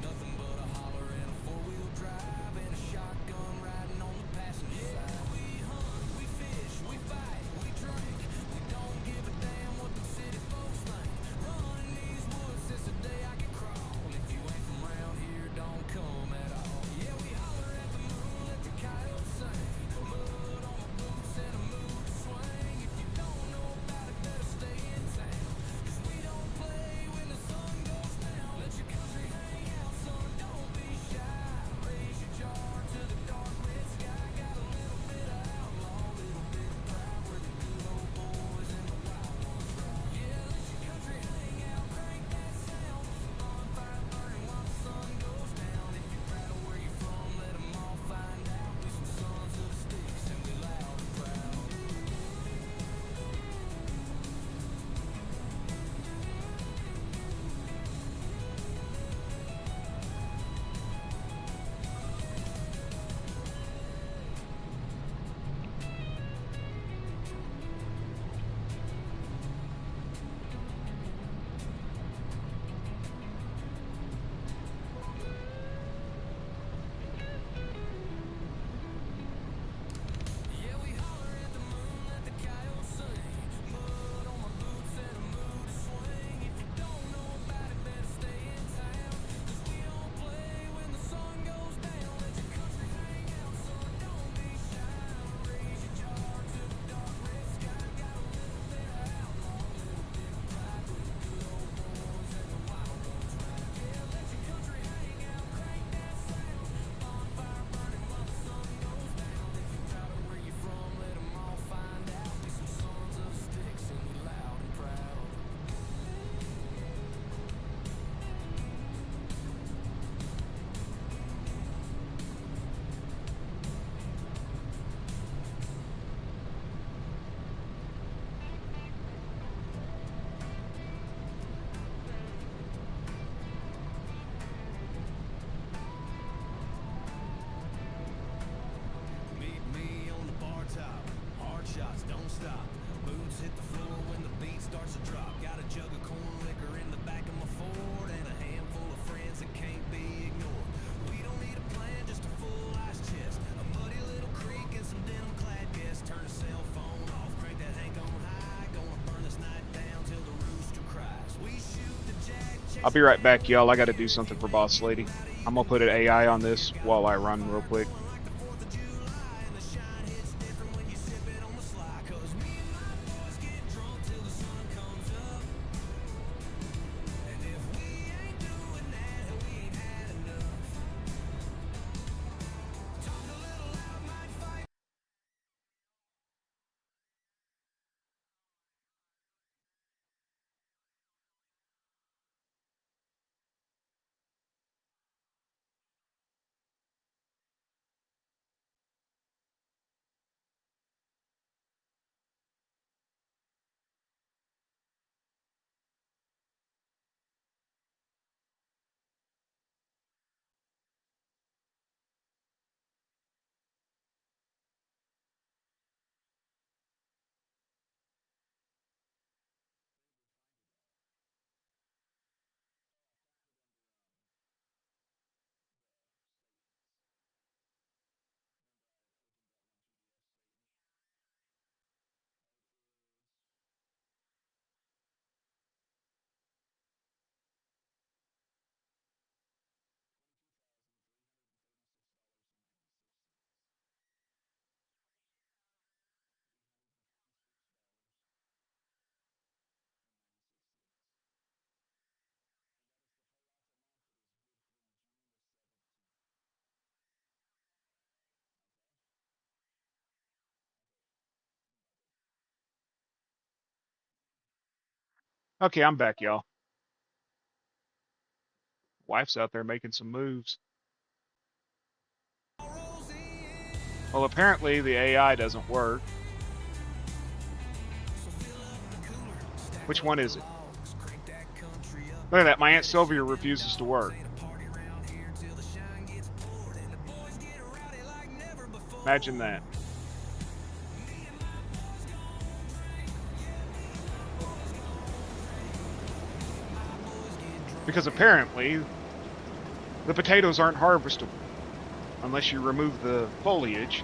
Nothing but a holler and a four-wheel drive and a shotgun riding on the passenger side. We hunt, we fish, we fight, we drink. We don't give a damn what the city folks think. Running these woods since the day I can crawl. If you ain't from around here, don't come at all. Yeah, we holler at the moon, let the coyotes sing. Mud on my boots and a mood swing. If you don't know about it, better stay in town. 'Cause we don't play when the sun goes down. Let your country hang out, son, don't be shy. Raise your jar to the dark red sky. Got a little bit of outlaw, a little bit of pride. We're the good old boys and the wild ones ride. Yeah, let your country hang out, crank that sound. Bonfire burning while the sun goes down. If you're proud of where you're from, let 'em all find out. We some sons of the sticks and we loud and proud. Yeah, we holler at the moon, let the coyotes sing. Mud on my boots and a mood swing. If you don't know about it, better stay in town. 'Cause we don't play when the sun goes down. Let your country hang out, son, don't be shy. Raise your jar to the dark red sky. Got a little bit of outlaw, a little bit of pride. We're the good old boys and the wild ones ride. Yeah, let your country hang out, crank that sound. Bonfire burning while the sun goes down. If you're proud of where you're from, let 'em all find out. We some sons of the sticks and we loud and proud. Meet me on the bar top. Hard shots don't stop. Boots hit the floor when the beat starts to drop. Got a jug of corn liquor in the back of my Ford and a handful of friends that can't be ignored. We don't need a plan, just a full ice chest, a muddy little creek and some denim clad guests. Turn the cell phone off, crank that Hank on high. Gonna burn this night down till the rooster cries. We shoot the jack. I'll be right back, y'all. I gotta do something for Boss Lady. I'm gonna put an AI on this while I run real quick. Okay, I'm back, y'all. Wife's out there making some moves. Well, apparently the AI doesn't work. Which one is it? Look at that, my Aunt Sylvia refuses to work. Imagine that. Because apparently the potatoes aren't harvestable unless you remove the foliage,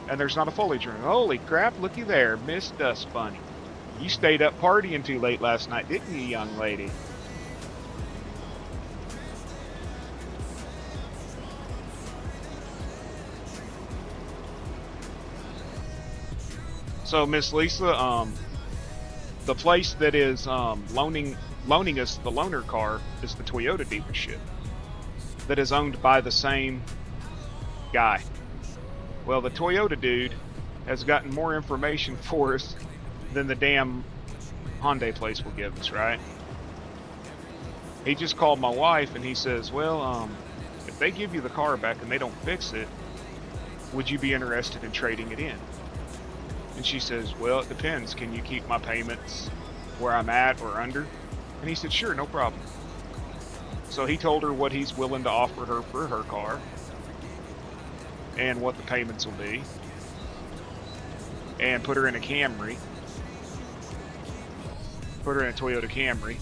and there's not a foliage room. Holy crap, looky there, Miss Dust Bunny. You stayed up partying too late last night, didn't you, young lady? So, Miss Lisa, the place that is loaning us the loaner car is the Toyota dealership that is owned by the same guy. Well, the Toyota dude has gotten more information for us than the damn Hyundai place will give us, right? He just called my wife and he says, well, if they give you the car back and they don't fix it, would you be interested in trading it in? And she says, well, it depends. Can you keep my payments where I'm at or under? And he said, sure, no problem. So he told her what he's willing to offer her for her car and what the payments will be, and put her in a Camry. Put her in a Toyota Camry.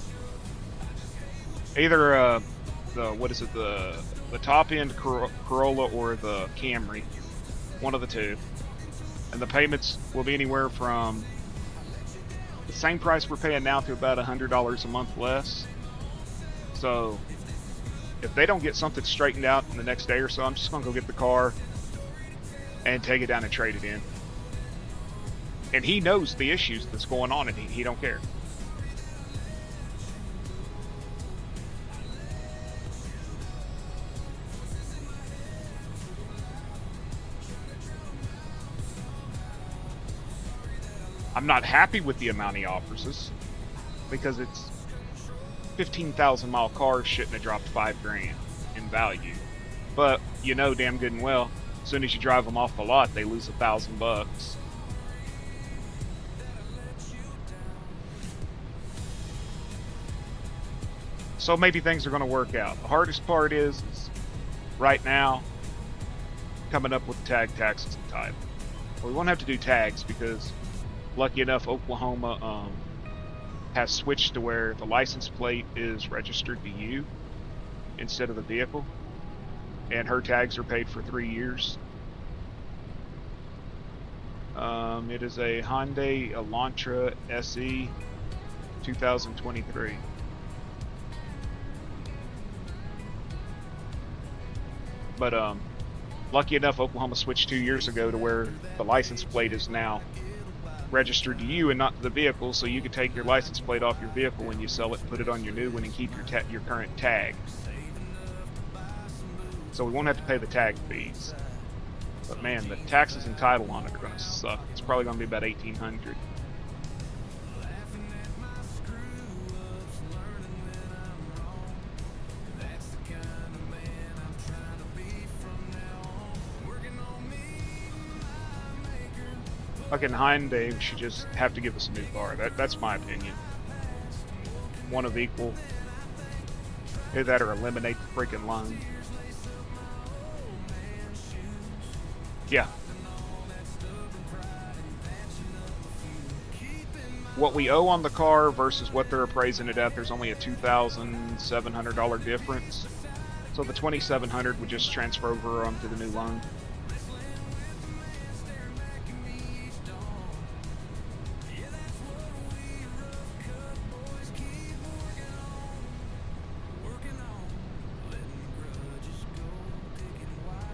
Either the top end Corolla or the Camry, one of the two. And the payments will be anywhere from the same price we're paying now to about $100 a month less. So if they don't get something straightened out in the next day or so, I'm just gonna go get the car and take it down and trade it in. And he knows the issues that's going on and he don't care. I'm not happy with the amount he offers us because it's 15,000 mile cars shouldn't have dropped $5,000 in value. But you know damn good and well, as soon as you drive them off the lot, they lose $1,000. So maybe things are going to work out. The hardest part is right now coming up with tag taxes and title. Well, we won't have to do tags because lucky enough Oklahoma has switched to where the license plate is registered to you instead of the vehicle, and her tags are paid for 3 years. It is a Hyundai Elantra SE 2023. But lucky enough Oklahoma switched 2 years ago to where the license plate is now registered to you and not to the vehicle, so you can take your license plate off your vehicle when you sell it and put it on your new one and keep your current tag. So we won't have to pay the tag fees. But man, the taxes and title on it are going to suck. It's probably going to be about $1,800. Fucking Hyundai should just have to give us a new car. That's my opinion. One of equal. Either that or eliminate the freaking loan. Yeah. What we owe on the car versus what they're appraising it at, there's only a $2,700 difference. So the $2,700 would just transfer over onto the new loan.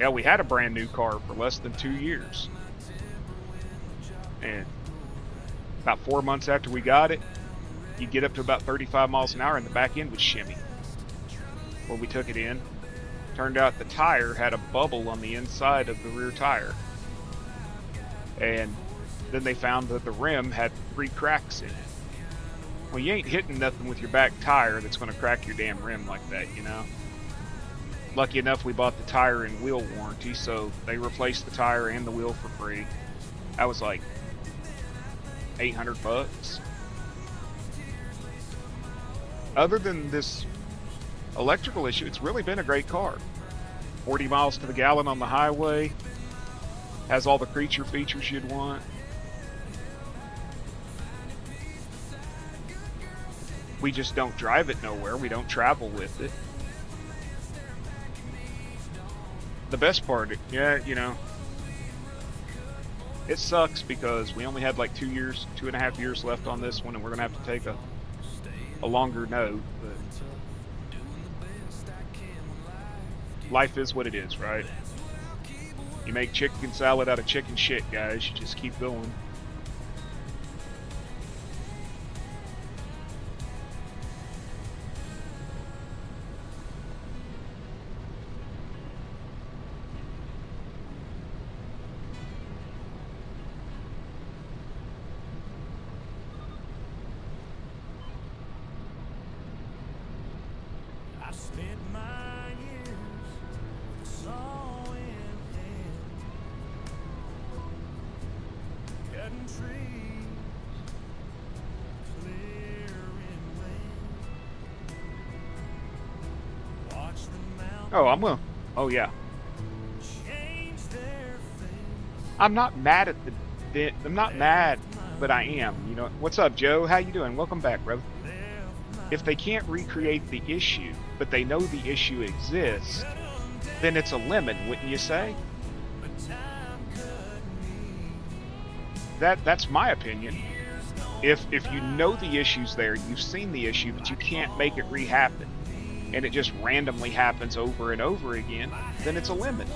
Yeah, we had a brand new car for less than 2 years. And about 4 months after we got it, you get up to about 35 miles an hour and the back end would shimmy. When we took it in, turned out the tire had a bubble on the inside of the rear tire. And then they found that the rim had 3 cracks in it. Well, you ain't hitting nothing with your back tire that's going to crack your damn rim like that, you know? Lucky enough, we bought the tire and wheel warranty, so they replaced the tire and the wheel for free. That was like $800. Other than this electrical issue, it's really been a great car. 40 miles to the gallon on the highway. Has all the creature features you'd want. We just don't drive it nowhere. We don't travel with it. The best part, yeah, you know, it sucks because we only had like 2.5 years left on this one, and we're going to have to take a longer note. But life is what it is, right? You make chicken salad out of chicken shit, guys. You just keep going. I spent my years with a saw in hand, cutting trees, clearing land. Watch the mountains Oh, I'm gonna. Oh yeah. change their face. I'm not mad at the. I'm not mad, but I am. You know. What's up, Joe? How you doing? Welcome back, brother. If they can't recreate the issue, but they know the issue exists, then it's a lemon, wouldn't you say? That's my opinion. If you know the issue's there, you've seen the issue, but you can't make it re-happen, and it just randomly happens over and over again, then it's a lemon.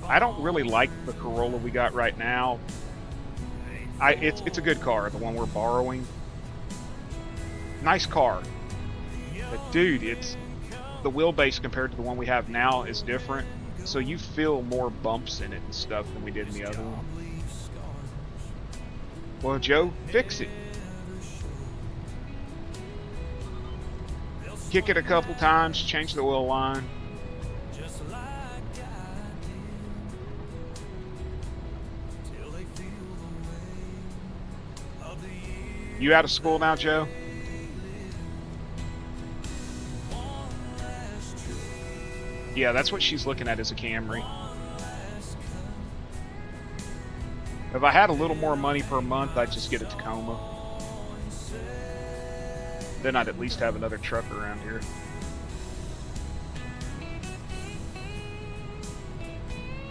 I don't really like the Corolla we got right now. It's a good car, the one we're borrowing. Nice car. But dude, the wheelbase compared to the one we have now is different. So you feel more bumps in it and stuff than we did in the other one. Well, Joe, fix it. Kick it a couple times, change the oil line. You out of school now, Joe? Yeah, that's what she's looking at, is a Camry. If I had a little more money per month, I'd just get a Tacoma. Then I'd at least have another truck around here.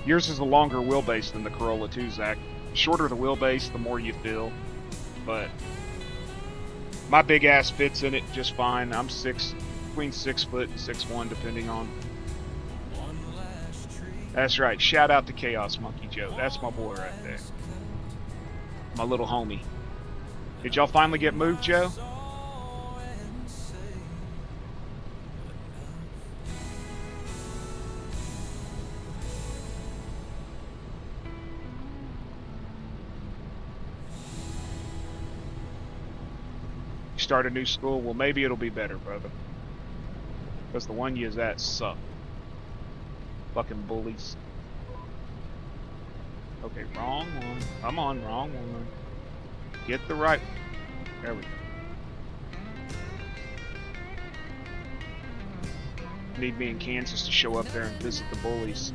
Yours is a longer wheelbase than the Corolla too, Zach. The shorter the wheelbase, the more you feel. But my big ass fits in it just fine. I'm between 6 foot and 6'1", depending on. That's right. Shout out to Chaos Monkey Joe. That's my boy right there. My little homie. Did y'all finally get moved, Joe? Start a new school? Well, maybe it'll be better, brother. Because the one you is at sucked. Fucking bullies. Okay, wrong one. Come on, wrong one. Get the right. There we go. Need me in Kansas to show up there and visit the bullies.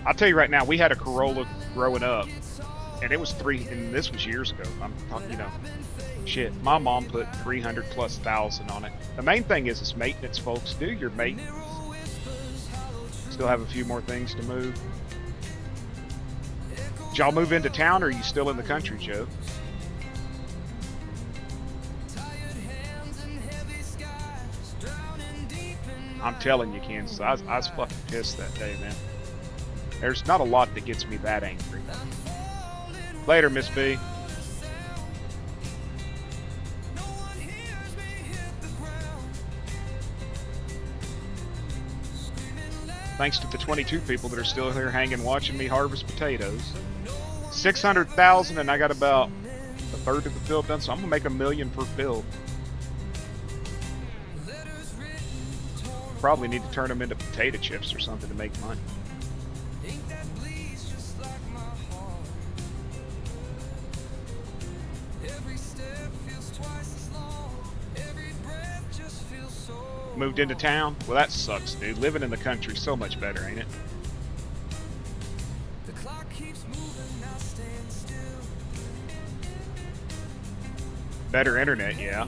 I'll tell you right now, we had a Corolla growing up, and it was and this was years ago. I'm talking, you know, shit. My mom put 300,000+ on it. The main thing is it's maintenance, folks. Do your maintenance. Still have a few more things to move. Did y'all move into town, or are you still in the country, Joe? I'm telling you, Kansas, I was fucking pissed that day, man. There's not a lot that gets me that angry. Later, Miss B. Thanks to the 22 people that are still here hanging watching me harvest potatoes. 600,000 and I got about a third of the field done, so I'm gonna make $1 million per field. Probably need to turn them into potato chips or something to make money. Moved into town? Well, that sucks, dude. Living in the country so much better, ain't it? Better internet, yeah.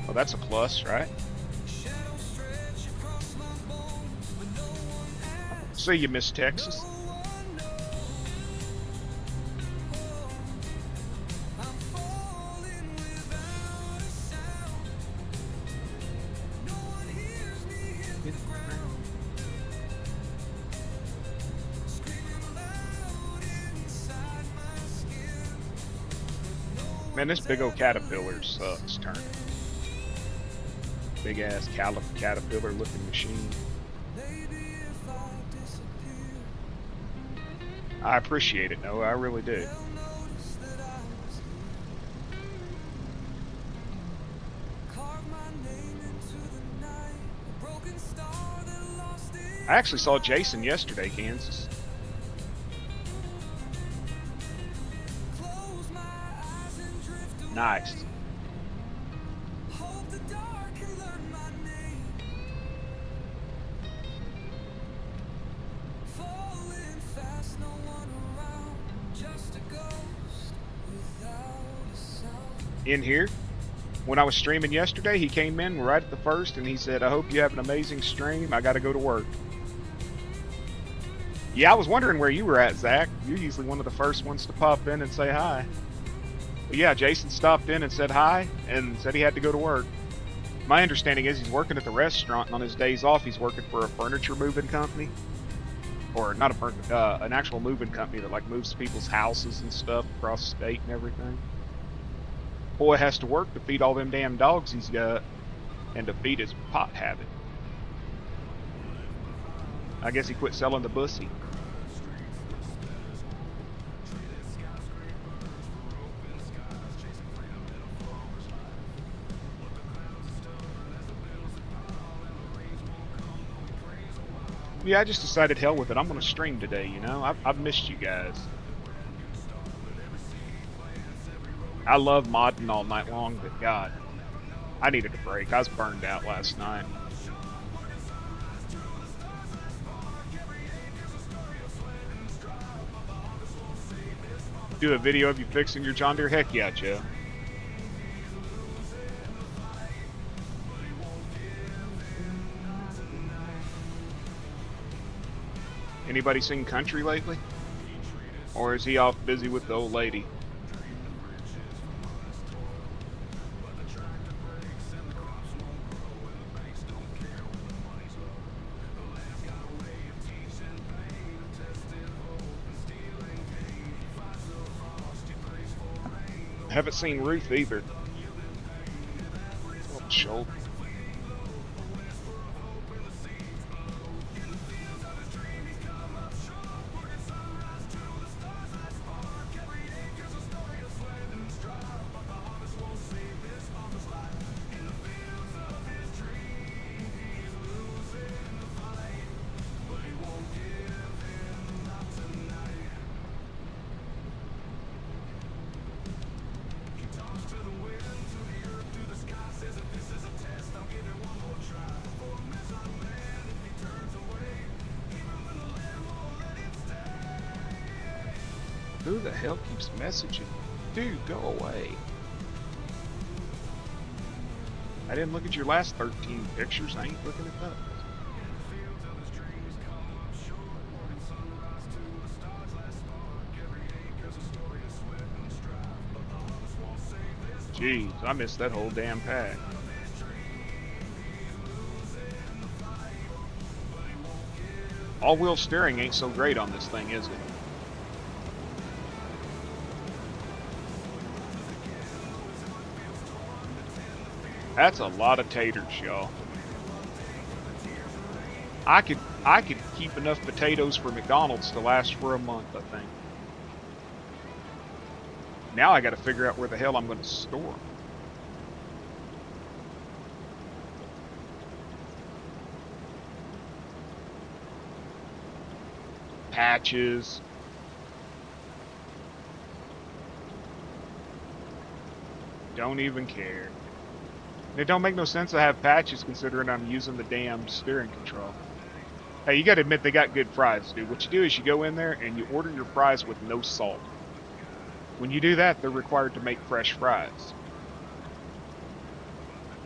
Well, that's a plus, right? See you, Miss Texas. Man, this big old caterpillar sucks turning. Big ass caterpillar looking machine. I appreciate it, Noah, I really do. I actually saw Jason yesterday, Kansas. Nice. In here, when I was streaming yesterday, he came in right at the first and he said, I hope you have an amazing stream. I got to go to work. Yeah, I was wondering where you were at, Zach. You're usually one of the first ones to pop in and say hi. But yeah, Jason stopped in and said hi and said he had to go to work. My understanding is he's working at the restaurant, and on his days off he's working for a furniture moving company. Or not an actual moving company that like moves people's houses and stuff across the state and everything. Boy has to work to feed all them damn dogs he's got and to feed his pot habit. I guess he quit selling the bussy. Yeah, I just decided hell with it. I'm going to stream today, you know? I've missed you guys. I love modding all night long, but God, I needed a break. I was burned out last night. Do a video of you fixing your John Deere? Heck yeah, Joe. Anybody sing country lately? Or is he off busy with the old lady? I haven't seen Ruth either. Oh, shoulder. Who the hell keeps messaging? Dude, go away. I didn't look at your last 13 pictures. I ain't looking at those. Jeez, I missed that whole damn pack. All-wheel steering ain't so great on this thing, is it? That's a lot of taters, y'all. I could keep enough potatoes for McDonald's to last for a month, I think. Now I got to figure out where the hell I'm going to store them. Patches. Don't even care. It don't make no sense to have patches considering I'm using the damn steering control. Hey, you gotta admit they got good fries, dude. What you do is you go in there and you order your fries with no salt. When you do that, they're required to make fresh fries.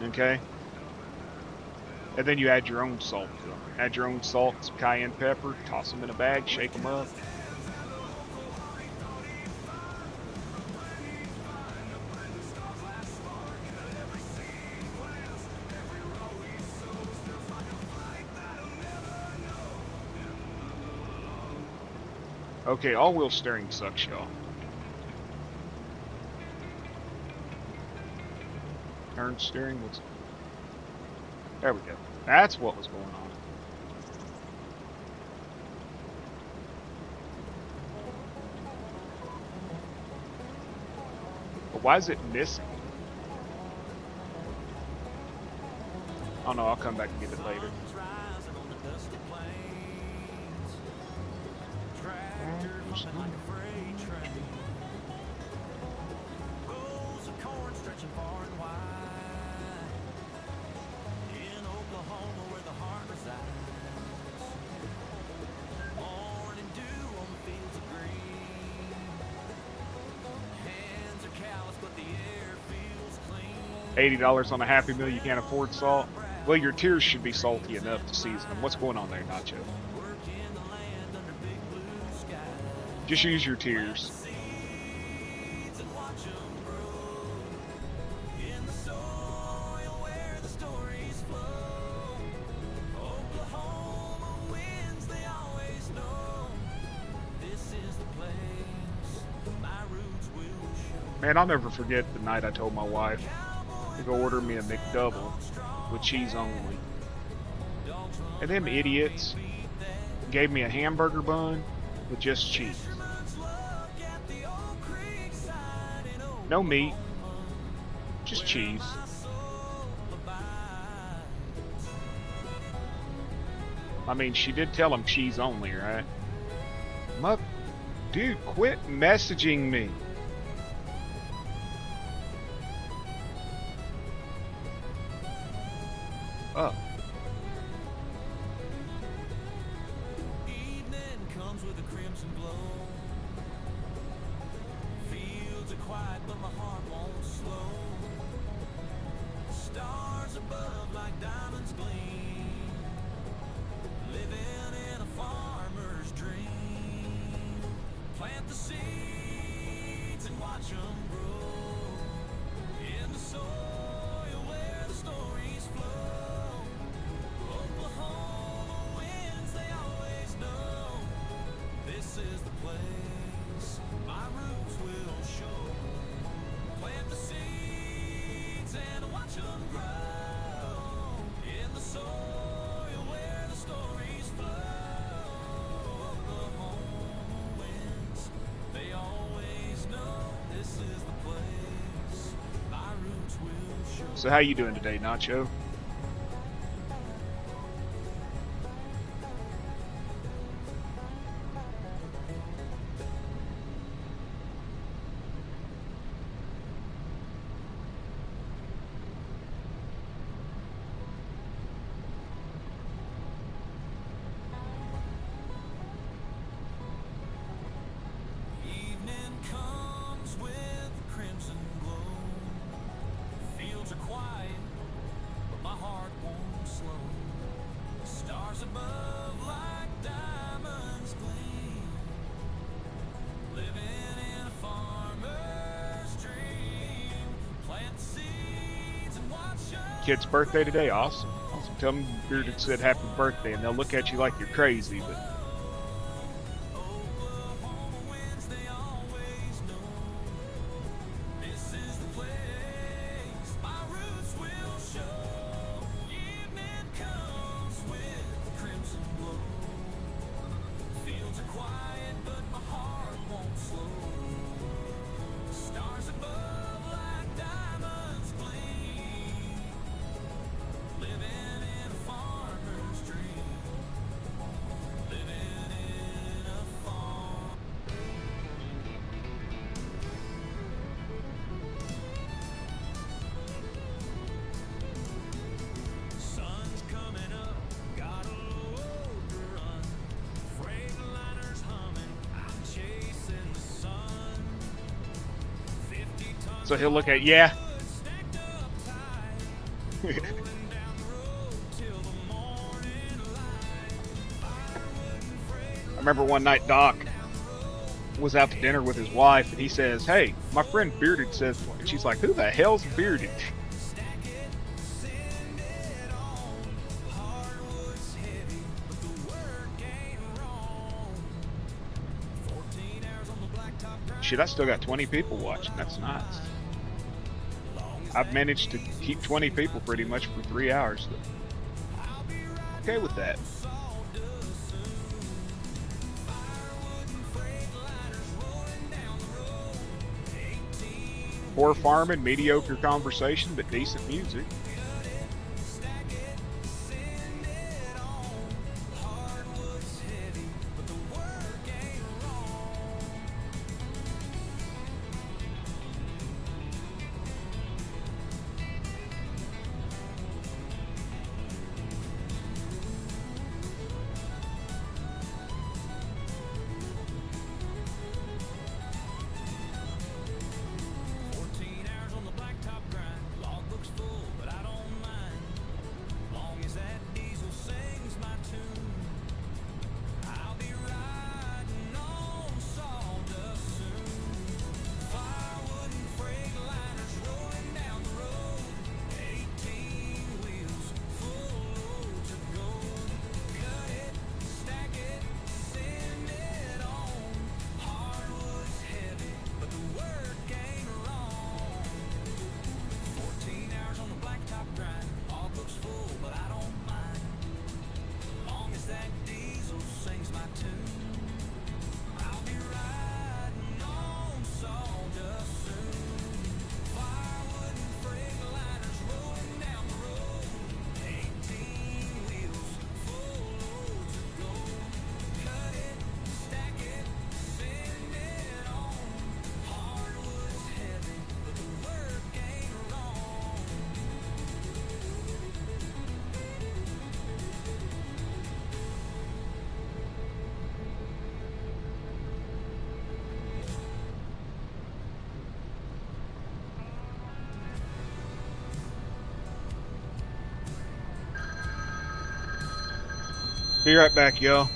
Okay? And then you add your own salt to them. Add your own salt, some cayenne pepper, toss them in a bag, shake them up. Okay, all-wheel steering sucks, y'all. Turn steering, what's... There we go. That's what was going on. But why is it missing? Oh no, I'll come back and get it later. $80 on a Happy Meal, you can't afford salt? Well, your tears should be salty enough to season them. What's going on there, Nacho? Just use your tears. Man, I'll never forget the night I told my wife to go order me a McDouble with cheese only. And them idiots gave me a hamburger bun with just cheese. No meat, just cheese. I mean, she did tell them cheese only, right? Dude, quit messaging me. Up. Evening comes with a crimson glow. Fields are quiet, but my heart won't slow. Stars above like diamonds gleam. Living in a farmer's dream. Plant the seeds and watch them grow. In the soil where the stories flow. This is the place my roots will show. Plant the seeds and watch them grow. In the soil where the stories flow. Oklahoma winds, they always know. This is the place my roots will show. So how you doing today, Nacho? Kid's birthday today? Awesome. Awesome. Tell them Bearded said happy birthday and they'll look at you like you're crazy, but So he'll look at, yeah. I remember one night Doc was out to dinner with his wife, and he says, "Hey, my friend Bearded says," and she's like, "Who the hell's Bearded?" Shit, I still got 20 people watching. That's nice. I've managed to keep 20 people pretty much for 3 hours. Okay with that. Poor farming, mediocre conversation, but decent music. Be right back, y'all.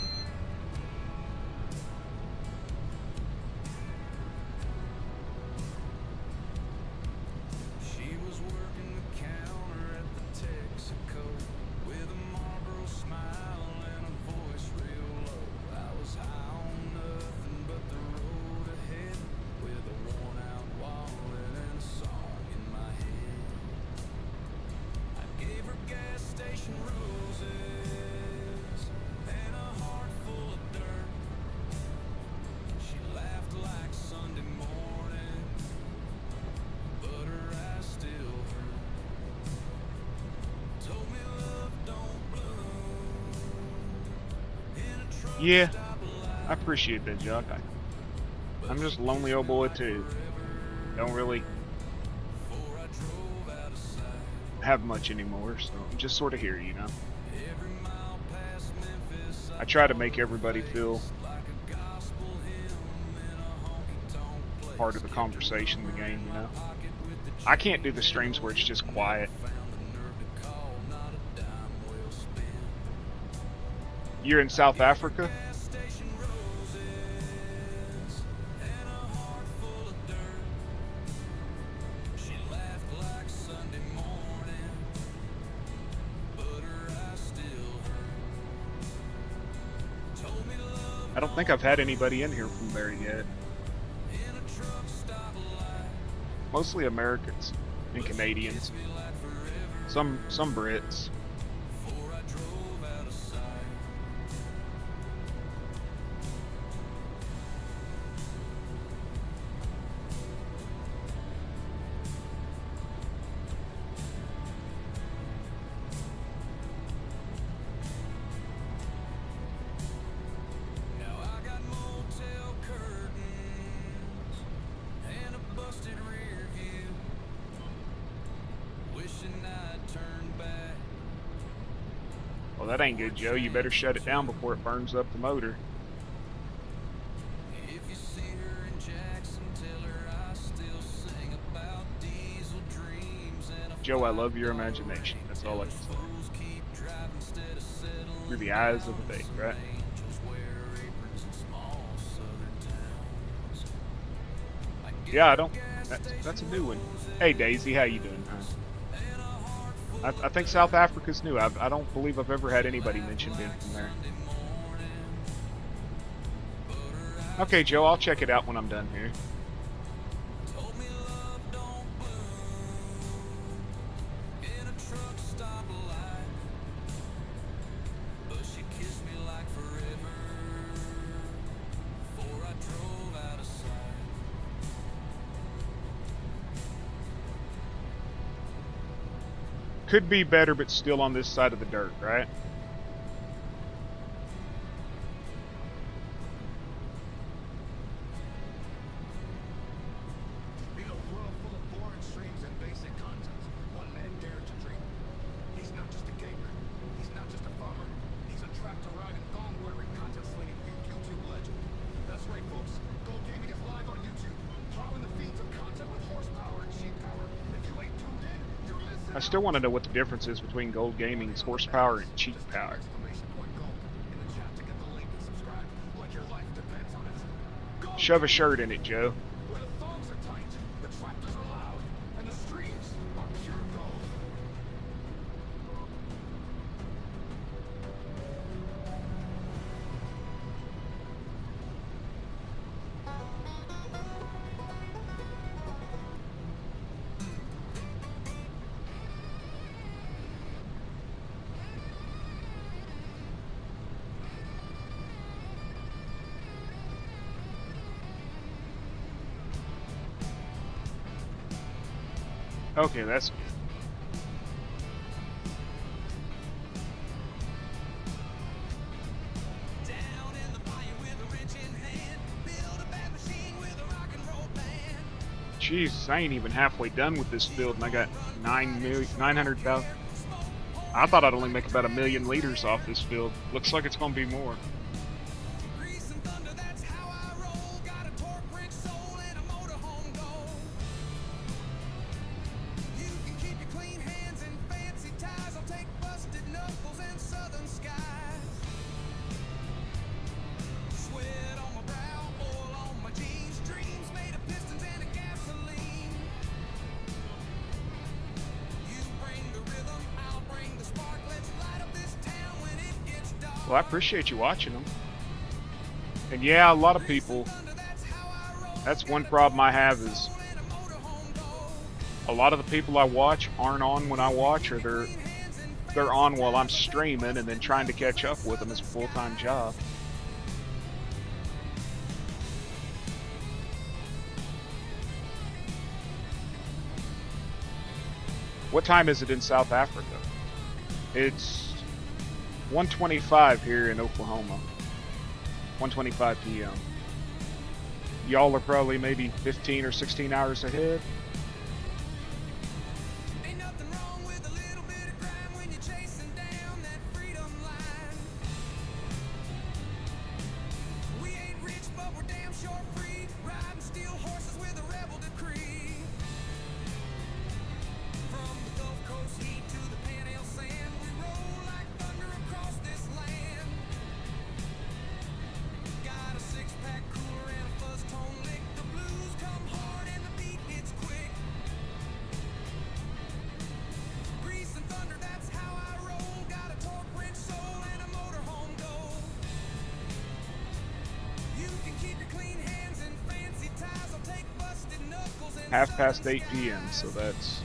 She was working the counter at the Texaco with a Marlboro smile and a voice real low. I was high on nothing but the road ahead with a worn out wallet and a song in my head. I gave her gas station roses and a heart full of dirt. She laughed like Sunday morning, but her eyes still hurt. Told me love don't bloom in a truck Yeah, stop light. I appreciate that, Jock. I'm just a lonely old boy too. Don't really Before I drove out of sight, have much anymore, so I'm just sort of here, you know. every mile past Memphis, I try to make everybody feel like a gospel hymn in a honky-tonk place. part of the conversation, the game, you know. I can't do the streams where it's just quiet. Found the nerve to call, not a dime well spent. You're in South Africa? Gas station roses and a heart full of dirt. She laughed like Sunday morning, but her eyes still hurt. Told me love I don't think I've had anybody in here from there yet. in a truck stop light. Mostly Americans and Canadians. Me like forever Some Brits. before I drove out of sight. Now I got motel curtains and a busted rear view. Wishing I'd turned back. Well, that ain't good, Joe. You better shut it down before it burns up the motor. If you see her in Jackson, tell her I still sing about Joe, I love your imagination. That's all I can say. Through the eyes of the faith, right? Yeah, I don't. That's a new one. Hey, Daisy, how you doing, hon? I think South Africa's new. I don't believe I've ever had anybody mention being from there. Okay, Joe, I'll check it out when I'm done here. Could be better, but still on this side of the dirt, right? In a world full of boring streams and basic content, one man dared to dream. He's not just a gamer. He's not just a farmer. He's a tractor-riding, thong-wearing, content-slinging YouTube legend. That's right, folks. Gold Gaming is live on YouTube, plowing the fields of content with horsepower and sheep power. If you ain't tuned in, you're missing I still want to know what the difference is between Gold Gaming's horsepower and cheap power. Shove a shirt in it, Joe. Where the thongs are tight, the tractors are loud, and the streams are pure gold. Okay, that's good. Down in the bayou with a wrench in hand, build a bad machine with a rock and roll band. Jeez, I ain't even halfway done with this field, and I got 900,000. I thought I'd only make about 1 million liters off this field. Looks like it's gonna be more. Grease and thunder, that's how I roll. Got a torque wrench soul and a motorhome goal. You can keep your clean hands and fancy ties. I'll take busted knuckles and southern skies. Sweat on my brow, oil on my jeans. Dreams made of pistons and a gasoline. You bring the rhythm, I'll bring the spark. Let's light up this town when it gets dark. Well, I appreciate you watching them. And yeah, a lot of people, that's one problem I have is a lot of the people I watch aren't on when I watch, or they're on while I'm streaming, and then trying to catch up with them is a full-time job. What time is it in South Africa? It's 1:25 here in Oklahoma. 1:25 p.m. Y'all are probably maybe 15 or 16 hours ahead. Ain't nothing wrong with a little bit of crime when you're chasing down that freedom line. We ain't rich, but we're damn sure free. Riding steel horses with a rebel decree. From the Gulf Coast heat to the Panhandle sand, we roll like thunder across this land. Got a six-pack cooler and a fuzz tone lick. The blues come hard and the beat hits quick. Grease and thunder, that's how I roll. Got a torque wrench soul and a motorhome goal. You can keep your clean hands and fancy ties. I'll take busted knuckles and 8:30 p.m. So that's,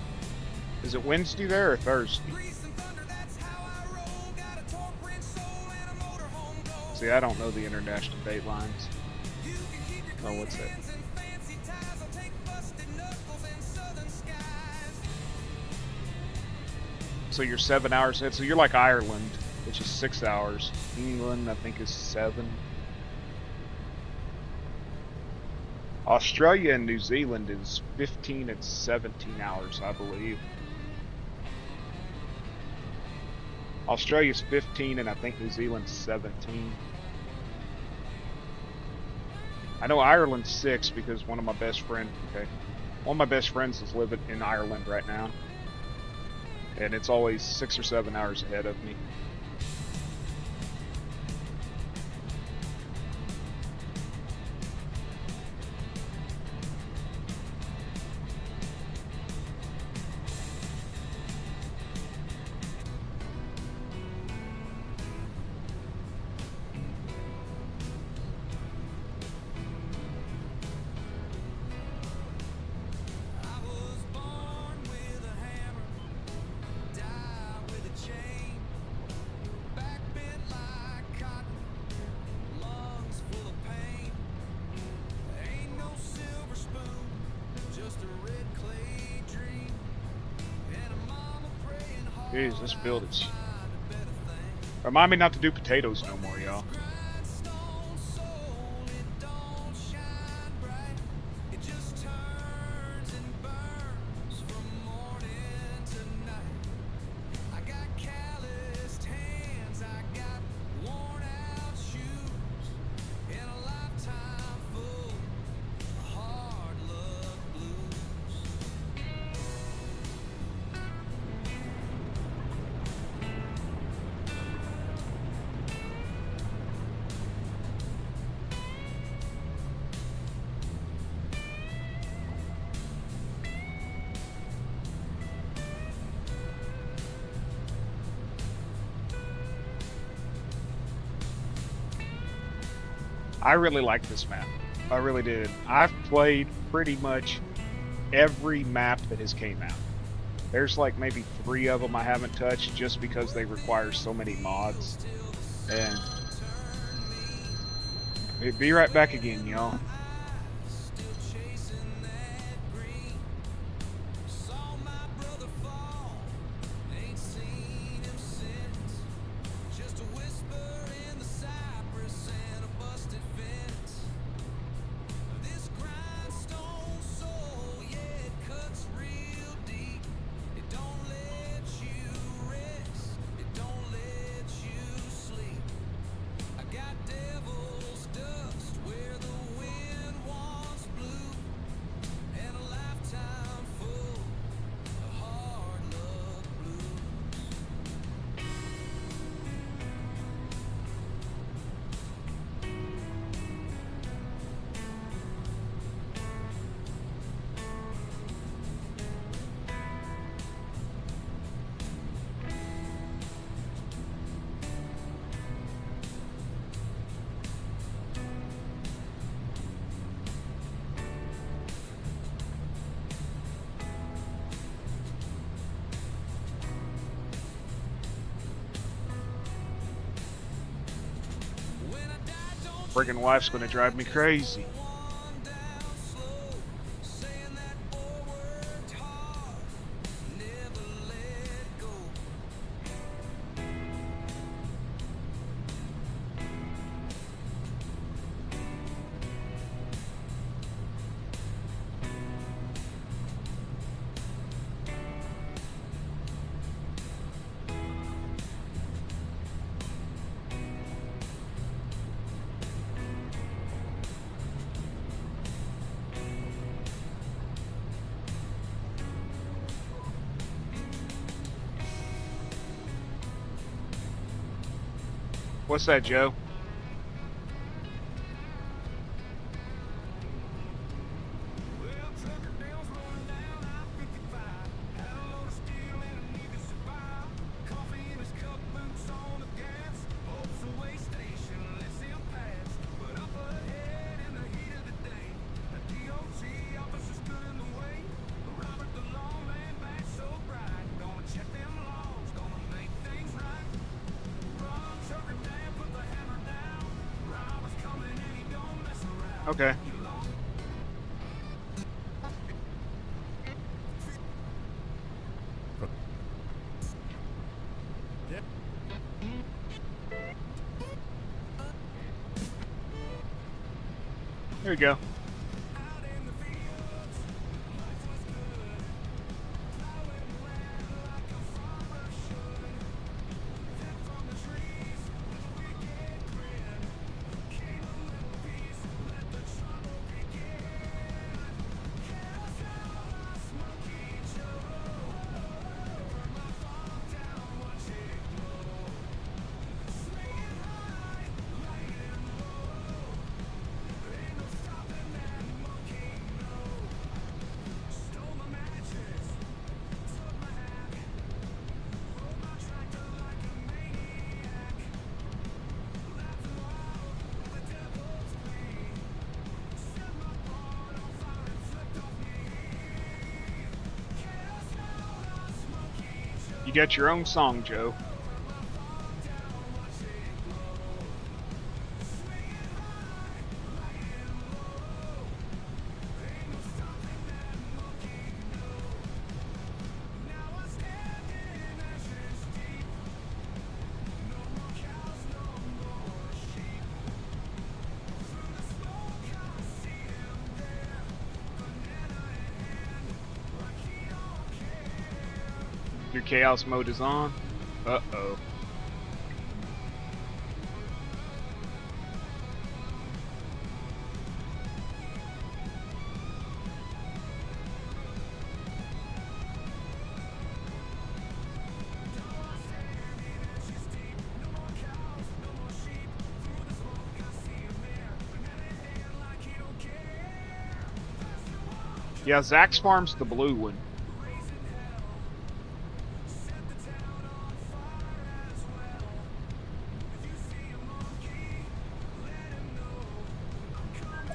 is it Wednesday there or Thursday? Grease and thunder, that's how I roll. Got a torque wrench soul and a motorhome goal. See, I don't know the international date lines. You can keep your Oh, clean what's that? hands and fancy ties. I'll take busted knuckles and southern skies. So you're 7 hours ahead. So you're like Ireland, which is 6 hours. England, I think, is 7. Australia and New Zealand is 15 and 17 hours, I believe. Australia's 15 and I think New Zealand's 17. I know Ireland's 6 because one of my best friends is living in Ireland right now. and it's always 6 or 7 hours ahead of me. I was born with a hammer, die with a chain, back bent like cotton, lungs full of pain. Ain't no silver spoon, just a red clay dream, and a mama praying hard. Jeez, this field is. Find a better thing. Remind me not to do potatoes no more, y'all. Grindstone soul, it don't shine bright. It just turns and burns from morning to night. I got calloused hands, I got worn out shoes, and a lifetime full of hard luck blues. I really like this map. I really did. I've played pretty much every map that has came out. There's like maybe 3 of them I haven't touched just because they require so many mods. And be right back again, y'all. Still chasing that green. Saw my brother fall, ain't seen him since. Just a whisper in the cypress and a busted fence. This grindstone soul, yeah, it cuts real deep. It don't let you rest, it don't let you sleep. I got devil's dust where the wind once blew, and a lifetime full of hard luck blues. When I die, don't Friggin' wife's gonna drive me crazy. one down slow, saying that boy worked hard, never let go. What's that, Joe? Well, trucker Dale's rolling down I-55. Had a load of steel and a need to survive. Coffee in his cup, boots on the gas. Hopes a way station, let's see him pass. But up ahead in the heat of the day, a DOT officer stood in the way. Robert the lawman back so bright. Gonna check them laws, gonna make things right. Run, trucker Dan, put the hammer down. Robert's coming and he don't mess around. Okay. There we go. got your own song, Joe. Your chaos mode is on. Uh-oh. Yeah, Zach's farm's the blue one.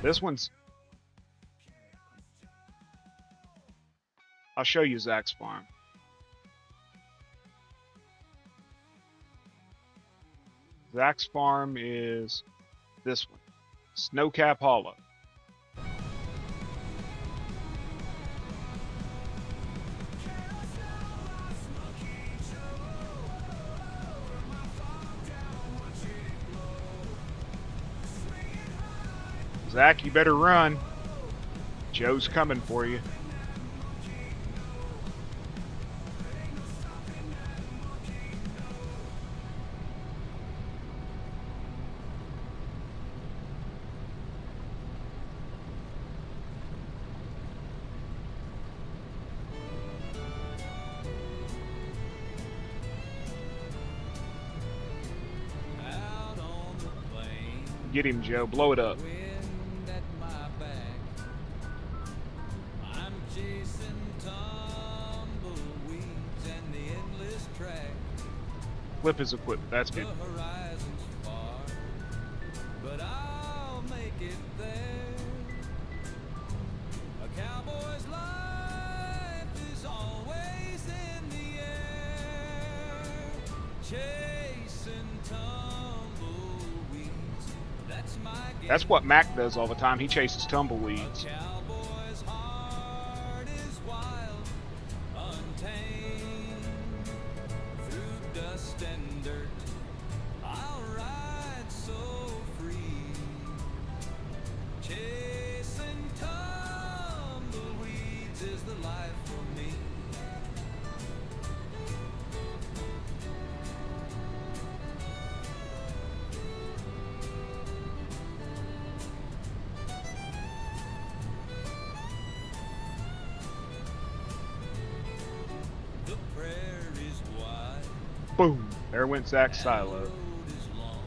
This one's... I'll show you Zach's farm. Zach's farm is this one. Snowcap Hollow. Zach, you better run. Joe's coming for you. Out on the plain, Get him, Joe. Blow it up. wind at my back. I'm chasing tumbleweeds and the endless track. Flip his equipment. That's The good. horizon's far, but I'll make it there. A cowboy's life is always in the air, chasing tumbleweeds. That's my game. That's what Mac does all the time. He chases tumbleweeds. Cowboy's heart is wild, untamed. Through dust and dirt, I'll ride so free. Chasing tumbleweeds is the life for me. The prairie's wide, Boom. There went Zach's silo. road is long.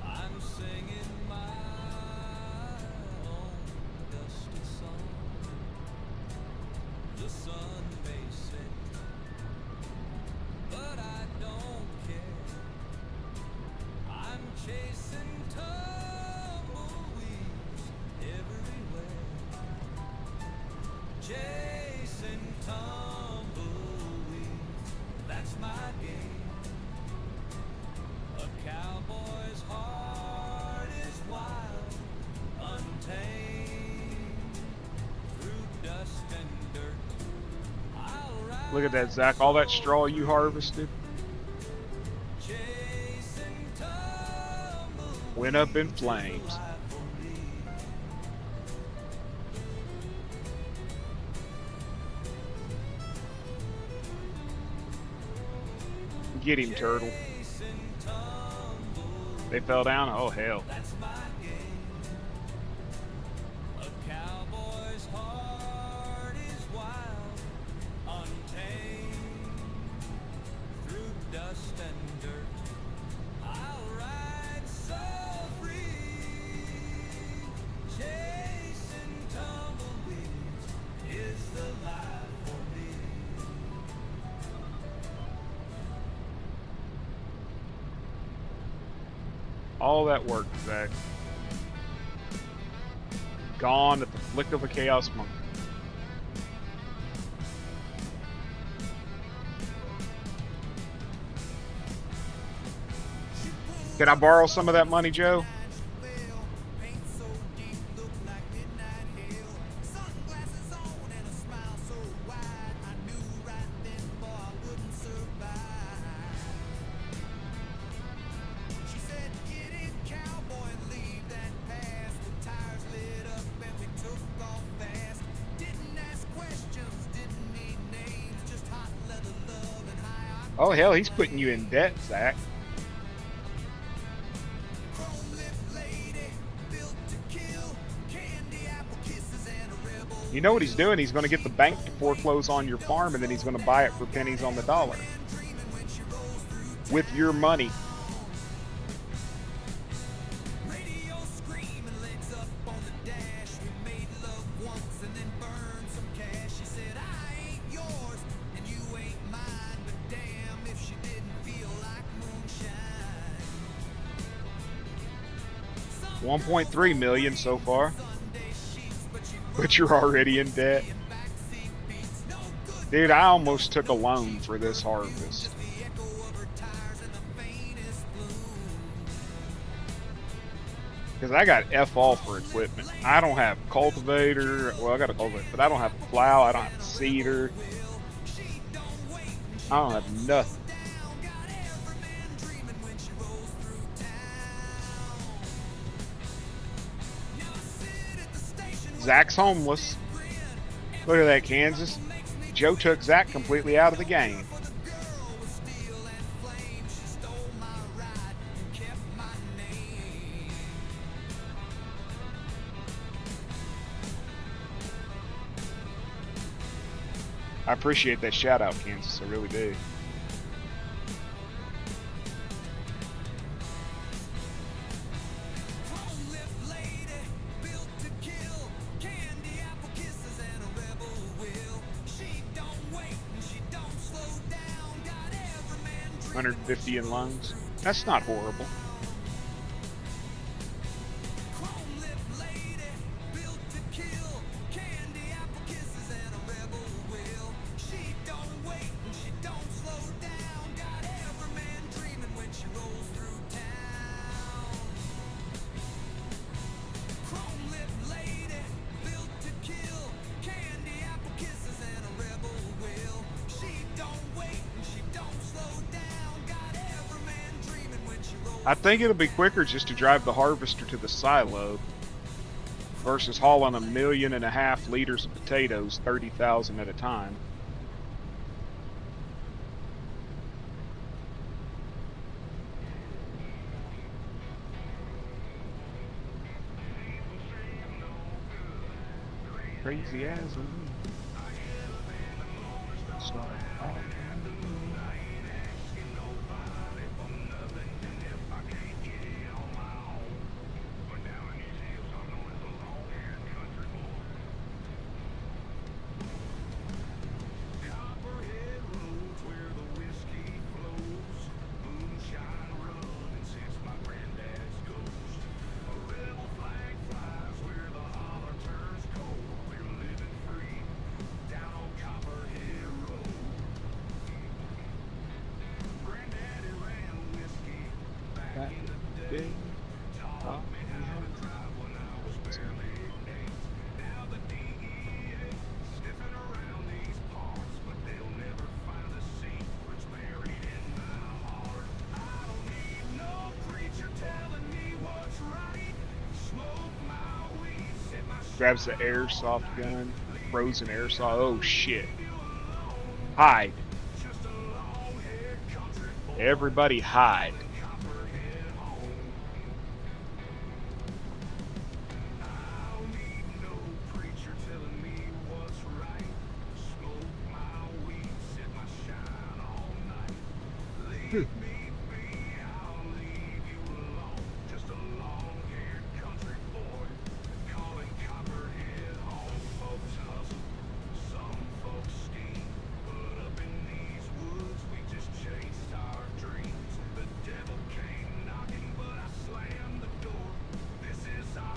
I'm singing my own dusty song. The sun may set, but I don't care. I'm chasing tumbleweeds everywhere. Chasing tumbleweeds, that's my game. A cowboy's heart is wild, untamed. Through dust and dirt, I'll ride. Look at that, Zach. All that straw you harvested Chasing tumbleweeds, went up in flames. life for me. Get him, turtle. Chasing tumbleweeds, They fell down. Oh, hell. that's my game. A cowboy's heart is wild, untamed. Through dust and dirt, I'll ride so free. Chasing tumbleweeds is the life for me. All that work, Zach. Gone at the flick of a chaos monkey. Can I borrow some of that money, Joe? Oh, hell, he's putting you in debt, Zach. You know what he's doing? He's going to get the bank to foreclose on your farm, and then he's going to buy it for pennies on the dollar. With your money. $1.3 million so far. But you're already in debt. Dude, I almost took a loan for this harvest. Because I got F all for equipment. I don't have cultivator. Well, I got a cultivator, but I don't have plow. I don't have seeder. I don't have nothing. Zach's homeless. Look at that, Kansas. Joe took Zach completely out of the game. I appreciate that shout out, Kansas. I really do. $150 in loans. That's not horrible. I think it'll be quicker just to drive the harvester to the silo versus hauling 1.5 million liters of potatoes, 30,000 at a time. Crazy as a grabs the airsoft gun, frozen airsoft. Oh shit. Hide. Everybody hide.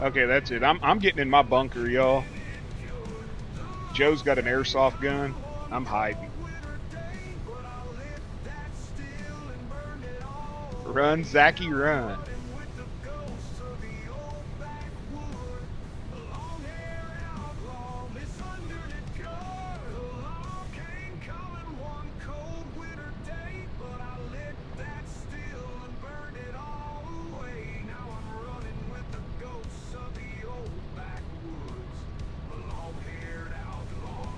Okay, that's it. I'm getting in my bunker, y'all. Joe's got an airsoft gun. I'm hiding. We're Run, Zachy, run. with the ghosts of the old backwood. A long-haired outlaw, misunderstood car. The law came calling one cold winter day, but I lit that still and burned it all away. Now I'm running with the ghosts of the old backwoods. A long-haired outlaw,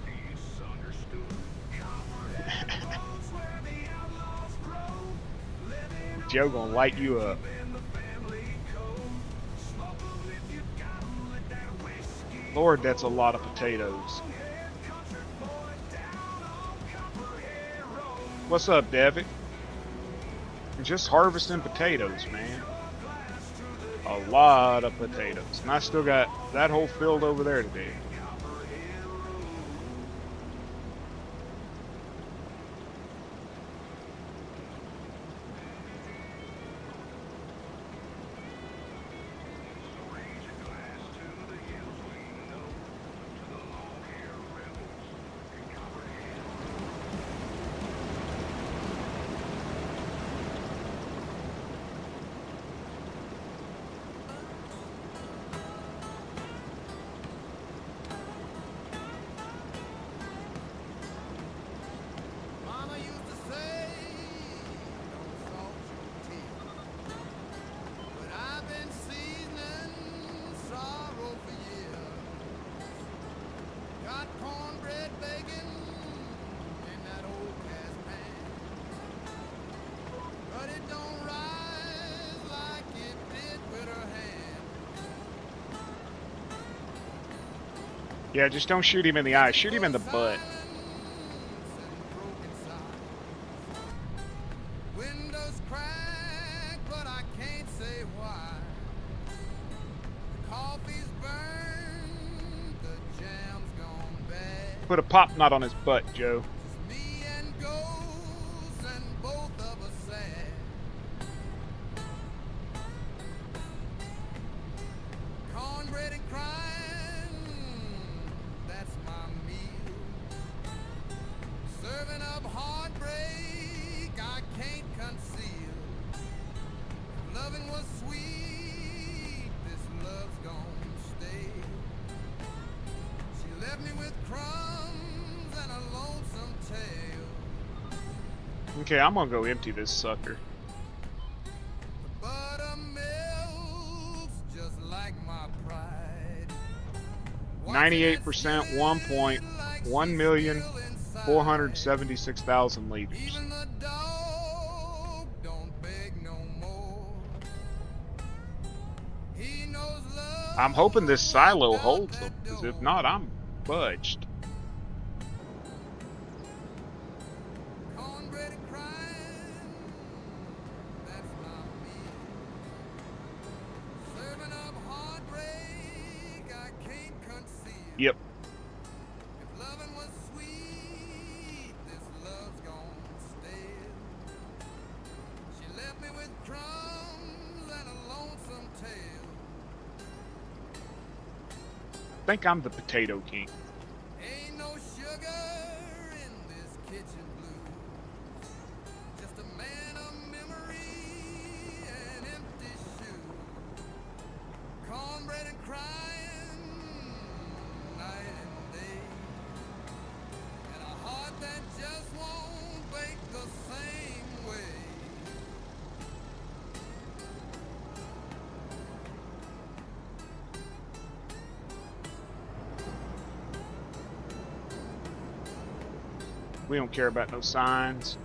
misunderstood. Copperhead roads where the outlaws grow. Living Joe gonna light you up. in the family code. Smoke 'em if you got 'em, let that whiskey Lord, that's a lot of potatoes. head country boys down on Copperhead Road. What's up, Devitt? We're just harvesting potatoes, man. A lot of potatoes. And I still got that whole field over there to do. Mama used to say, don't salt your teeth. But I've been seasoning sorrow for years. Got cornbread bacon in that old cast pan. But it don't rise like it did with her hand. Yeah, just don't shoot him in the eye. Shoot him in the butt. Windows crack, but I can't say why. The coffee's burned, the jam's gone bad. Put a pop knot on his butt, Joe. Me and ghosts and both of us sad. Cornbread and crying, that's my meal. Serving up heartbreak, I can't conceal. If loving was sweet, this love's gone stale. She left me with crumbs and a lonesome tale. Okay, I'm gonna go empty this sucker. The butter melts just like my pride. 98%, 1,476,000 liters. Even the dog don't beg no more. He knows love. I'm hoping this silo holds them, because if not, I'm budged. Cornbread and crying, that's my meal. Serving up heartbreak, I can't conceal. Yep. If loving was sweet, this love's gone stale. She left me with crumbs and a lonesome tale. I think I'm the potato king. Ain't no sugar in this kitchen blue. Just a man of memory and empty shoe. Cornbread and crying night and day. And a heart that just won't break the same way. We don't care about no signs.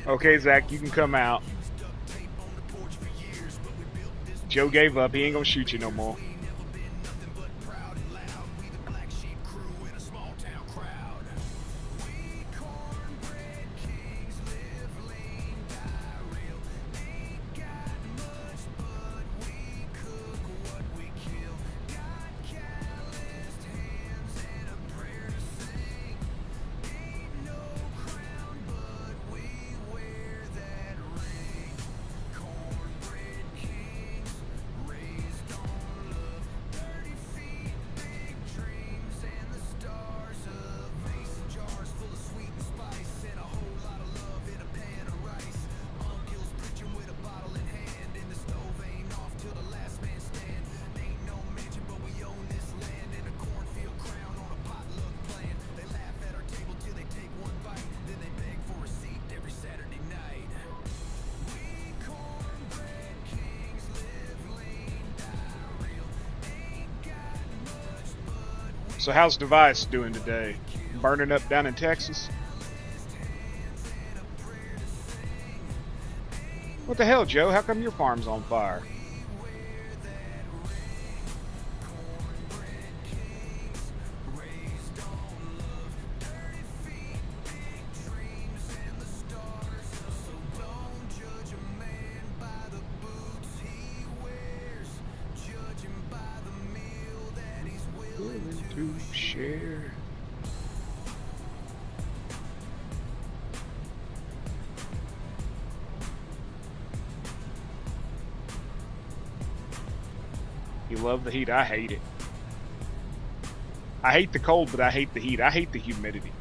Okay, Zach, you can come out. Joe gave up. He ain't gonna shoot you no more. So how's Device doing today? Burning up down in Texas? What the hell, Joe? How come your farm's on fire? Willing to share. You love the heat. I hate it. I hate the cold, but I hate the heat. I hate the humidity.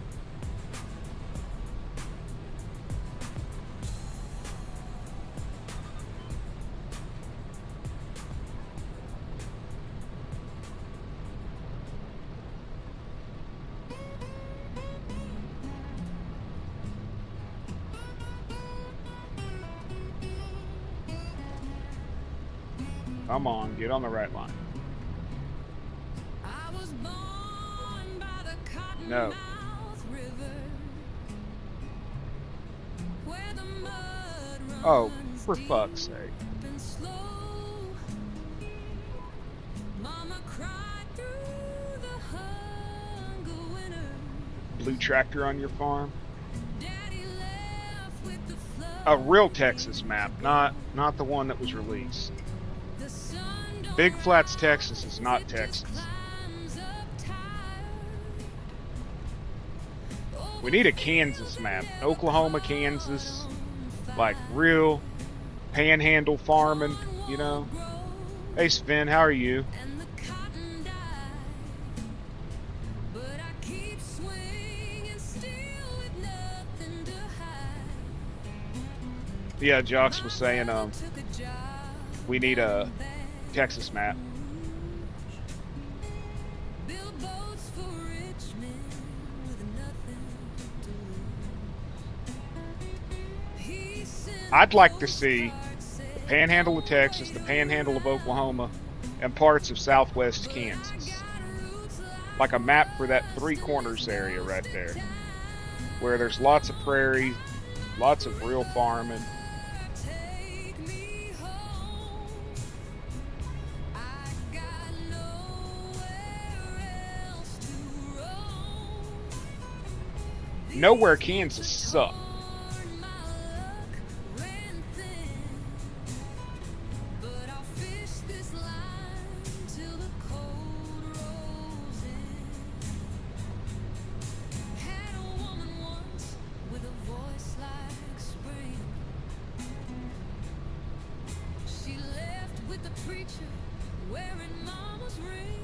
Come on, get on the right line. I was born by the No. Cottonmouth River, where the mud Oh, runs for deep fuck's sake. and slow. Mama cried through the hunger winter. Blue tractor on your farm. Daddy left with the flood. A real Texas map, not the one that was released. The sun don't Big Flats, Texas is not Texas. climbs up tired. We need a Kansas map. Oklahoma, Kansas, like real panhandle farming, you know. Hey Sven, how are you? And the cotton died, but I keep swinging still with nothing to hide. Yeah, Jocks was saying Took a job we need a there, Texas map. build boats for rich men with nothing to lose. He sent I'd like to see the panhandle of Texas, the panhandle of Oklahoma, and parts of southwest Kansas. Like a map for that Three Corners area right there, where there's lots of prairie, lots of real farming. take me home. I got nowhere else to roam. Nowhere Kansas sucked. My luck ran thin, but I'll fish this line till the cold rolls in. Had a woman once with a voice like spring. She left with the preacher wearing mama's ring.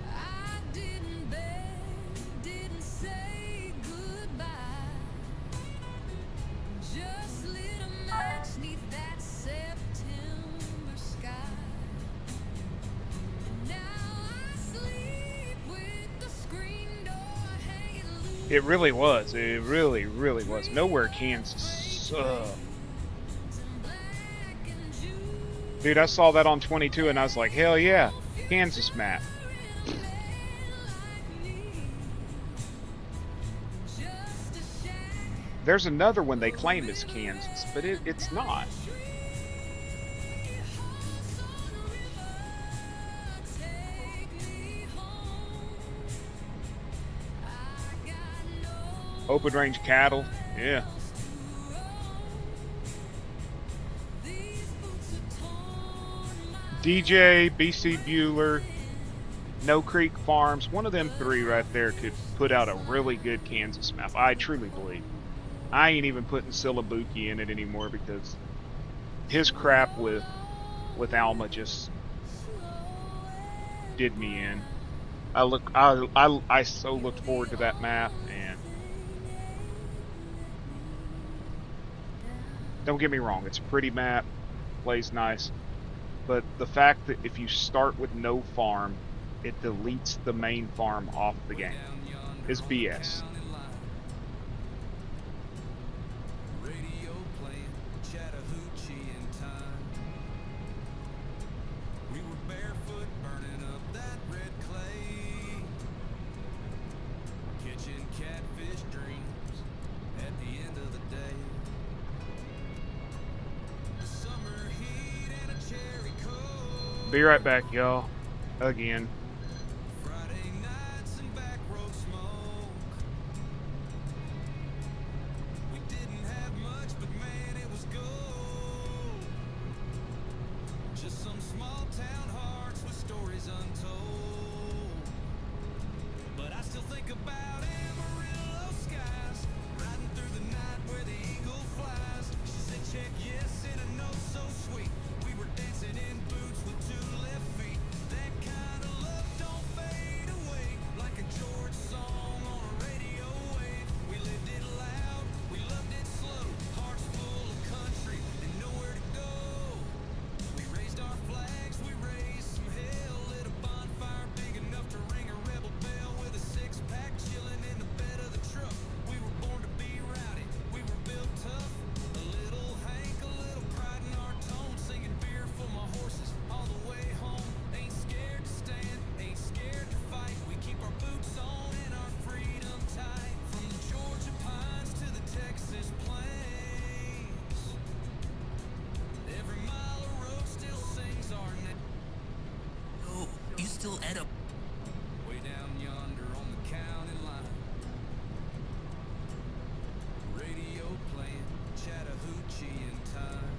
I didn't beg, didn't say goodbye. Just lit a match 'neath that September sky. And now I sleep with the screen door hanging loose. It really was. It really, really was. Nowhere Kansas sucked. And black and June. Dude, I saw that on 22 and I was like, hell yeah, Kansas map. There's another one they claim is Kansas, but it's not. Open range cattle, yeah. DJ, BC Bueller, No Creek Farms, one of them three right there could put out a really good Kansas map. I truly believe. I ain't even putting Silabuki in it anymore because his crap with Alma just did me in. I so looked forward to that map, and don't get me wrong, it's a pretty map, plays nice, but the fact that if you start with no farm, it deletes the main farm off the game is BS. Radio playing Chattahoochee in time. We were barefoot burning up that red clay. Be right back, y'all. Again. Friday nights and back road smoke. We didn't have much, but man, it was gold. Just some small town hearts with stories untold. But I still think about Amarillo skies, riding through the night where the eagle flies. She said, check yes in a note so sweet. We were dancing in boots with two left feet. That kind of love don't fade away, like a George song on a radio wave. We lived it loud, we loved it slow, hearts full of country and nowhere to go. We raised our flags, we raised some hell, lit a bonfire big enough to ring a rebel bell with a six-pack chilling in the bed of the truck. We were born to be rowdy, we were built tough. A little Hank, a little pride in our tone, singing beer for my horses all the way home. Ain't scared to stand, ain't scared to fight. We keep our boots on and our freedom tight. From the Georgia pines to the Texas plains, every mile of road still sings our name. Oh, you still at a... Way down yonder on the county line, radio playing Chattahoochee in time.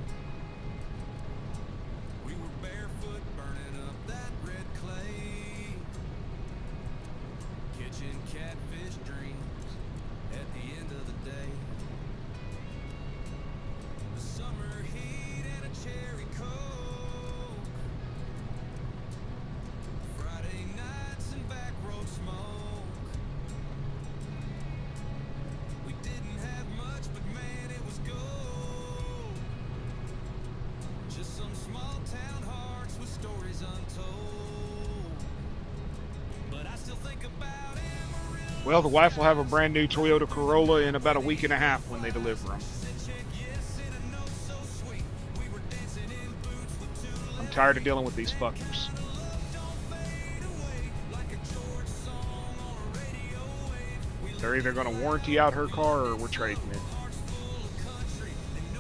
We were barefoot burning up that red clay, catching catfish dreams at the end of the day. The summer heat and a cherry coke, Friday nights and back road smoke. We didn't have much, but man, it was gold. Just some small town hearts with stories untold. But I still think about Amarillo. Well, the wife will have a brand new Toyota Corolla in about a week and a half when they deliver them. I'm tired of dealing with these fuckers. They're either going to warranty out her car or we're trading it.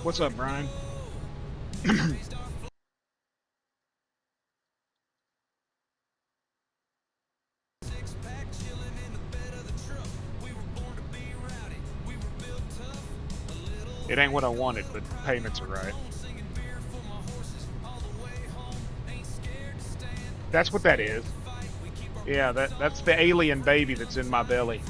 What's up, Brian? It ain't what I wanted, but the payments are right. That's what that is. Yeah, that's the alien baby that's in my belly.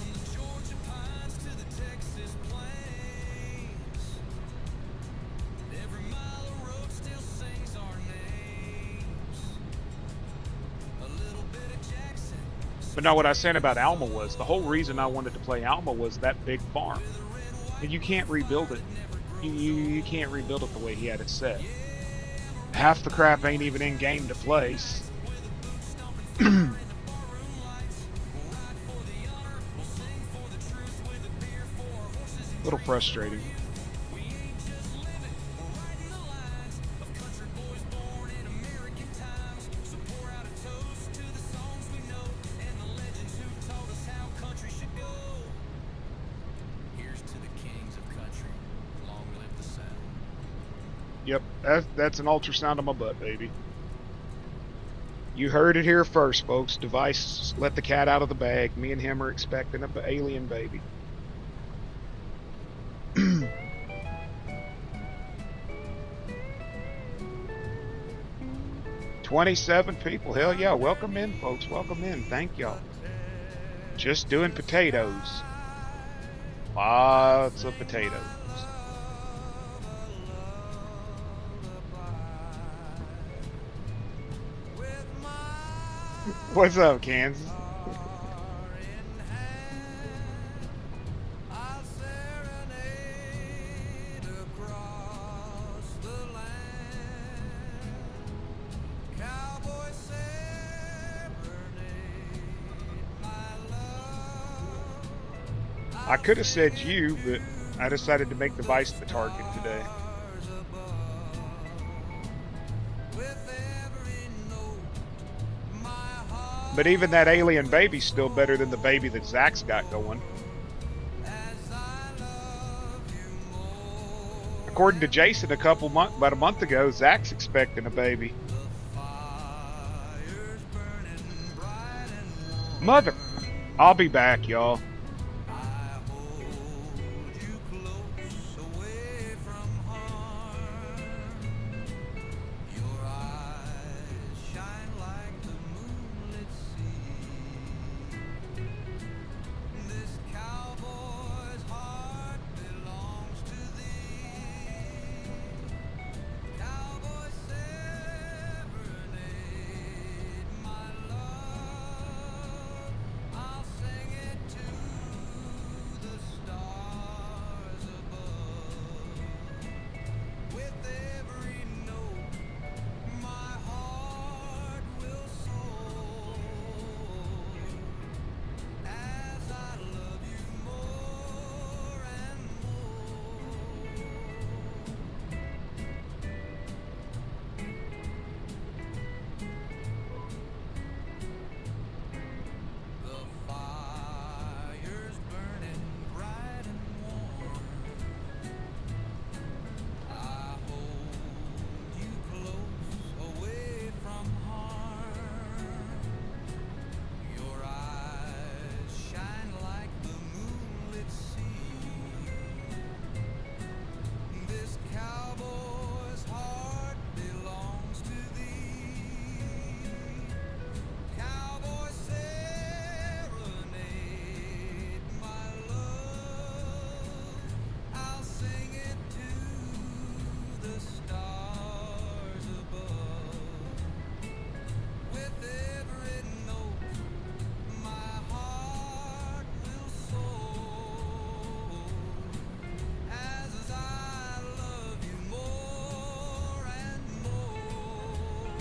But no, what I said about Alma was, the whole reason I wanted to play Alma was that big farm. And you can't rebuild it. You can't rebuild it the way he had it set. Half the crap ain't even in game to place. Little frustrating. Yep, that's an ultrasound on my butt, baby. You heard it here first, folks. Device let the cat out of the bag. Me and him are expecting an alien baby. 27 people. Hell yeah. Welcome in, folks. Welcome in. Thank y'all. Just doing potatoes. Lots of potatoes. What's up, Kansas? I could have said you, but I decided to make the Vice the target today. But even that alien baby's still better than the baby that Zach's got going. According to Jason, about a month ago, Zach's expecting a baby. Mother. I'll be back, y'all. I hold you close away from harm. Your eyes shine like the moonlit sea. This cowboy's heart belongs to thee. Cowboy serenade, my love. I'll sing it to the stars above. With every note, my heart will soar. As I love you more and more. The fire's burning bright and warm. I hold you close away from harm. Your eyes shine like the moonlit sea. This cowboy's heart belongs to thee. Cowboy serenade, my love. I'll sing it to the stars above. With every note, my heart will soar. As I love you more and more.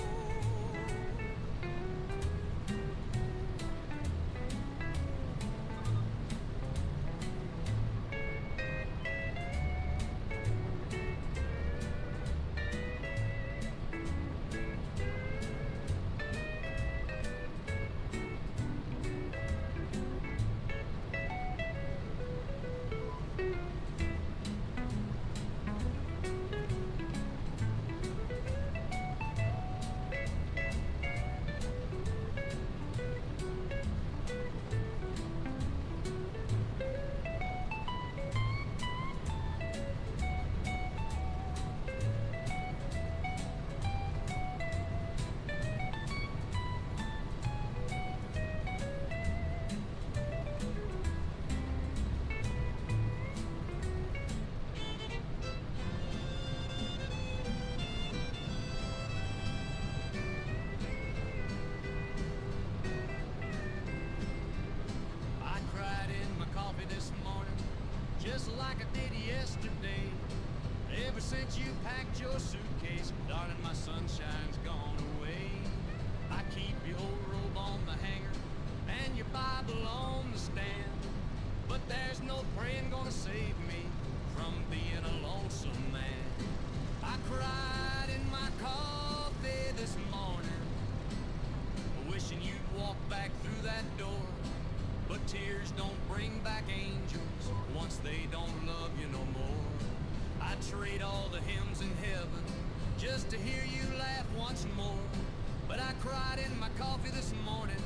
I cried in my coffee this morning, just like I did yesterday. Ever since you packed your suitcase, darling, my sunshine's gone away. I keep your old robe on the hanger and your Bible on the stand, but there's no praying gonna save me from being a lonesome man. I cried in my coffee this morning, wishing you'd walk back through that door. But tears don't bring back angels once they don't love you no more. I'd trade all the hymns in heaven just to hear you laugh once more. But I cried in my coffee this morning,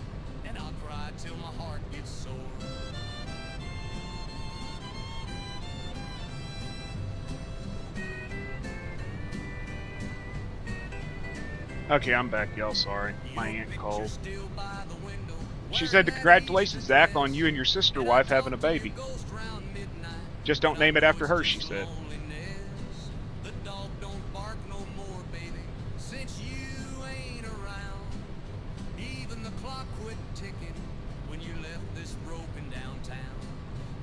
and I'll cry till my heart gets sore. Okay, I'm back, y'all. Sorry. My aunt called. She said, congratulations, Zach, on you and your sister wife having a baby. Just don't name it after her, she said. The dog don't bark no more, baby, since you ain't around. Even the clock quit ticking when you left this broken downtown.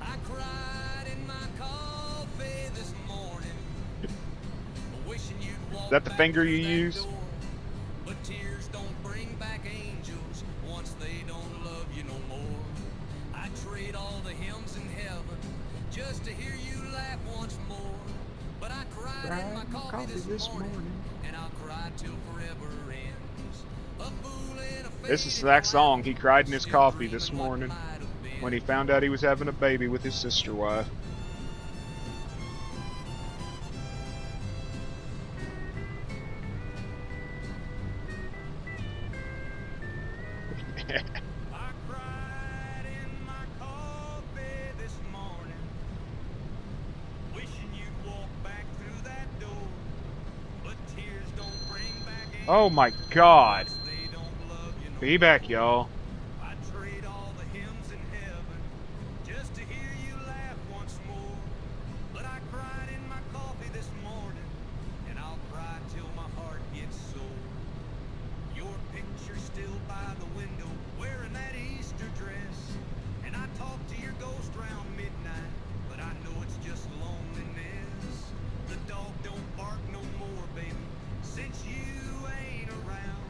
I cried in my coffee this morning, wishing you'd walk Is that the back finger through you that use? door. But tears don't bring back angels once they don't love you no more. I trade all the hymns in heaven just to hear you laugh once more. But I cried in my coffee this morning, and I'll cry till forever ends. A fool in a This is faded Zach's song. He cloud, cried in his still coffee this dreaming what morning might have been. when he found out he was having a baby with his sister wife. I cried Oh my god. They don't love you no Be back, y'all. I trade all the hymns in heaven just to hear you laugh once more. But I cried in my coffee this morning, and I'll cry till my heart gets sore. Your picture's still by the window, wearing that Easter dress. And I talk to your ghost round midnight, but I know it's just loneliness. The dog don't bark no more, baby, since you ain't around.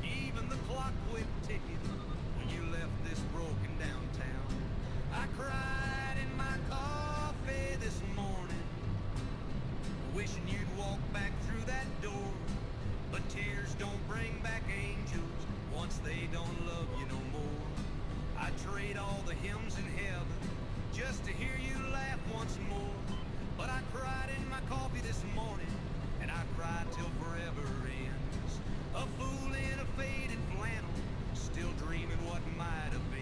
Even the clock quit ticking when you left this broken down town. I cried in my coffee this morning, wishing you'd walk back through that door. But tears don't bring back angels once they don't love you no more. I trade all the hymns in heaven just to hear you laugh once more. But I cried in my coffee this morning, and I cried till forever ends. A fool in a faded flannel, still dreaming what might have been.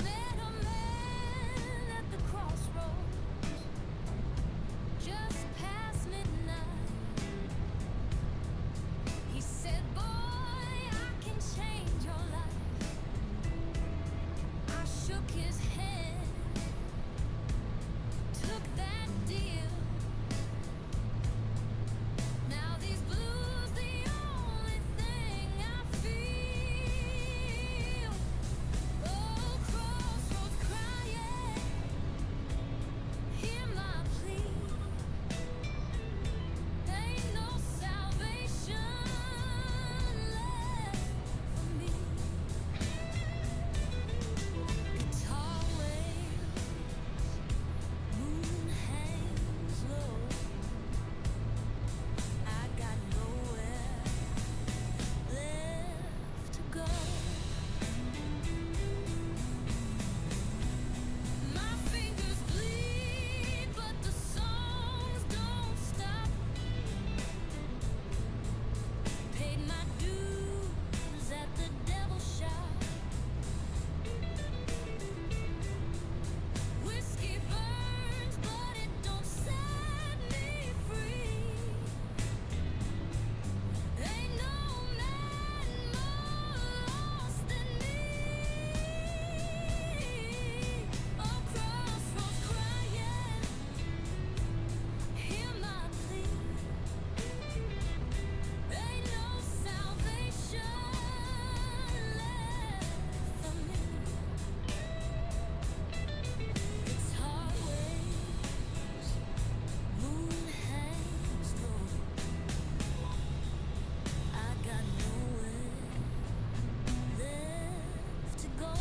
Met a man at the crossroads just past midnight. He said, "Boy, I can change your life." I shook his hand, took that deal. Now these blues the only thing I feel. Oh, crossroads crying, hear my plea. Ain't no salvation left for me. Guitar wails, moon hangs low. I got nowhere left to go. My fingers bleed, but the songs don't stop. Paid my dues at the devil shop. Whiskey burns, but it don't set me free. Ain't no man more lost than me. Oh, crossroads crying, hear my plea. Ain't no salvation left for me. Guitar waves, moon hangs low. I got nowhere left to go.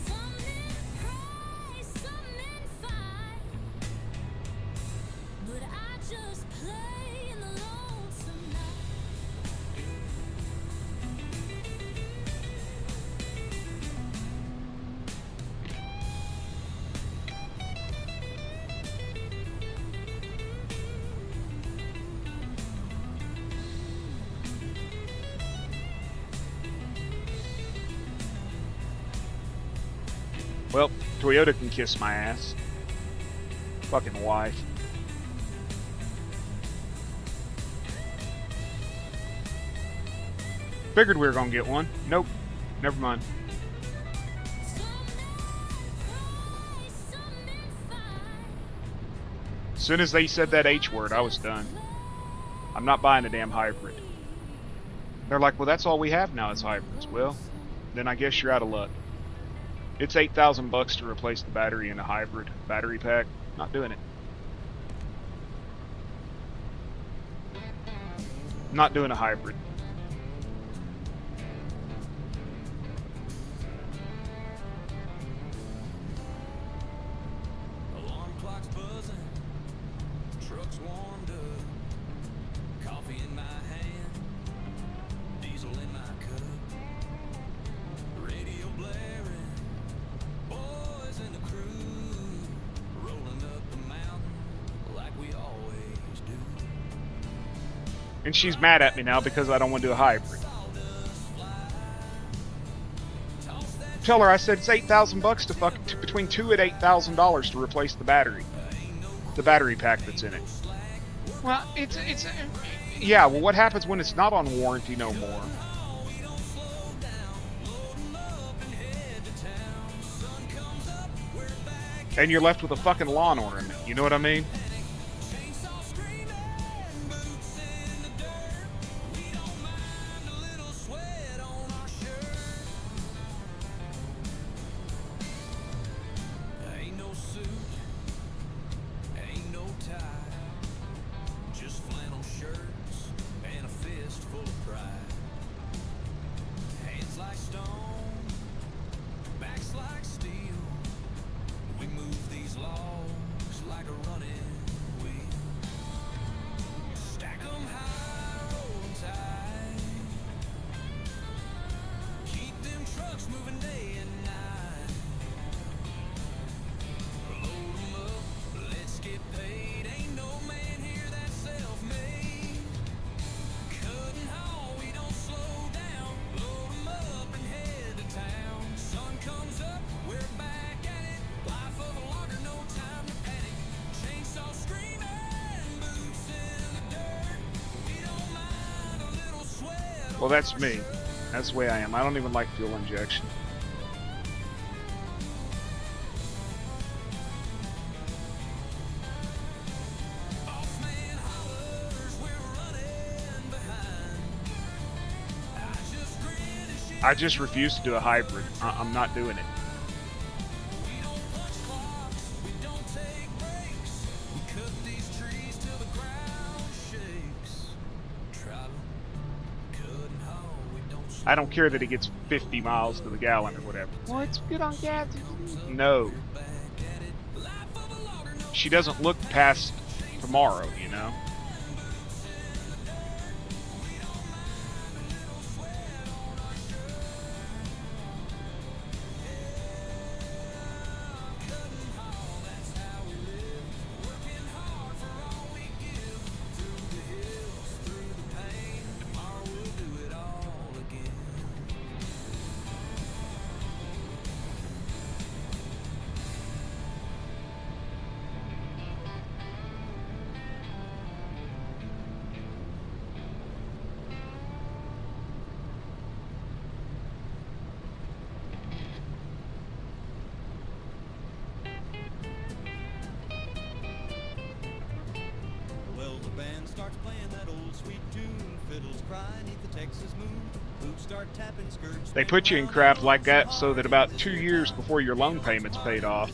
Some men pray, some men fight, but I just play in the lonesome night. Well, Toyota can kiss my ass. Fucking wife. Figured we were gonna get one. Nope. Never mind. Some men pray, some men fight. As soon as they said that H word, I was done. I'm not buying a damn hybrid. They're like, well, that's all we have now is hybrids. Well, then I guess you're out of luck. It's $8,000 to replace the battery in a hybrid battery pack. Not doing it. Not doing a hybrid. Alarm clock's buzzing, truck's warmed up. And she's mad at me now because I don't want to do a hybrid. Tell her I said it's $8,000 to between $2,000 and $8,000 to replace the battery pack that's in it. Well, yeah. Well, what happens when it's not on warranty no more? And you're left with a fucking lawn ornament. You know what I mean? Well, that's me. That's the way I am. I don't even like fuel injection. I just refuse to do a hybrid. I'm not doing it. I don't care that it gets 50 miles to the gallon or whatever. Well, it's good on gas. No. She doesn't look past tomorrow, you know? They put you in crap like that so that about 2 years before your loan payment's paid off,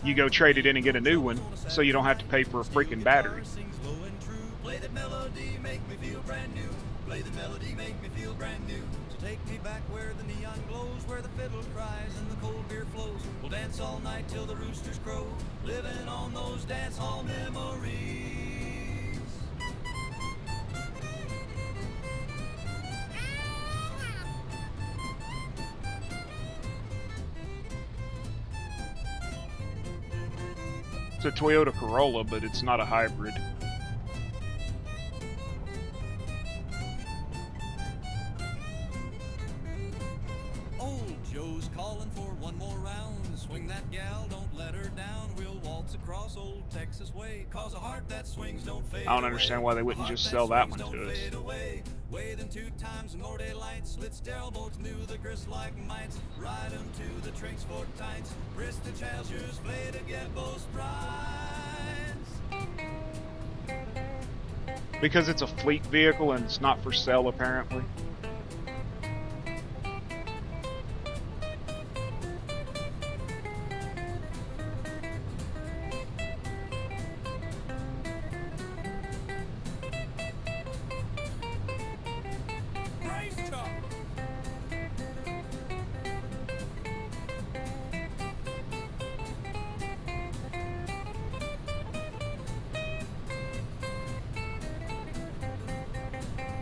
you go trade it in and get a new one so you don't have to pay for a freaking battery. Play the melody, make me feel brand new. Play the melody, make me feel brand new. So take me back where the neon glows, where the fiddle cries and the cold beer flows. We'll dance all night till the roosters crow, living on those dance hall memories. It's a Toyota Corolla, but it's not a hybrid. Old Joe's calling for one more round. Swing that gal, don't let her down. We'll waltz across old Texas way. Cause a heart that swings don't fade. I don't understand why they wouldn't just sell that one to us. Weigh them 2 times more daylight. Split sterile bolts new the grist like mites. Ride 'em to the trinks for tights. Brisk the challengers play to get both prides. Because it's a fleet vehicle and it's not for sale, apparently.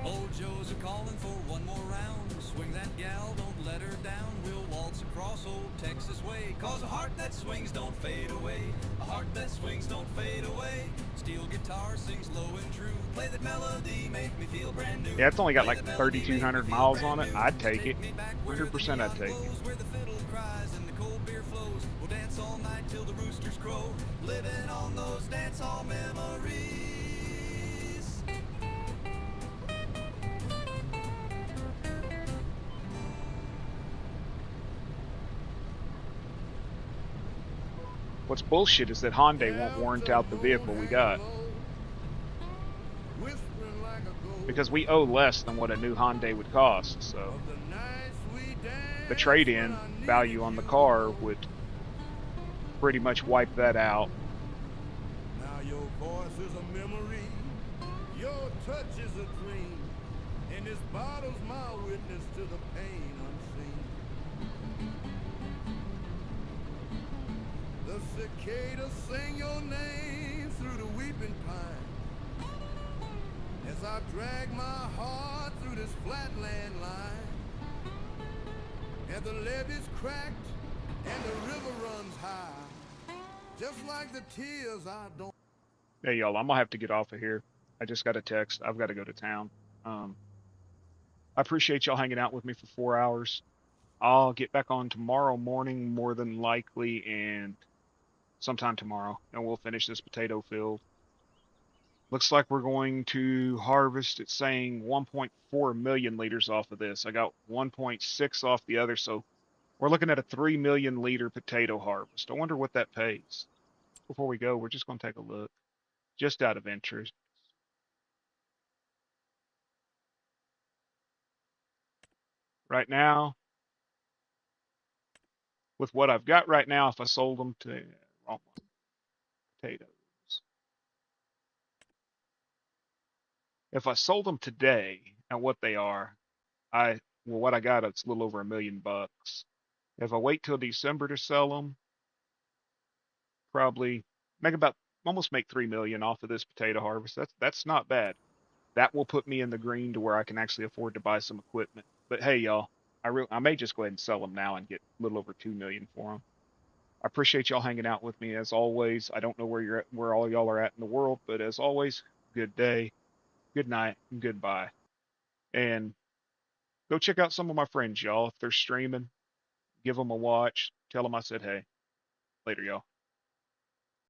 Old Joe's Bros are calling for one more round. Swing that gal, don't let her down. We'll waltz across old Texas way. Cause a heart that swings don't fade away. A heart that swings don't fade away. Steel guitar sings low and true. Play that melody, make me feel brand new. Yeah, it's only got Play like that melody, make me 3,200 feel miles brand on it. new. I'd take it. Take me back where the 100% I'd neon take it. glows, where the fiddle cries and the cold beer flows. We'll dance all night till the roosters crow. Living on those dance hall memories. What's bullshit is that Hyundai won't warrant out the vehicle we got. Because we owe less than what a new Hyundai would cost, so the trade-in value on the car would pretty much wipe that out. Now your voice is a memory, your touch is a dream, and this bottle's my witness to the pain unseen. The cicadas sing your name through the weeping pine, as I drag my heart through this flatland line, and the levee's cracked and the river runs high, just like the tears I don't. Hey, y'all, I'm gonna have to get off of here. I just got a text. I've got to go to town. I appreciate y'all hanging out with me for 4 hours. I'll get back on tomorrow morning, more than likely, and sometime tomorrow, and we'll finish this potato field. Looks like we're going to harvest, it's saying 1.4 million liters off of this. I got 1.6 off the other, so we're looking at a 3 million liter potato harvest. I wonder what that pays. Before we go, we're just going to take a look, just out of interest. Right now, with what I've got right now, if I sold them to wrong one, potatoes. If I sold them today at what they are, what I got, it's a little over $1 million. If I wait till December to sell them, probably make about almost make 3 million off of this potato harvest. That's not bad. That will put me in the green to where I can actually afford to buy some equipment. But hey, y'all, I may just go ahead and sell them now and get a little over 2 million for them. I appreciate y'all hanging out with me as always. I don't know where you're at, where all y'all are at in the world, but as always, good day, good night, and goodbye. And go check out some of my friends, y'all. If they're streaming, give them a watch. Tell them I said hey. Later, y'all.